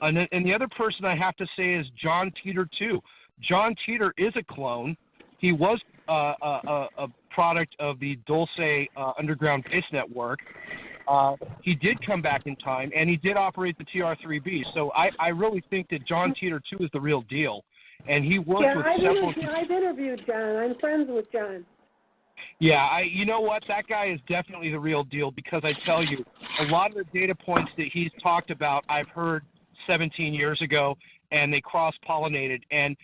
And the other person I have to say is John Teeter, too. John Teeter is a clone. He was a product of the Dulce underground base network. He did come back in time, and he did operate the TR-3B. So I really think that John Teeter, too, is the real deal. And he worked with several... I've interviewed John. I'm friends with John. Yeah, you know what? That guy is definitely the real deal, because I tell you, a lot of the data points that he's talked about, I've heard 17 years ago, and they cross-pollinated. And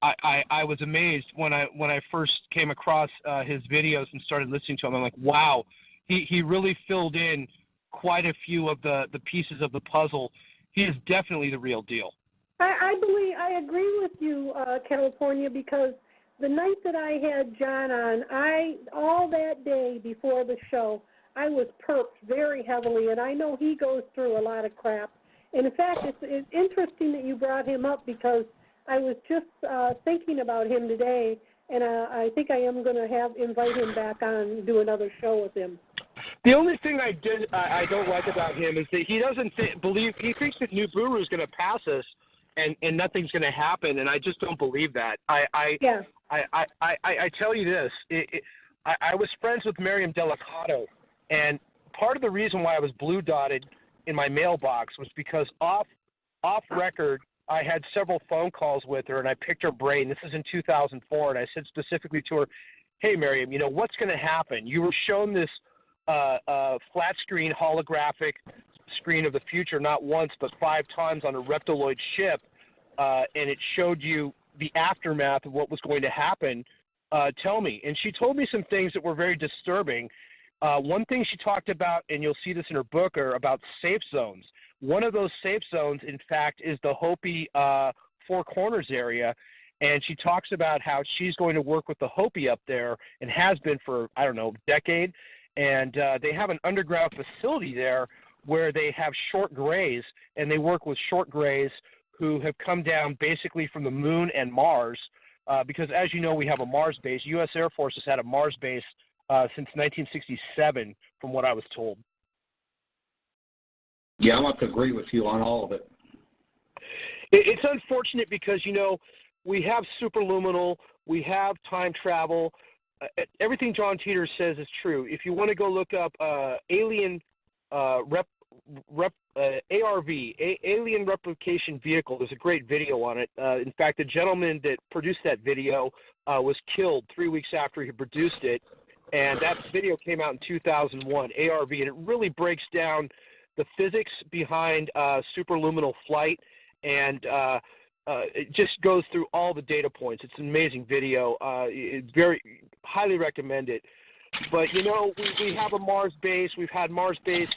I was amazed when I first came across his videos and started listening to him. I'm like, wow, he really filled in quite a few of the pieces of the puzzle. He is definitely the real deal. I agree with you, California, because the night that I had John on, all that day before the show, I was perked very heavily, and I know he goes through a lot of crap. And in fact, it's interesting that you brought him up, because I was just thinking about him today, and I think I am going to invite him back on and do another show with him. The only thing I don't like about him is that he doesn't believe, he thinks that Nibiru is going to pass us, and nothing's going to happen, and I just don't believe that. I tell you this, I was friends with Miriam Delicato, and part of the reason why I was blue dotted in my mailbox was because off record, I had several phone calls with her, and I picked her brain. This is in 2004, and I said specifically to her, hey, Miriam, you know, what's going to happen? You were shown this flat screen holographic screen of the future not once but 5 times on a reptiloid ship, and it showed you the aftermath of what was going to happen. Tell me. And she told me some things that were very disturbing. One thing she talked about, and you'll see this in her book, are about safe zones. One of those safe zones, in fact, is the Hopi Four Corners area, and she talks about how she's going to work with the Hopi up there and has been for, I don't know, a decade, and they have an underground facility there where they have short grays, and they work with short grays who have come down basically from the moon and Mars, because as you know, we have a Mars base. U.S. Air Force has had a Mars base since 1967, from what I was told. Yeah, I have to agree with you on all of it. It's unfortunate because, you know, we have superluminal, we have time travel. Everything John Teeter says is true. If you want to go look up alien ARV, Alien Replication Vehicle, there's a great video on it. In fact, the gentleman that produced that video was killed 3 weeks after he produced it, and that video came out in 2001, ARV, and it really breaks down the physics behind superluminal flight, and it just goes through all the data points. It's an amazing video. It's very highly recommend it. But, you know, we have a Mars base. We've had Mars base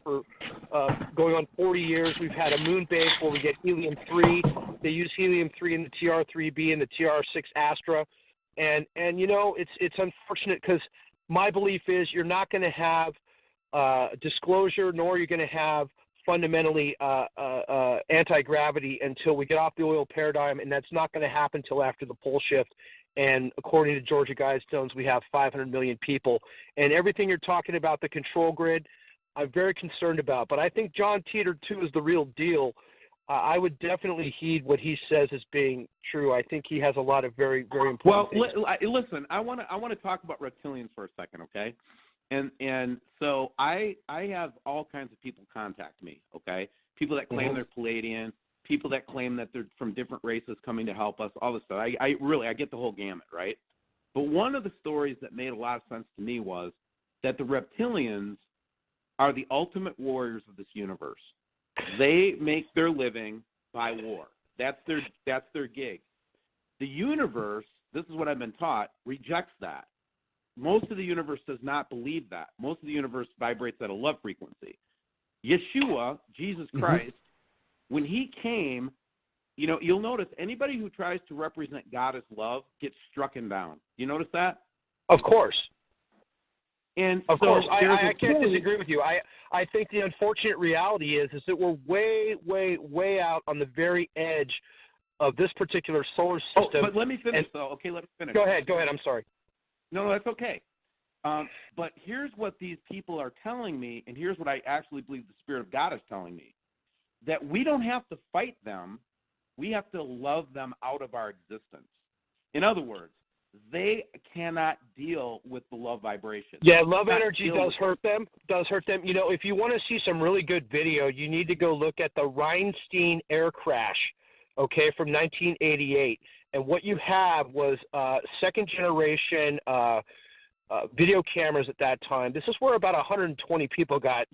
for going on 40 years. We've had a moon base where we get helium-3. They use helium-3 in the TR-3B and the TR-6 Astra. And you know, it's unfortunate because my belief is you're not going to have disclosure, nor you're going to have fundamentally anti-gravity until we get off the oil paradigm, and that's not going to happen until after the pole shift. And according to Georgia Guidestones, we have 500 million people. And everything you're talking about, the control grid, I'm very concerned about. But I think John Teeter, too, is the real deal. I would definitely heed what he says as being true. I think he has a lot of very, very important things. Listen, I want to talk about reptilians for a second, okay? And so I have all kinds of people contact me, okay? People that claim they're Palladian, people that claim that they're from different races coming to help us, all this stuff. I get the whole gamut, right? But one of the stories that made a lot of sense to me was that the reptilians are the ultimate warriors of this universe. They make their living by war. That's their gig. The universe, this is what I've been taught, rejects that. Most of the universe does not believe that. Most of the universe vibrates at a love frequency. Yeshua, Jesus Christ, when he came, you know, you'll notice anybody who tries to represent God as love gets strucken down. You notice that? Of course. And of so course, I can't disagree with you. I think the unfortunate reality is that we're way, way, way out on the very edge of this particular solar system. Oh, but let me finish, though. Okay, let me finish. Go ahead. I'm sorry. No, that's okay. But here's what these people are telling me, and here's what I actually believe the Spirit of God is telling me, that we don't have to fight them. We have to love them out of our existence. In other words, they cannot deal with the love vibration. Yeah, love energy does hurt them. You know, if you want to see some really good video, you need to go look at the Reinstein air crash, okay, from 1988. And what you have was second generation video cameras at that time. This is where about 120 people got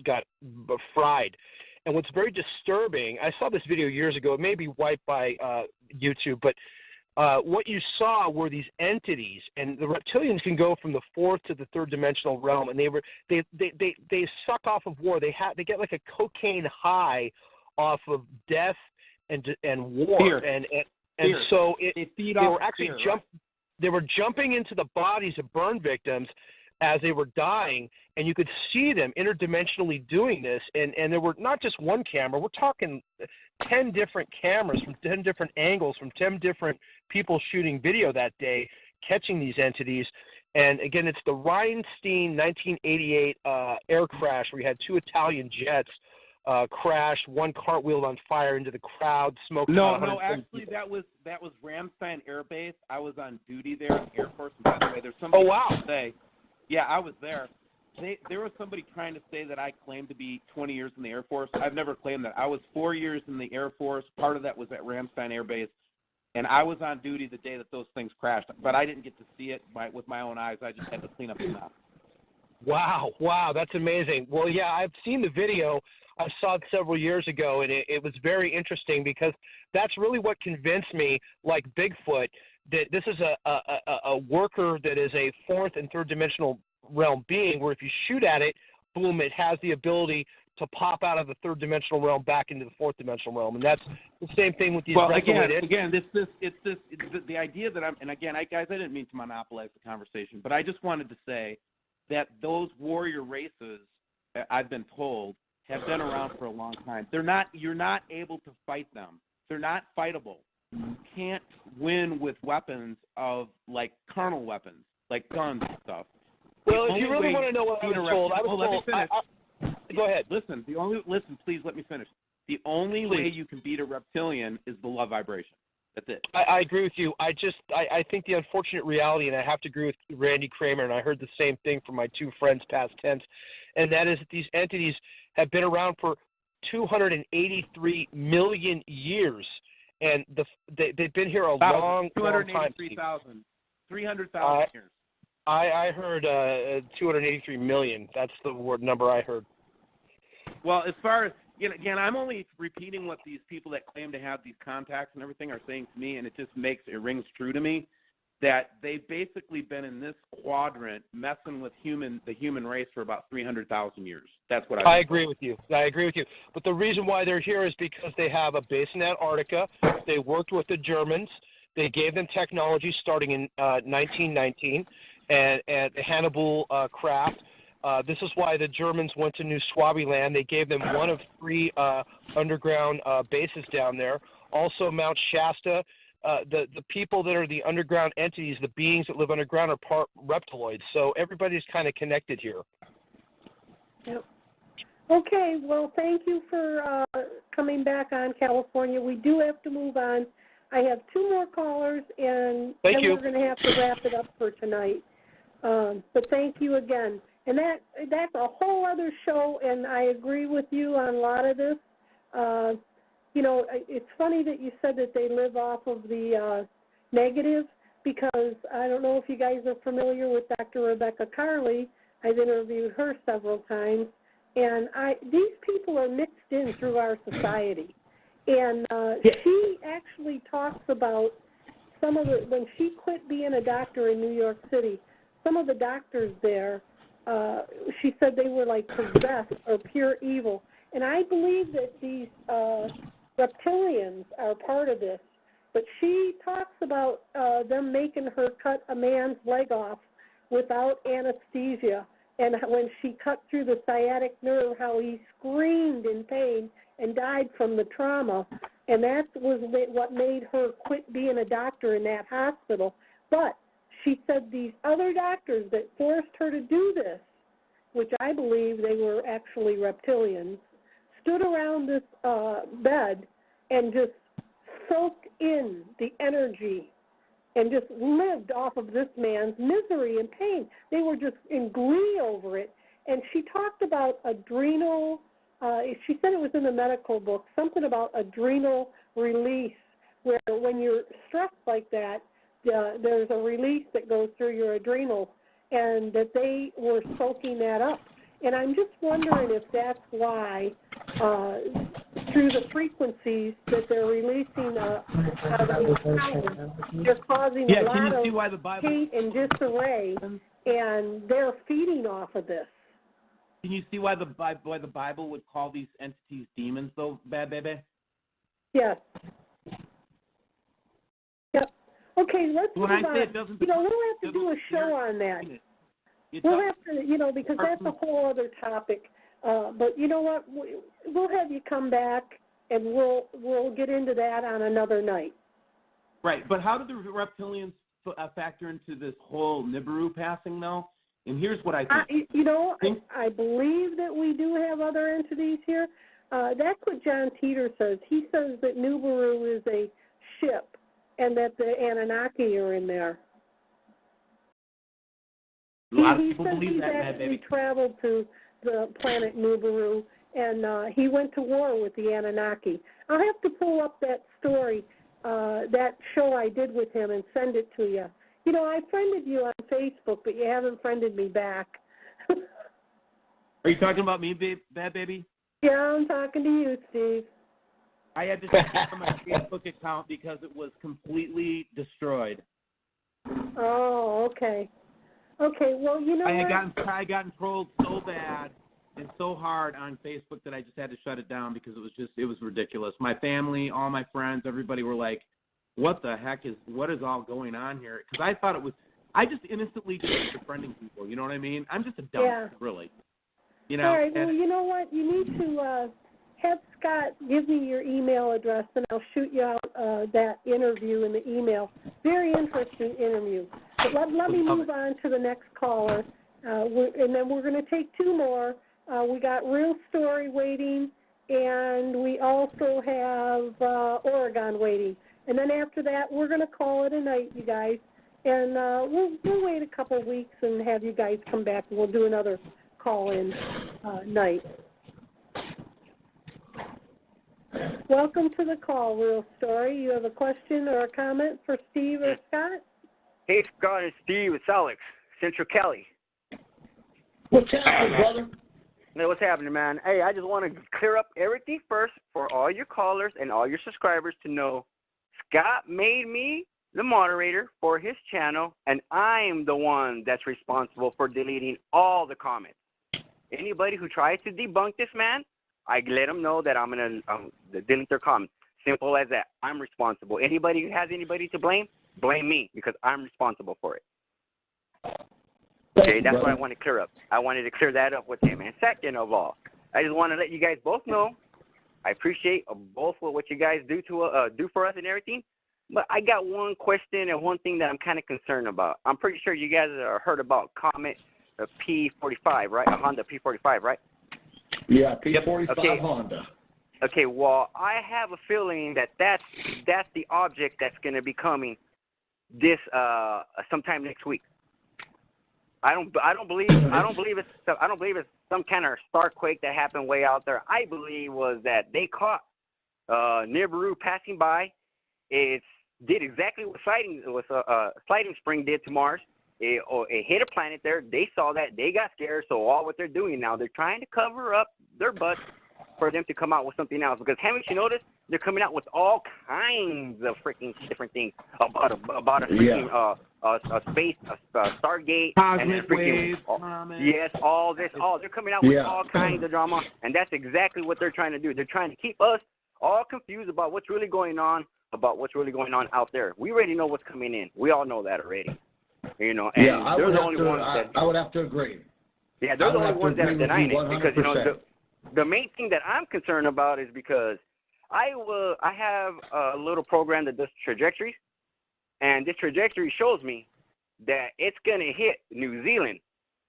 fried. And what's very disturbing, I saw this video years ago. It may be wiped by YouTube, but what you saw were these entities, and the reptilians can go from the fourth to the third dimensional realm, and they suck off of war. They get like a cocaine high off of death and war, fear. and so they were jumping into the bodies of burn victims as they were dying, and you could see them interdimensionally doing this, and there were not just one camera. We're talking 10 different cameras from 10 different angles from 10 different people shooting video that day, catching these entities. And again, it's the Reinstein 1988 air crash where you had two Italian jets crash, one cartwheeled on fire into the crowd, smoke. No, actually that was Ramstein Air Base. I was on duty there in the Air Force. And by the way, there's somebody to say, yeah, I was there. There was somebody trying to say that I claimed to be 20 years in the Air Force. I've never claimed that. I was 4 years in the Air Force. Part of that was at Ramstein Air Base, and I was on duty the day that those things crashed. But I didn't get to see it with my own eyes. I just had to clean up the mess. Wow, that's amazing. Well, yeah, I've seen the video. I saw it several years ago, and it was very interesting because that's really what convinced me, like Bigfoot, that this is a worker that is a fourth and third dimensional realm being, where if you shoot at it, boom, it has the ability to pop out of the third dimensional realm back into the fourth dimensional realm, and that's the same thing with these. Well, again, the idea that guys, I didn't mean to monopolize the conversation, but I just wanted to say that those warrior races, I've been told, have been around for a long time. You're not able to fight them. They're not fightable. You can't win with weapons of like carnal weapons, like guns and stuff. Well, if you really want to know what I was told, let me finish. Go ahead. Listen, please let me finish. The only way you can beat a reptilian is the love vibration. That's it. I agree with you. I think the unfortunate reality, and I have to agree with Randy Kramer, and I heard the same thing from my two friends past tense, and that is that these entities have been around for 283 million years, and they've been here a long time. 300,000 years. I heard 283 million. That's the number I heard. Well, as far as, again, I'm only repeating what these people that claim to have these contacts and everything are saying to me, and it rings true to me that they've basically been in this quadrant messing with the human race for about 300,000 years. That's what I agree with you. I agree with you. But the reason why they're here is because they have a base in Antarctica. They worked with the Germans. They gave them technology starting in 1919 and Hannibal craft. This is why the Germans went to New Swabiland. They gave them one of 3 underground bases down there. Also, Mount Shasta. The people that are the underground entities, the beings that live underground, are part reptiloids. So everybody's kind of connected here. Yep. Okay. Well, thank you for coming back on, California. We do have to move on. I have 2 more callers, and then we're going to have to wrap it up for tonight. But thank you again. And that's a whole other show, and I agree with you on a lot of this. It's funny that you said that they live off of the negative, because I don't know if you guys are familiar with Dr. Rebecca Carley. I've interviewed her several times, and these people are mixed in through our society. And she actually talks about when she quit being a doctor in New York City, some of the doctors there, she said they were like possessed or pure evil. And I believe that these reptilians are part of this. But she talks about them making her cut a man's leg off without anesthesia. And when she cut through the sciatic nerve, how he screamed in pain and died from the trauma. And that was what made her quit being a doctor in that hospital. But she said these other doctors that forced her to do this, which I believe they were actually reptilians, stood around this bed and just soaked in the energy and just lived off of this man's misery and pain. They were just in glee over it. And she talked about adrenal, she said it was in the medical book, something about adrenal release, where when you're stressed like that, there's a release that goes through your adrenals, and that they were soaking that up. And I'm just wondering if that's why, through the frequencies that they're releasing out of these powers, they're causing a lot of hate and disarray, and they're feeding off of this. Can you see why the Bible would call these entities demons, though, Badbaby? Yes. Yep. Okay, let's move on. We'll have to do a show on that. We'll have to, because that's a whole other topic. But you know what? We'll have you come back, and we'll get into that on another night. Right, but how do the reptilians factor into this whole Nibiru passing, though? And here's what I think. I believe that we do have other entities here. That's what John Teeter says. He says that Nibiru is a ship and that the Anunnaki are in there. A lot of people believe that, actually traveled to the planet Nibiru, and he went to war with the Anunnaki. I'll have to pull up that story, that show I did with him, and send it to you. I friended you on Facebook, but you haven't friended me back. Are you talking about me, Badbaby? Yeah, I'm talking to you, Steve. I had to take it from my Facebook account because it was completely destroyed. Oh, okay. Okay, well, I had gotten trolled so bad and so hard on Facebook that I just had to shut it down because it was ridiculous. My family, all my friends, everybody were like, what is all going on here? Because I just innocently just befriending people, you know what I mean? I'm just a dumb, really. You know. All right. Well, you know what? You need to have Scott give me your email address, and I'll shoot you out that interview in the email. Very interesting interview. But let me move on to the next caller, and then we're going to take two more. We got Real Story waiting, and we also have Oregon waiting. And then after that, we're going to call it a night, you guys. And we'll wait a couple of weeks and have you guys come back, and we'll do another call-in night. Welcome to the call, Real Story. You have a question or a comment for Steve or Scott? Hey, Scott and Steve, it's Alex, Central Cali. What's happening, brother? Hey, what's happening, man? Hey, I just want to clear up everything first for all your callers and all your subscribers to know Scott made me the moderator for his channel, and I'm the one that's responsible for deleting all the comments. Anybody who tries to debunk this man, I let them know that I'm going to delete their comments. Simple as that. I'm responsible. Anybody who has anybody to blame me because I'm responsible for it. Okay, that's what I want to clear up. I wanted to clear that up with him. And second of all, I just want to let you guys both know I appreciate both what you guys do for us and everything. But I got one question and one thing that I'm kind of concerned about. I'm pretty sure you guys heard about Comet P45, right? A Honda P45, right? Yeah, P45 Honda. Okay, well, I have a feeling that that's the object that's going to be coming this sometime next week. I don't believe it's some kind of starquake that happened way out there. I believe was that they caught Nibiru passing by. It did exactly what Sliding Spring did to Mars. It hit a planet there. They saw that. They got scared. So all what they're doing now, they're trying to cover up their butts for them to come out with something else. Because haven't you noticed they're coming out with all kinds of freaking different things about a freaking a space, a Stargate, cosmic and then freaking waves, all this. They're coming out with all kinds of drama, and that's exactly what they're trying to do. They're trying to keep us all confused about what's really going on out there. We already know what's coming in. We all know that already. You know, and they're the only ones that I would have to agree. Yeah, they're the only ones that are denying it because you know the main thing that I'm concerned about is because I have a little program that does trajectories, and this trajectory shows me that it's gonna hit New Zealand,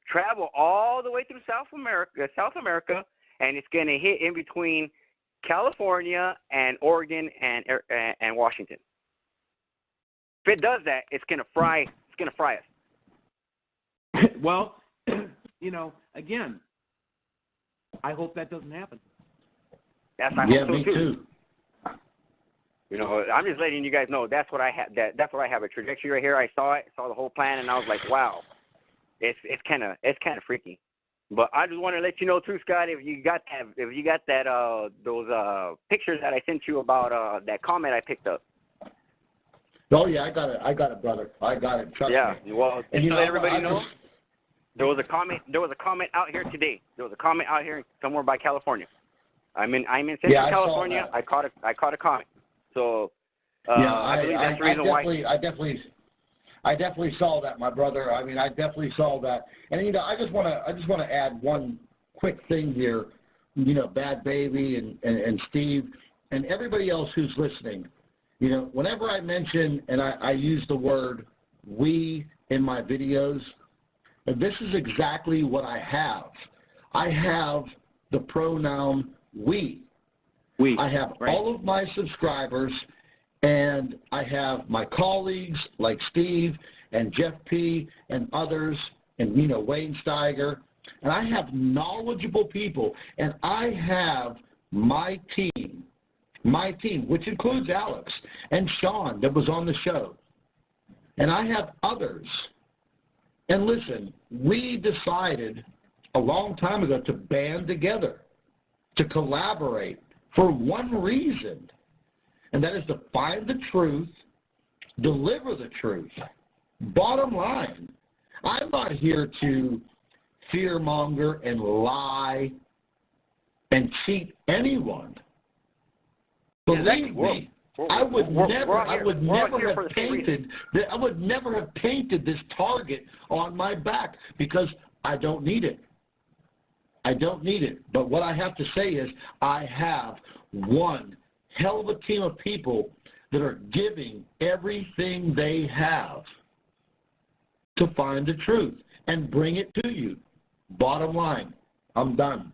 travel all the way through South America, and it's gonna hit in between California and Oregon and Washington. If it does that, it's gonna fry us. Well, you know, again, I hope that doesn't happen. I hope so too. You know, I'm just letting you guys know that's what I have. That's what I have, a trajectory right here. I saw the whole plan, and I was like, wow, it's kind of freaky. But I just want to let you know too, Scott, if you got those pictures that I sent you about that comment I picked up. Oh yeah, I got it, brother. I got it. Trust me. Well, and let everybody know, there was a comment out here today. There was a comment out here somewhere by California. I'm in Central California. I caught a comment. So I believe that's the reason why. I definitely saw that, my brother. I mean, I definitely saw that. And you know, I just want to add one quick thing here. You know, Badbaby and Steve and everybody else who's listening. You know, whenever I mention and I use the word we in my videos, this is exactly what I have. I have the pronoun we. I have all of my subscribers, and I have my colleagues like Steve and Jeff P. and others, and, you know, Wayne Steiger, and I have knowledgeable people, and I have my team, which includes Alex and Sean that was on the show, and I have others. And listen, we decided a long time ago to band together, to collaborate for one reason, and that is to find the truth, deliver the truth. Bottom line, I'm not here to fearmonger and lie and cheat anyone. Believe me, I would never have painted this target on my back because I don't need it. I don't need it. But what I have to say is I have one hell of a team of people that are giving everything they have to find the truth and bring it to you. Bottom line, I'm done.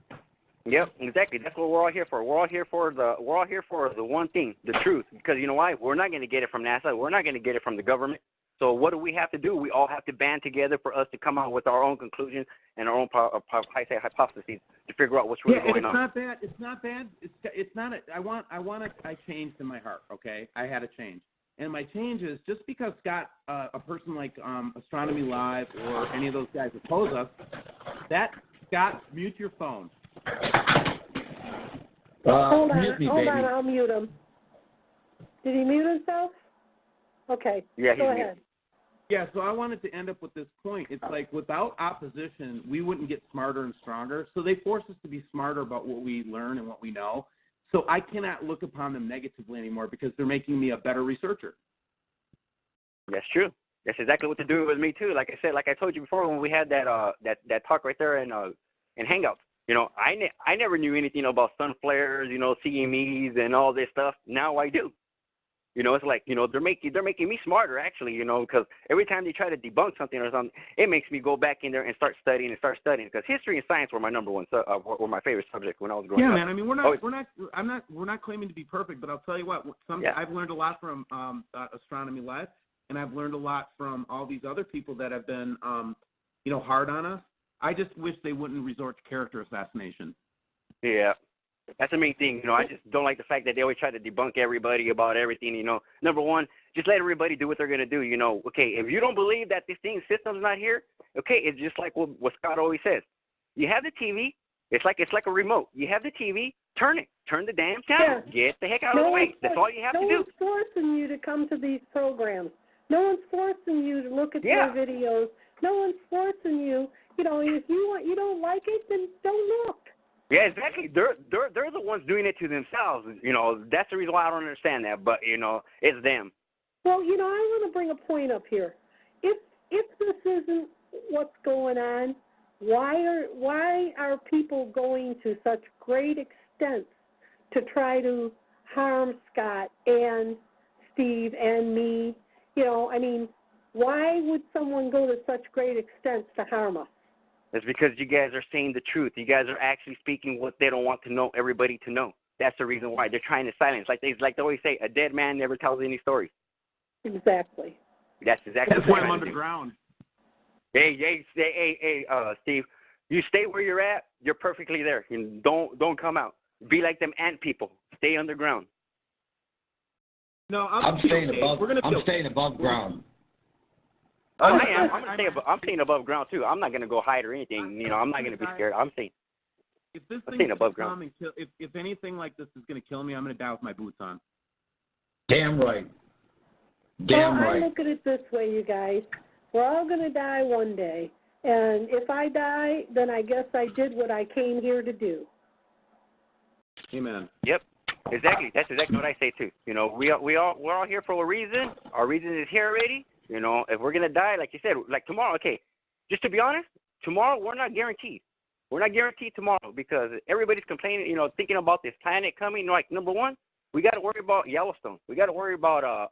Yep, exactly. That's what we're all here for. We're all here for the one thing, the truth. Because you know why? We're not going to get it from NASA. We're not going to get it from the government. So what do we have to do? We all have to band together for us to come out with our own conclusions and our own hypotheses to figure out what's really going on. It's not bad. It's not. I changed in my heart. Okay, I had a change, and my change is just because Scott, a person like Astronomy Live or any of those guys oppose us. That Scott, mute your phone. Hold on, mute me, hold baby. on, I'll mute him. Did he mute himself? Okay, yeah, go ahead. Yeah, so I wanted to end up with this point. It's like without opposition, we wouldn't get smarter and stronger. So they force us to be smarter about what we learn and what we know. So I cannot look upon them negatively anymore because they're making me a better researcher. That's true. That's exactly what they're doing with me too. Like I said, like I told you before when we had that that talk right there in Hangouts. You know, I never knew anything about sun flares, you know, CMEs and all this stuff. Now I do. You know, it's like, you know, they're making me smarter, actually, you know, because every time they try to debunk something or something, it makes me go back in there and start studying. Because history and science were my number one, were my favorite subject when I was growing up. Yeah, man. I mean, we're not claiming to be perfect, but I'll tell you what. I've learned a lot from Astronomy Live, and I've learned a lot from all these other people that have been, you know, hard on us. I just wish they wouldn't resort to character assassination. Yeah. That's the main thing, you know. I just don't like the fact that they always try to debunk everybody about everything, you know. Number one, just let everybody do what they're going to do, you know. Okay, if you don't believe that this system's not here, okay, it's just like what Scott always says. You have the TV. It's like a remote. You have the TV. Turn it. Turn the damn channel. Yeah. Get the heck out of the way. That's all you have to do. No one's forcing you to come to these programs. No one's forcing you to look at their videos. No one's forcing you. You know, if you don't like it, then don't look. Yeah, exactly. They're the ones doing it to themselves. You know, that's the reason why I don't understand that. But you know, it's them. Well, you know, I want to bring a point up here. If this isn't what's going on, why are people going to such great extents to try to harm Scott and Steve and me? You know, I mean, why would someone go to such great extents to harm us? It's because you guys are saying the truth. You guys are actually speaking what they don't want to know everybody to know. That's the reason why they're trying to silence. Like they always say, a dead man never tells any stories. Exactly. That's exactly. That's why I'm underground. Hey, Steve, you stay where you're at. You're perfectly there. You don't come out. Be like them ant people. Stay underground. No, I'm staying above. I'm staying above ground. I am. I'm staying above ground too. I'm not gonna go hide or anything. You know, I'm not gonna be scared. I'm staying. If this thing above ground, if anything like this is gonna kill me, I'm gonna die with my boots on. Damn right. Damn right. I look at it this way, you guys. We're all gonna die one day, and if I die, then I guess I did what I came here to do. Amen. Yep. Exactly. That's exactly what I say too. You know, we're all here for a reason. Our reason is here already. You know, if we're gonna die, like you said, like tomorrow. Okay, just to be honest, tomorrow we're not guaranteed. We're not guaranteed tomorrow because everybody's complaining. You know, thinking about this planet coming. Like number one, we got to worry about Yellowstone. We got to worry about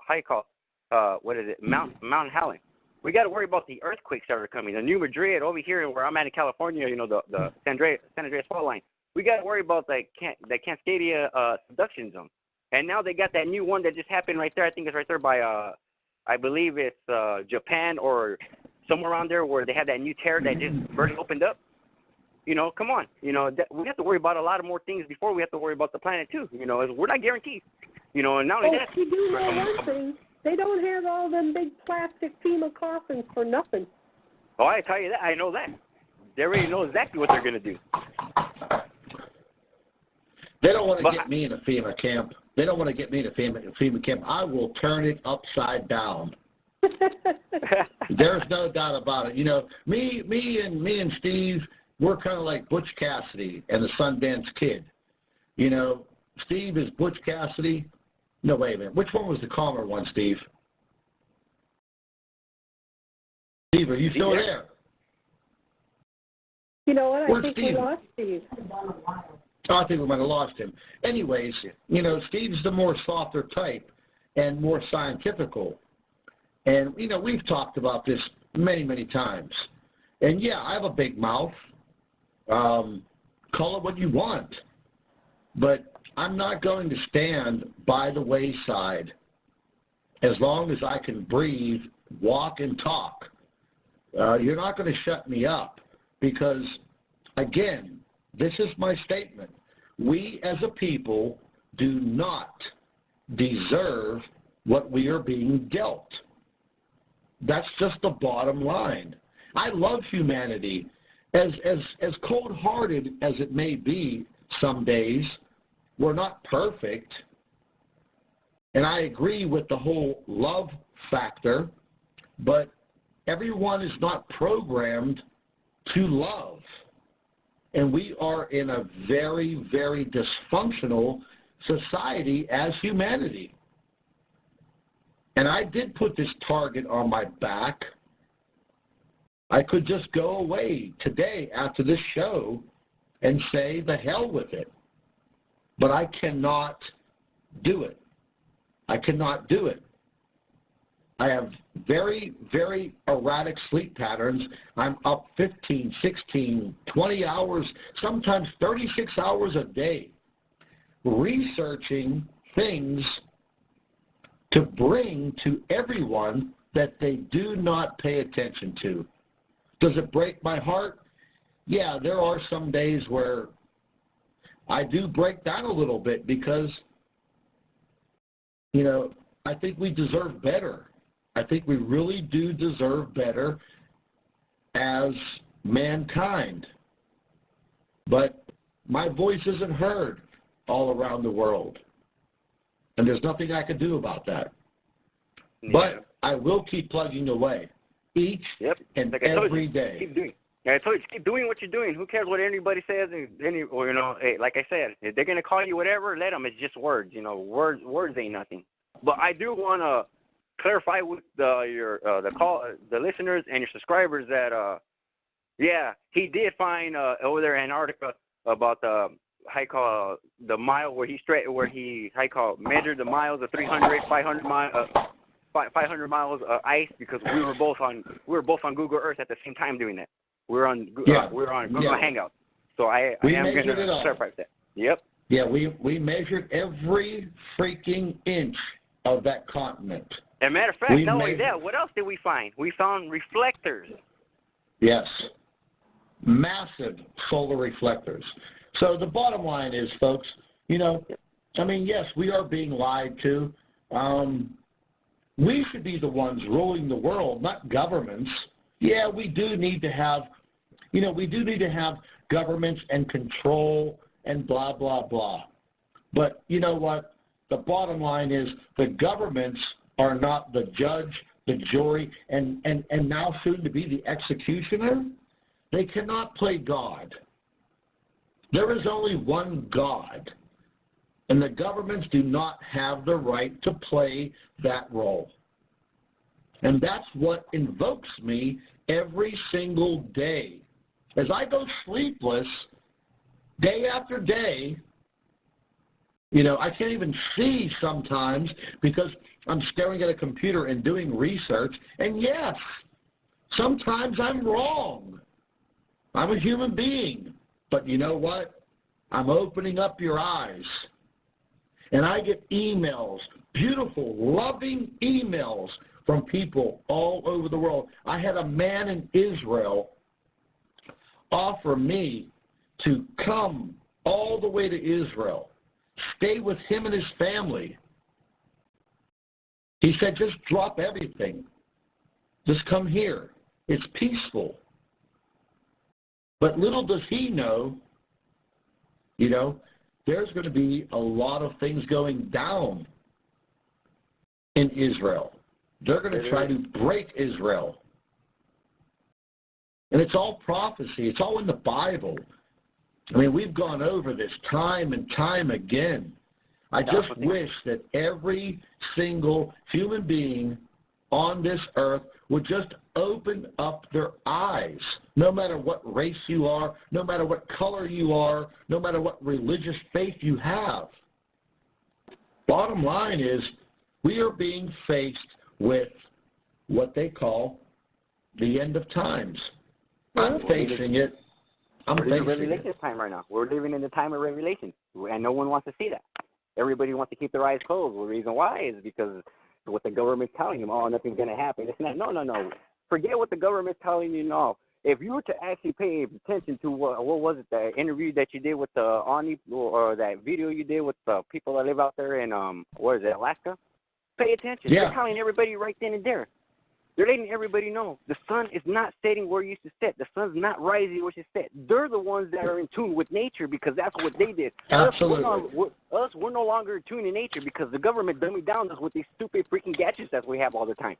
Mount Howland. We got to worry about the earthquakes that are coming. The New Madrid over here where I'm at in California. You know, the San Andreas fault line. We got to worry about the Cascadia subduction zone. And now they got that new one that just happened right there. I think it's right there by I believe it's Japan or somewhere around there where they have that new tear that just barely opened up. You know, come on. You know, we have to worry about a lot of more things before we have to worry about the planet too. You know, we're not guaranteed. You know, and not only that. You do know one thing. They don't have all them big plastic FEMA coffins for nothing. Oh, I tell you that. I know that. They already know exactly what they're going to do. They don't want to get me in a FEMA camp. They don't want to get me in a FEMA camp. I will turn it upside down. There's no doubt about it. You know, me and Steve, we're kind of like Butch Cassidy and the Sundance Kid. You know, Steve is Butch Cassidy. No, wait a minute. Which one was the calmer one, Steve? Steve, are you still there? You know what? I think Steve? we lost Steve. Oh, I think we might have lost him. Anyways, you know, Steve's the more softer type and more scientifical. And, you know, we've talked about this many, many times. And, yeah, I have a big mouth. Call it what you want. But I'm not going to stand by the wayside as long as I can breathe, walk, and talk. You're not going to shut me up because, again, this is my statement. We as a people do not deserve what we are being dealt. That's just the bottom line. I love humanity. As cold-hearted as it may be some days, we're not perfect. And I agree with the whole love factor, but everyone is not programmed to love. And we are in a very, very dysfunctional society as humanity. And I did put this target on my back. I could just go away today after this show and say the hell with it. But I cannot do it. I cannot do it. I have very, very erratic sleep patterns. I'm up 15, 16, 20 hours, sometimes 36 hours a day, researching things to bring to everyone that they do not pay attention to. Does it break my heart? Yeah, there are some days where I do break down a little bit because, you know, I think we deserve better. I think we really do deserve better as mankind. But my voice isn't heard all around the world. And there's nothing I can do about that. Yeah. But I will keep plugging away each and every day. Keep doing. Yeah, I told you, keep doing what you're doing. Who cares what anybody says? Or, you know, hey, like I said, if they're going to call you whatever, let them. It's just words. You know, words ain't nothing. But I do want to clarify with the listeners and your subscribers that, he did find over there in Antarctica about the the mile where he measured the miles of 300, 500 miles. 500 miles ice because we were both on Google Earth at the same time doing that. We're on Google Hangout. So I am going to clarify that. Yep. Yeah, we measured every freaking inch of that continent. As a matter of fact, not only that, what else did we find? We found reflectors. Yes. Massive solar reflectors. So the bottom line is, folks, you know, I mean, yes, we are being lied to. We should be the ones ruling the world, not governments. Yeah, we do need to have, governments and control and blah, blah, blah. But you know what? The bottom line is the governments are not the judge, the jury, and now soon to be the executioner. They cannot play God. There is only one God. And the governments do not have the right to play that role. And that's what invokes me every single day. As I go sleepless, day after day, you know, I can't even see sometimes because I'm staring at a computer and doing research. And yes, sometimes I'm wrong. I'm a human being. But you know what? I'm opening up your eyes. And I get emails, beautiful, loving emails from people all over the world. I had a man in Israel offer me to come all the way to Israel, stay with him and his family. He said, just drop everything. Just come here. It's peaceful. But little does he know, you know, there's going to be a lot of things going down in Israel. They're going to try to break Israel. And it's all prophecy. It's all in the Bible. I mean, we've gone over this time and time again. I just wish that every single human being on this earth would just open up their eyes, no matter what race you are, no matter what color you are, no matter what religious faith you have. Bottom line is, we are being faced with what they call the end of times. I'm facing it. We're living in Revelation time right now. We're living in the time of Revelation, and no one wants to see that. Everybody wants to keep their eyes closed. The reason why is because what the government's telling them, oh, nothing's going to happen. It's not. No. Forget what the government's telling you now. If you were to actually pay attention to what was it, the interview that you did with the or that video you did with the people that live out there in what is it, Alaska? Pay attention. Yeah. They're telling everybody right then and there. They're letting everybody know the sun is not setting where it used to set. The sun's not rising where it should set. They're the ones that are in tune with nature because that's what they did. Absolutely. We're no longer in tune in nature because the government dummied down us with these stupid freaking gadgets that we have all the time.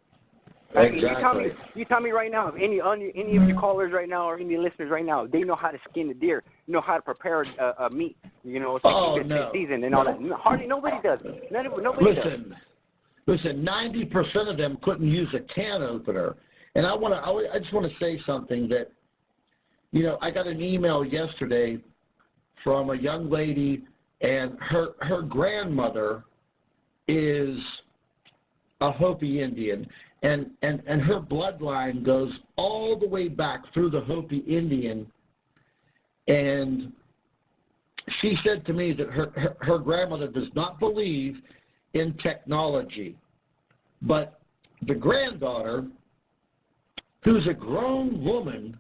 Exactly. You tell me right now, if any of your callers right now or any listeners right now, they know how to skin a deer, know how to prepare a meat, season and all that. Hardly nobody does. Nobody does. Listen, 90% of them couldn't use a can opener. And I just want to say something that, I got an email yesterday from a young lady, and her grandmother is a Hopi Indian, and her bloodline goes all the way back through the Hopi Indian. And she said to me that her grandmother does not believe in technology, but the granddaughter, who's a grown woman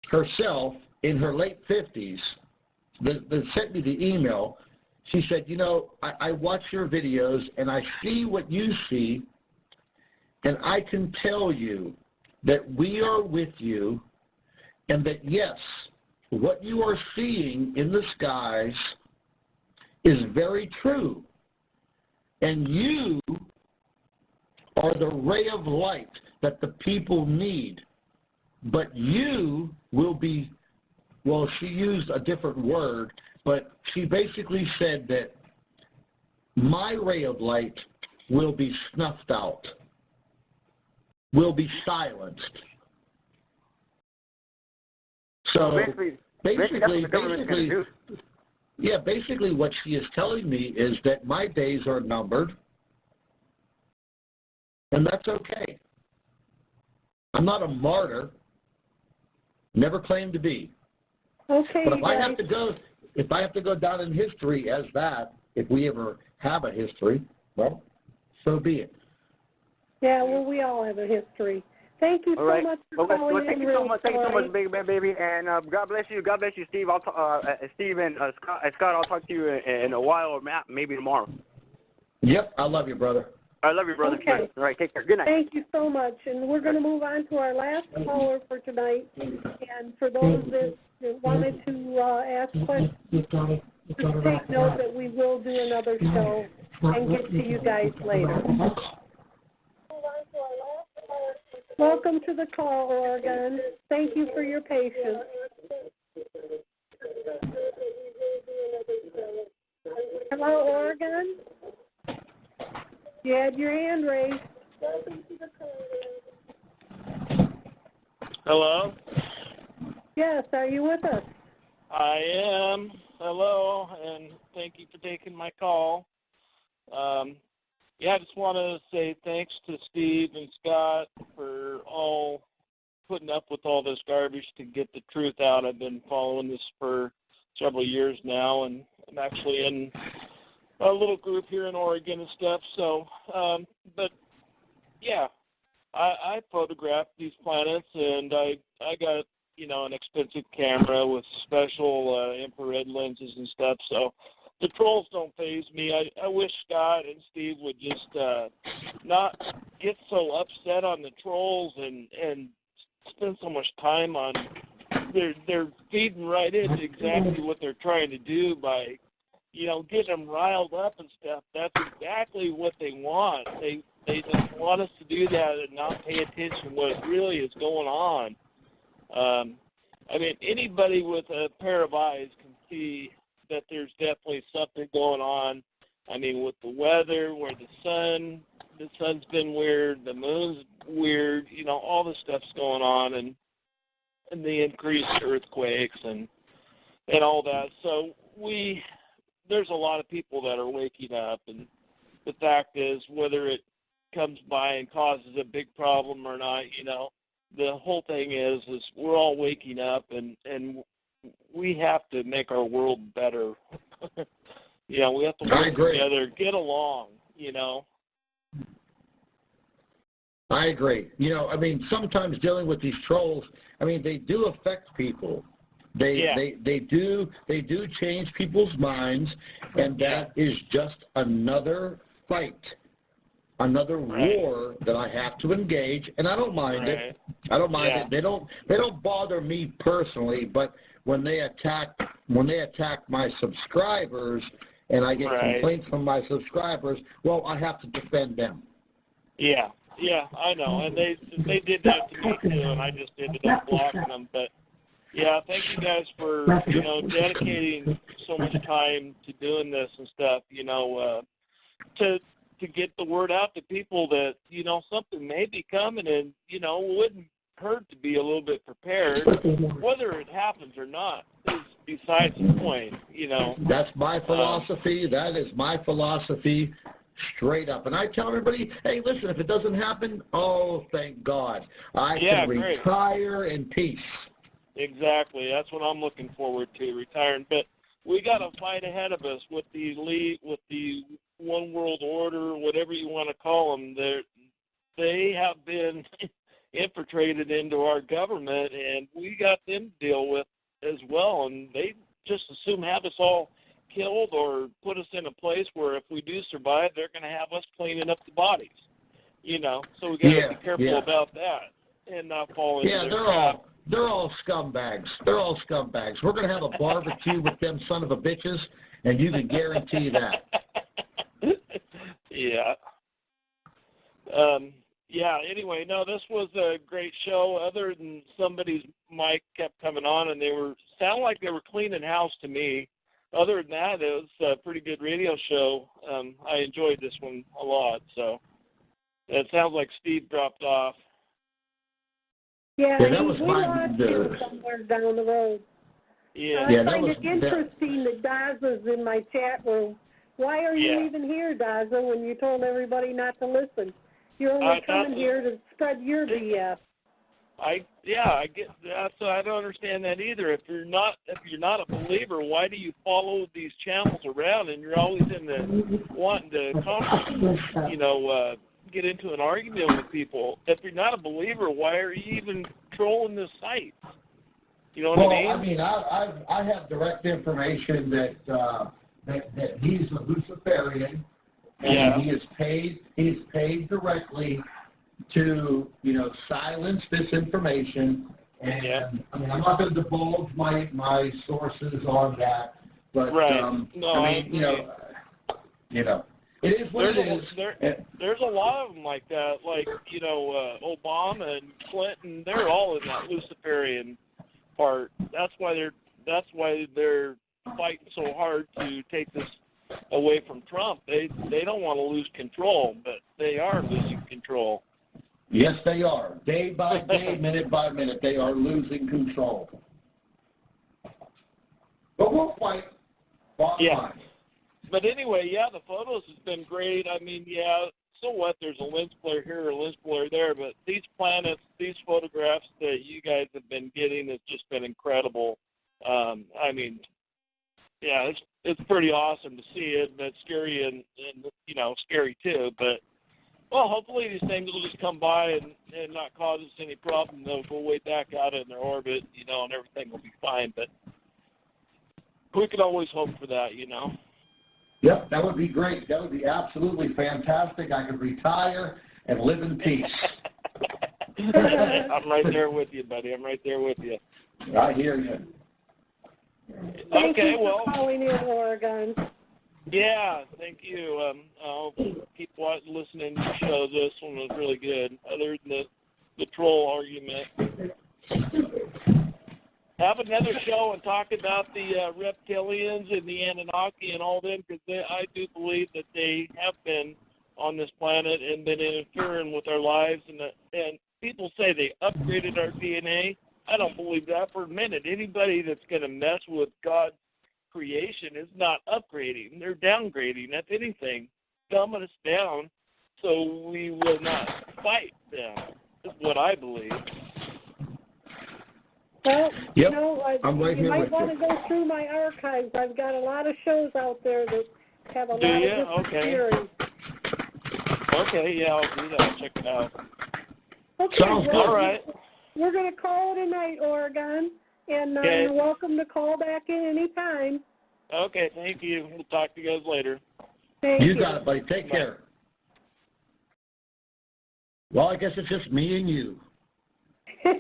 herself in her late 50s, that sent me the email, she said, I watch your videos and I see what you see, and I can tell you that we are with you, and that yes, what you are seeing in the skies is very true. And you are the ray of light that the people need. But you will be, well, she used a different word, but she basically said that my ray of light will be snuffed out, will be silenced. So basically what she is telling me is that my days are numbered, and that's okay. I'm not a martyr, never claimed to be. Okay, but if I have to go down in history as that, if we ever have a history, well, so be it. Yeah, well, we all have a history. Thank you so much for calling in. Thank you so much. Thank you so much, baby. And God bless you. God bless you, Steve. Steve and Scott, I'll talk to you in a while or maybe tomorrow. Yep, I love you, brother. I love you, brother. Okay. All right, take care. Good night. Thank you so much. And we're going to move on to our last caller for tonight. And for those that wanted to ask questions, just take note that we will do another show and get to you guys later. Welcome to the call, Oregon. Thank you for your patience. Hello, Oregon? You had your hand raised. Hello? Yes, are you with us? I am. Hello, and thank you for taking my call. I just want to say thanks to Steve and Scott for all putting up with all this garbage to get the truth out. I've been following this for several years now, and I'm actually in a little group here in Oregon and stuff. So, I photographed these planets, and I got an expensive camera with special infrared lenses and stuff. So the trolls don't faze me. I wish Scott and Steve would just not get so upset on the trolls and spend so much time on. They're feeding right into exactly what they're trying to do by, getting them riled up and stuff. That's exactly what they want. They just want us to do that and not pay attention to what really is going on. Anybody with a pair of eyes can see that there's definitely something going on. With the weather, where the sun the sun's been weird, the moon's weird, all this stuff's going on, and the increased earthquakes and all that. So there's a lot of people that are waking up, and the fact is, whether it comes by and causes a big problem or not, the whole thing is we're all waking up, and we have to make our world better. We have to work together, get along, I agree. Sometimes dealing with these trolls, they do affect people. They do change people's minds, and that is just another fight, another war that I have to engage, and I don't mind it. I don't mind it. They don't bother me personally, but when they attack my subscribers, and I get complaints from my subscribers, well, I have to defend them. Yeah, I know, and they did that to me too, and I just ended up blocking them. But yeah, thank you guys for dedicating so much time to doing this and stuff. To get the word out to people that something may be coming, and it wouldn't hurt to be a little bit prepared. Whether it happens or not is besides the point. That's my philosophy. That is my philosophy. Straight up. And I tell everybody, hey, listen, if it doesn't happen, oh, thank God. I can retire in peace. Exactly. That's what I'm looking forward to, retiring. But we got a fight ahead of us with the one world order, whatever you want to call them. They have been infiltrated into our government, and we got them to deal with as well. And they just as soon have us all killed or put us in a place where if we do survive, they're going to have us cleaning up the bodies. So we got to be careful about that and not fall into their trap. They're all scumbags. They're all scumbags. We're going to have a barbecue with them son of a bitches, and you can guarantee that. Anyway, no, this was a great show. Other than somebody's mic kept coming on, and they sound like they were cleaning house to me. Other than that, it was a pretty good radio show. I enjoyed this one a lot. So it sounds like Steve dropped off. Yeah, that was we lost him somewhere down the road. I find it interesting that Daza's in my chat room. Why are you even here, Daza, when you told everybody not to listen? You're only coming here to spread your BS. I get that. So I don't understand that either. If you're not a believer, why do you follow these channels around and you're always wanting to get into an argument with people? If you're not a believer, why are you even trolling this site? You know what I mean? I have direct information that he's a Luciferian, and he is paid directly to silence this information. And I'm not going to divulge my sources on that, but it is what it is. There's a lot of them like that, like Obama and Clinton. They're all in that Luciferian part. That's why they're fighting so hard to take this away from Trump. They don't want to lose control, but they are losing control. Yes, they are. Day by day, minute by minute, they are losing control. But we'll fight. Bottom line. But anyway, the photos has been great. I mean, so what? There's a lens flare here, a lens flare there, but these planets, these photographs that you guys have been getting has just been incredible. I mean, it's pretty awesome to see it, but scary and scary too. But well, hopefully these things will just come by and not cause us any problem. They'll go way back out in their orbit, and everything will be fine. But we can always hope for that, Yep, that would be great. That would be absolutely fantastic. I could retire and live in peace. I'm right there with you, buddy. I'm right there with you. I hear you. Thank you for calling in, Oregon. Yeah, thank you. I'll keep listening to the show. This one was really good. Other than the troll argument. Have another show and talk about the reptilians and the Anunnaki and all them, because I do believe that they have been on this planet and been interfering with our lives. And people say they upgraded our DNA. I don't believe that for a minute. Anybody that's going to mess with God's creation is not upgrading. They're downgrading. If anything, dumbing us down so we will not fight them, is what I believe. Well, yep. you know, you might want to go through my archives. I've got a lot of shows out there that have a lot of different theories. Okay, yeah, I'll do that. Check it out. Okay, sounds good. All right. We're going to call it a night, Oregon, and you're welcome to call back in anytime. Okay, thank you. We'll talk to you guys later. Thank you. You got it, buddy. Take care. Well, I guess it's just me and you. You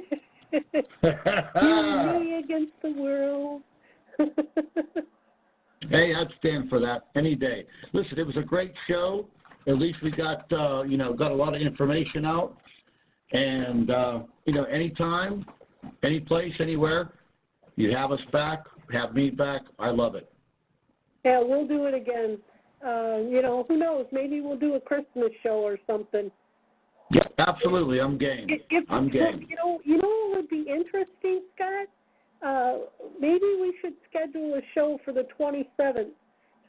and me against the world. Hey, I'd stand for that any day. Listen, it was a great show. At least we got, got a lot of information out. And, anytime, any place, anywhere, you have us back, have me back. I love it. Yeah, we'll do it again. Who knows? Maybe we'll do a Christmas show or something. Yeah, absolutely. I'm game. I'm game. You know what would be interesting, Scott? Maybe we should schedule a show for the 27th.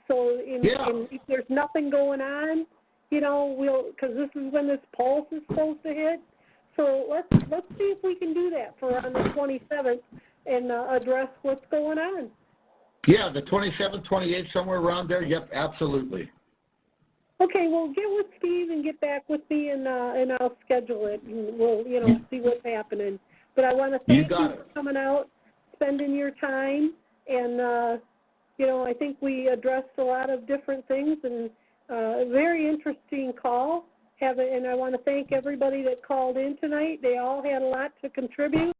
So if there's nothing going on, because this is when this pulse is supposed to hit. So let's see if we can do that for on the 27th and address what's going on. Yeah, the 27th, 28th, somewhere around there. Yep, absolutely. Okay, well, get with Steve and get back with me, and I'll schedule it, and we'll, see what's happening. But I want to thank you for coming out, spending your time, and, I think we addressed a lot of different things, and a very interesting call. And I want to thank everybody that called in tonight. They all had a lot to contribute.